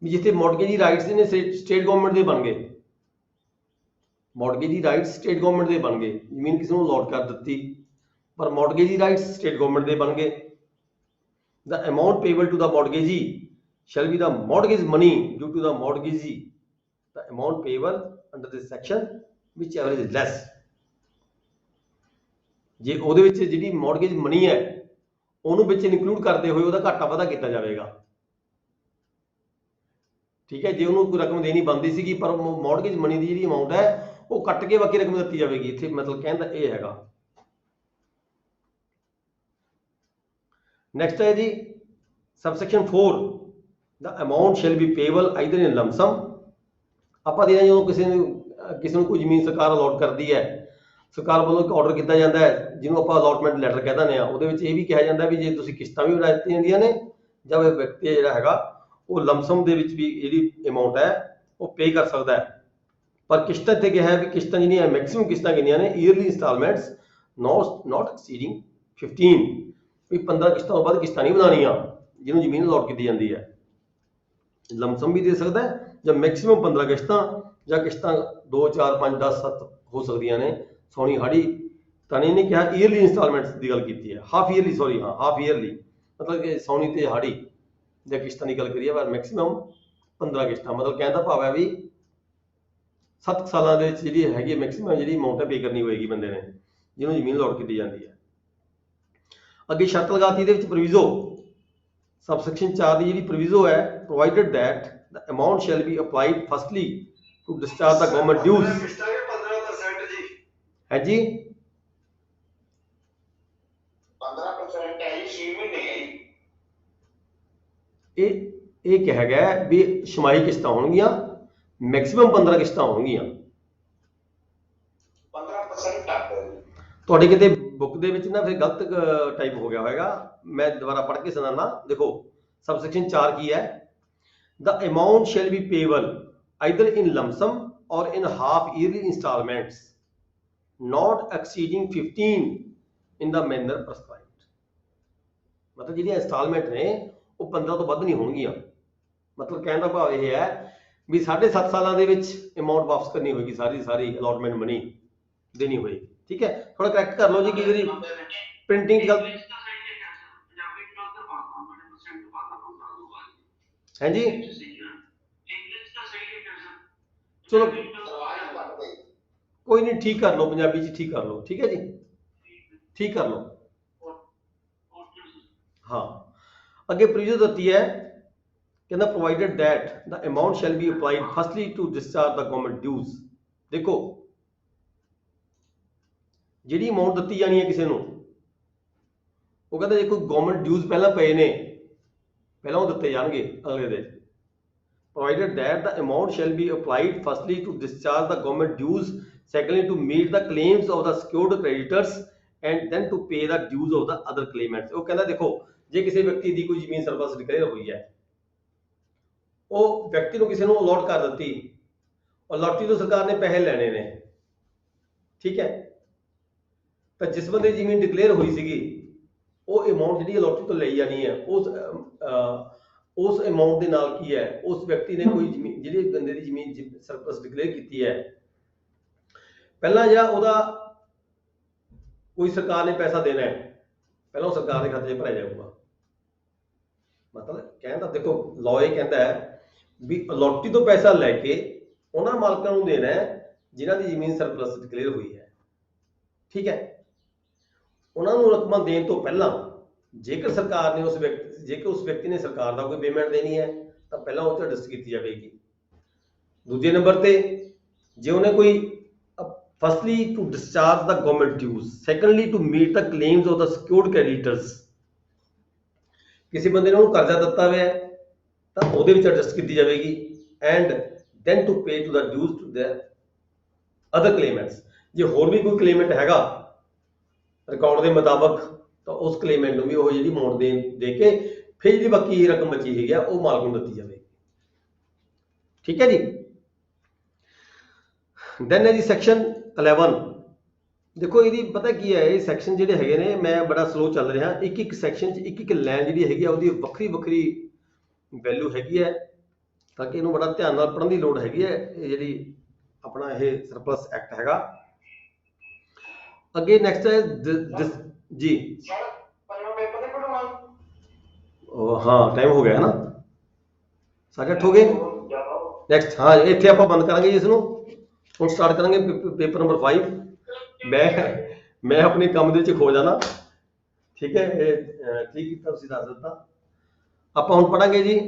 ਵੀ ਜਿੱਥੇ ਮੌਰਗੇਜੀ ਰਾਈਟਸ ਨੇ ਸਟੇਟ ਗਵਰਨਮੈਂਟ ਦੇ ਬਣ ਗਏ, ਮੌਰਗੇਜੀ ਰਾਈਟਸ ਸਟੇਟ ਗਵਰਨਮੈਂਟ ਦੇ ਬਣ ਗਏ, ਜ਼ਮੀਨ ਕਿਸੇ ਨੂੰ ਅਲਾਟ ਕਰ ਦਿੱਤੀ ਪਰ ਮੌਰਗੇਜੀ ਰਾਈਟਸ ਸਟੇਟ ਗਵਰਨਮੈਂਟ ਦੇ ਬਣ ਗਏ। The amount payable to the mortgagee shall be the mortgage money due to the mortgagee, the amount payable under this section whichever is less। ਜੇ ਉਹਦੇ ਵਿੱਚ ਜਿਹੜੀ ਮੌਰਗੇਜ ਮਨੀ ਹੈ ਉਹਨੂੰ ਵਿੱਚ ਇਨਕਲੂਡ ਕਰਦੇ ਹੋਏ ਉਹਦਾ ਘਾਟਾ ਵਾਧਾ ਕੀਤਾ ਜਾਵੇਗਾ, ਠੀਕ ਹੈ। ਜੇ ਉਹਨੂੰ ਕੋਈ ਰਕਮ ਦੇਣੀ ਬਣਦੀ ਸੀਗੀ ਪਰ ਮੌਰਗੇਜ ਮਨੀ ਦੀ ਜਿਹੜੀ ਅਮਾਉਂਟ ਹੈ ਉਹ ਕੱਟ ਕੇ ਬਾਕੀ ਰਕਮ ਦਿੱਤੀ ਜਾਵੇਗੀ, ਇੱਥੇ ਮਤਲਬ ਕਹਿਣ ਦਾ ਇਹ ਹੈਗਾ। ਨੈਕਸਟ ਹੈ ਜੀ subsection 4, the amount shall be payable either in lump sum। ਆਪਾਂ ਦੇਖਦੇ ਜਦੋਂ ਕਿਸੇ ਨੂੰ ਕੋਈ ਜ਼ਮੀਨ ਸਰਕਾਰ ਅਲਾਟ ਕਰਦੀ ਹੈ, ਸਰਕਾਰ ਵੱਲੋਂ ਇੱਕ ਆਰਡਰ ਕੀਤਾ ਜਾਂਦਾ ਹੈ ਜਿਹਨੂੰ ਆਪਾਂ ਅਲਾਟਮੈਂਟ ਲੈਟਰ ਕਹਿ ਦਿੰਦੇ ਆ, ਉਹਦੇ ਵਿੱਚ ਇਹ ਵੀ ਕਿਹਾ ਜਾਂਦਾ ਵੀ ਜੇ ਤੁਸੀਂ ਕਿਸ਼ਤਾਂ ਵੀ ਬਣਾ ਦਿੱਤੀਆਂ ਜਾਂਦੀਆਂ ਨੇ ਜਾਂ ਉਹ ਵਿਅਕਤੀ ਜਿਹੜਾ ਹੈਗਾ ਉਹ ਲਮਸਮ ਦੇ ਵਿੱਚ ਵੀ ਜਿਹੜੀ ਅਮਾਉਂਟ ਹੈ ਉਹ ਪੇ ਕਰ ਸਕਦਾ ਹੈ। ਪਰ ਕਿਸ਼ਤਾਂ ਤੇ ਕਿਹਾ ਹੈ ਵੀ ਕਿਸ਼ਤਾਂ ਜਿਹੜੀਆਂ ਮੈਕਸਿਮਮ ਕਿਸ਼ਤਾਂ ਕਿੰਨੀਆਂ ਨੇ, ਈਅਰਲੀ ਇੰਸਟਾਲਮੈਂਟਸ ਨਾਟ ਐਕਸੀਡਿੰਗ 15, ਵੀ 15 ਕਿਸ਼ਤਾਂ ਤੋਂ ਬਾਅਦ ਕਿਸ਼ਤਾਂ ਨਹੀਂ ਬਣਾਉਣੀਆਂ ਜਿਹਨੂੰ ਜ਼ਮੀਨ ਅਲਾਟ ਕੀਤੀ ਜਾਂਦੀ ਹੈ। ਲਮਸਮ ਵੀ ਦੇ ਸਕਦਾ ਹੈ ਜਾਂ ਮੈਕਸਿਮਮ 15 ਕਿਸ਼ਤਾਂ, ਜਾਂ ਕਿਸ਼ਤਾਂ 2 4 5 10 7 ਹੋ ਸਕਦੀਆਂ ਨੇ। ਸੋਣੀ ਹਾੜੀ ਤਾਂ ਨਹੀਂ ਕਿਹਾ, ਈਅਰਲੀ ਇੰਸਟਾਲਮੈਂਟਸ ਦੀ ਗੱਲ ਕੀਤੀ ਹੈ, ਹਾਫ ਈਅਰਲੀ, ਸੌਰੀ ਹਾਂ ਹਾਫ ਈਅਰਲੀ, ਮਤਲਬ ਕਿ ਸੋਣੀ ਤੇ ਹਾੜੀ ਜਾਂ ਕਿਸ਼ਤਾਂ ਦੀ ਗੱਲ ਕਰੀਏ ਪਰ ਮੈਕਸਿਮਮ 15 ਕਿਸ਼ਤਾਂ, ਮਤਲਬ ਕਹਿਣ ਦਾ ਭਾਵ ਹੈ ਵੀ 7 ਸਾਲਾਂ ਦੇ ਵਿੱਚ ਜਿਹੜੀ ਹੈਗੀ ਮੈਕਸਿਮਮ ਜਿਹੜੀ ਅਮਾਉਂਟ ਹੈ ਪੇ ਕਰਨੀ ਹੋਏਗੀ ਬੰਦੇ ਨੇ ਜਿਹਨੂੰ ਜ਼ਮੀਨ ਅਲਾਟ ਕੀਤੀ ਜਾਂਦੀ ਹੈ। ਅੱਗੇ ਸ਼ਰਤ ਲਗਾਤੀ ਇਹਦੇ ਵਿੱਚ ਪ੍ਰੋਵੀਜ਼ੋ, ਸਬਸੈਕਸ਼ਨ 4 ਦੀ ਜਿਹੜੀ ਪ੍ਰੋਵੀਜ਼ੋ ਹੈ, provided that the amount shall be applied firstly to discharge the government dues. 15% ਜੀ, ਹੈ ਜੀ 15% ਹੈ ਜੀ, 6 ਮਹੀਨੇ ਹੈ ਜੀ। ਇਹ ਕਿਹਾ ਗਿਆ ਵੀ ਛਮਾਹੀ ਕਿਸ਼ਤਾਂ ਹੋਣਗੀਆਂ, ਮੈਕਸਿਮਮ 15 ਕਿਸ਼ਤਾਂ ਹੋਣਗੀਆਂ। 15% ਤੱਕ ਤੁਹਾਡੇ ਕਿਤੇ ਬੁੱਕ ਦੇ ਵਿੱਚ ਨਾ ਫਿਰ ਗਲਤ ਟਾਈਪ ਹੋ ਗਿਆ ਹੋਵੇਗਾ, ਮੈਂ ਦੁਬਾਰਾ ਪੜ੍ਹ ਕੇ ਸੁਣਾਉਣਾ। ਦੇਖੋ ਸਬਸੈਕਸ਼ਨ 4 ਕੀ ਹੈ, the amount shall be payable either in lump sum or in half yearly installments not exceeding 15 in the manner prescribed. ਮਤਲਬ ਜਿਹੜੀਆਂ ਇੰਸਟਾਲਮੈਂਟ ਨੇ ਉਹ 15 ਤੋਂ ਵੱਧ ਨਹੀਂ ਹੋਣਗੀਆਂ। ਮਤਲਬ ਕਹਿਣ ਦਾ ਭਾਵ ਇਹ ਹੈ ਵੀ 7.5 ਸਾਲਾਂ ਦੇ ਵਿੱਚ ਅਮਾਉਂਟ ਵਾਪਸ ਕਰਨੀ ਹੋਏਗੀ, ਸਾਰੀ ਅਲਾਟਮੈਂਟ ਮਨੀ ਦੇਣੀ ਹੋਏਗੀ, ਠੀਕ ਹੈ। ਥੋੜਾ ਕਰੈਕਟ ਕਰ ਲਓ ਜੀ, ਕਈ ਵਾਰੀ ਪ੍ਰਿੰਟਿੰਗ ਦੀ ਗੱਲ ਹੈ ਜੀ। ਚਲੋ ਕੋਈ ਨਹੀਂ, ਠੀਕ ਕਰ ਲਓ, ਪੰਜਾਬੀ ਚ ਠੀਕ ਕਰ ਲਓ, ਠੀਕ ਹੈ ਜੀ, ਠੀਕ ਕਰ ਲਓ। ਹਾਂ ਅੱਗੇ ਪ੍ਰੋਵੀਜ਼ਨ ਦਿੱਤੀ ਹੈ, ਕਹਿੰਦਾ provided that the amount shall be applied firstly to discharge the government dues. ਦੇਖੋ ਜਿਹੜੀ ਅਮਾਉਂਟ ਦਿੱਤੀ ਜਾਣੀ ਹੈ ਕਿਸੇ ਨੂੰ, ਉਹ ਕਹਿੰਦਾ ਜੇ ਕੋਈ ਗਵਰਨਮੈਂਟ ਡਿਊਜ਼ ਪਹਿਲਾਂ ਪਏ ਨੇ ਪਹਿਲਾਂ ਉਹ ਦਿੱਤੇ ਜਾਣਗੇ ਅਗਲੇ ਦੇ। Provided that the amount shall be applied firstly to discharge the government dues, secondly to meet the claims of the secured creditors and then to pay the dues of the other claimants. ਉਹ ਕਹਿੰਦਾ ਦੇਖੋ ਜੇ ਕਿਸੇ ਵਿਅਕਤੀ ਦੀ ਕੋਈ ਜ਼ਮੀਨ surplus declare ਹੋਈ ਹੈ, ਉਹ ਵਿਅਕਤੀ ਨੂੰ ਕਿਸੇ ਨੂੰ ਅਲਾਟ ਕਰ ਦਿੱਤੀ, ਅਲਾਟੀ ਤੋਂ ਸਰਕਾਰ ਨੇ ਪੈਸੇ ਲੈਣੇ ਨੇ, ਠੀਕ ਹੈ। ਤਾਂ ਜਿਸ ਬੰਦੇ ਦੀ ਜ਼ਮੀਨ ਡਿਕਲੇਅਰ ਹੋਈ ਸੀਗੀ ਉਹ ਅਮਾਉਂਟ ਜਿਹੜੀ ਅਲਾਟੀ ਤੋਂ ਲਈ ਜਾਣੀ ਹੈ, ਉਸ ਅਮਾਉਂਟ ਦੇ ਨਾਲ ਕੀ ਹੈ, ਉਸ ਵਿਅਕਤੀ ਨੇ ਕੋਈ ਜ਼ਮੀਨ ਜਿਹੜੀ ਬੰਦੇ ਦੀ ਜ਼ਮੀਨ ਸਰਪਲਸ ਡਿਕਲੇਅਰ ਕੀਤੀ ਹੈ, ਪਹਿਲਾਂ ਜਿਹੜਾ ਉਹਦਾ ਕੋਈ ਸਰਕਾਰ ਨੇ ਪੈਸਾ ਦੇਣਾ ਹੈ, ਪਹਿਲਾਂ ਉਹ ਸਰਕਾਰ ਦੇ ਖਾਤੇ 'ਚ ਭਰਿਆ ਜਾਊਗਾ। ਮਤਲਬ ਕਹਿਣ ਦਾ ਦੇਖੋ ਲਾਅ ਇਹ ਕਹਿੰਦਾ ਹੈ ਵੀ ਅਲਾਟੀ ਤੋਂ ਪੈਸਾ ਲੈ ਕੇ ਉਹਨਾਂ ਮਾਲਕਾਂ ਨੂੰ ਦੇਣਾ ਹੈ ਜਿਨ੍ਹਾਂ ਦੀ ਜ਼ਮੀਨ ਸਰਪਲਸ ਡਿਕਲੇਅਰ ਹੋਈ ਹੈ, ਠੀਕ ਹੈ। ਉਹਨਾਂ ਨੂੰ ਰਕਮਾਂ ਦੇਣ ਤੋਂ ਪਹਿਲਾਂ ਜੇਕਰ ਸਰਕਾਰ ਨੇ ਉਸ ਵਿਅਕਤੀ ਨੇ ਸਰਕਾਰ ਦਾ ਕੋਈ ਪੇਮੈਂਟ ਦੇਣੀ ਹੈ ਤਾਂ ਪਹਿਲਾਂ ਉਹ 'ਚ ਐਡਜਸਟ ਕੀਤੀ ਜਾਵੇਗੀ। ਦੂਜੇ ਨੰਬਰ ਤੇ ਜੇ ਉਹਨੇ ਕੋਈ firstly to discharge the government dues, secondly to meet the claims of the secured creditors, ਕਿਸੇ ਬੰਦੇ ਨੇ ਉਹਨੂੰ ਕਰਜ਼ਾ ਦਿੱਤਾ ਹੋਇਆ ਤਾਂ ਉਹਦੇ ਵਿੱਚ ਐਡਜਸਟ ਕੀਤੀ ਜਾਵੇਗੀ, and then to pay to the dues to the other claimants. ਜੇ ਹੋਰ ਵੀ ਕੋਈ ਕਲੇਮੈਂਟ ਹੈਗਾ ਰਿਕਾਰਡ ਦੇ ਮੁਤਾਬਕ ਤਾਂ ਉਸ ਕਲੇਮੈਂਟ ਨੂੰ ਵੀ ਉਹ ਜਿਹੜੀ ਅਮਾਉਂਟ ਦੇ ਕੇ ਫਿਰ ਜਿਹੜੀ ਬਾਕੀ ਰਕਮ ਬਚੀ ਹੈਗੀ ਆ ਉਹ ਮਾਲਕ ਨੂੰ ਦਿੱਤੀ ਜਾਵੇਗੀ। ਠੀਕ ਹੈ ਜੀ। ਦੈਨ ਹੈ ਜੀ ਸੈਕਸ਼ਨ 11। ਦੇਖੋ ਇਹਦੀ ਪਤਾ ਕੀ ਹੈ, ਇਹ ਸੈਕਸ਼ਨ ਜਿਹੜੇ ਹੈਗੇ ਨੇ, ਮੈਂ ਬੜਾ ਸਲੋ ਚੱਲ ਰਿਹਾ, ਇੱਕ ਇੱਕ ਸੈਕਸ਼ਨ 'ਚ ਇੱਕ ਇੱਕ ਲਾਈਨ ਜਿਹੜੀ ਹੈਗੀ ਆ ਉਹਦੀ ਵੱਖਰੀ ਵੱਖਰੀ ਵੈਲਿਊ ਹੈਗੀ ਹੈ, ਤਾਂ ਕਿ ਇਹਨੂੰ ਬੜਾ ਧਿਆਨ ਨਾਲ ਪੜ੍ਹਨ ਦੀ ਲੋੜ ਹੈਗੀ ਹੈ। ਇਹ ਜਿਹੜੀ ਆਪਣਾ ਇਹ ਸਰਪਲਸ ਐਕਟ ਹੈਗਾ। ਅੱਗੇ ਨੈਕਸਟ ਹੈ ਜੀ, ਸਰ ਪੰਜਵਾਂ ਪੇਪਰ ਨਹੀਂ ਪੜਾਉਣਾ? ਉਹ ਹਾਂ ਟਾਈਮ ਹੋ ਗਿਆ ਹੈ ਨਾ, 8:30 ਹੋ ਗਏ। ਨੈਕਸਟ ਹਾਂ ਇੱਥੇ ਆਪਾਂ ਬੰਦ ਕਰਾਂਗੇ ਜੀ ਇਸ ਨੂੰ। ਹੁਣ ਸਟਾਰਟ ਕਰਾਂਗੇ ਪੇਪਰ ਨੰਬਰ 5। ਮੈਂ ਆਪਣੇ ਕੰਮ ਦੇ ਵਿੱਚ ਖੋ ਜਾਣਾ। ਠੀਕ ਹੈ, ਠੀਕ ਕੀਤਾ ਤੁਸੀਂ ਦੱਸ ਦਿੱਤਾ। ਆਪਾਂ ਹੁਣ ਪੜਾਂਗੇ ਜੀ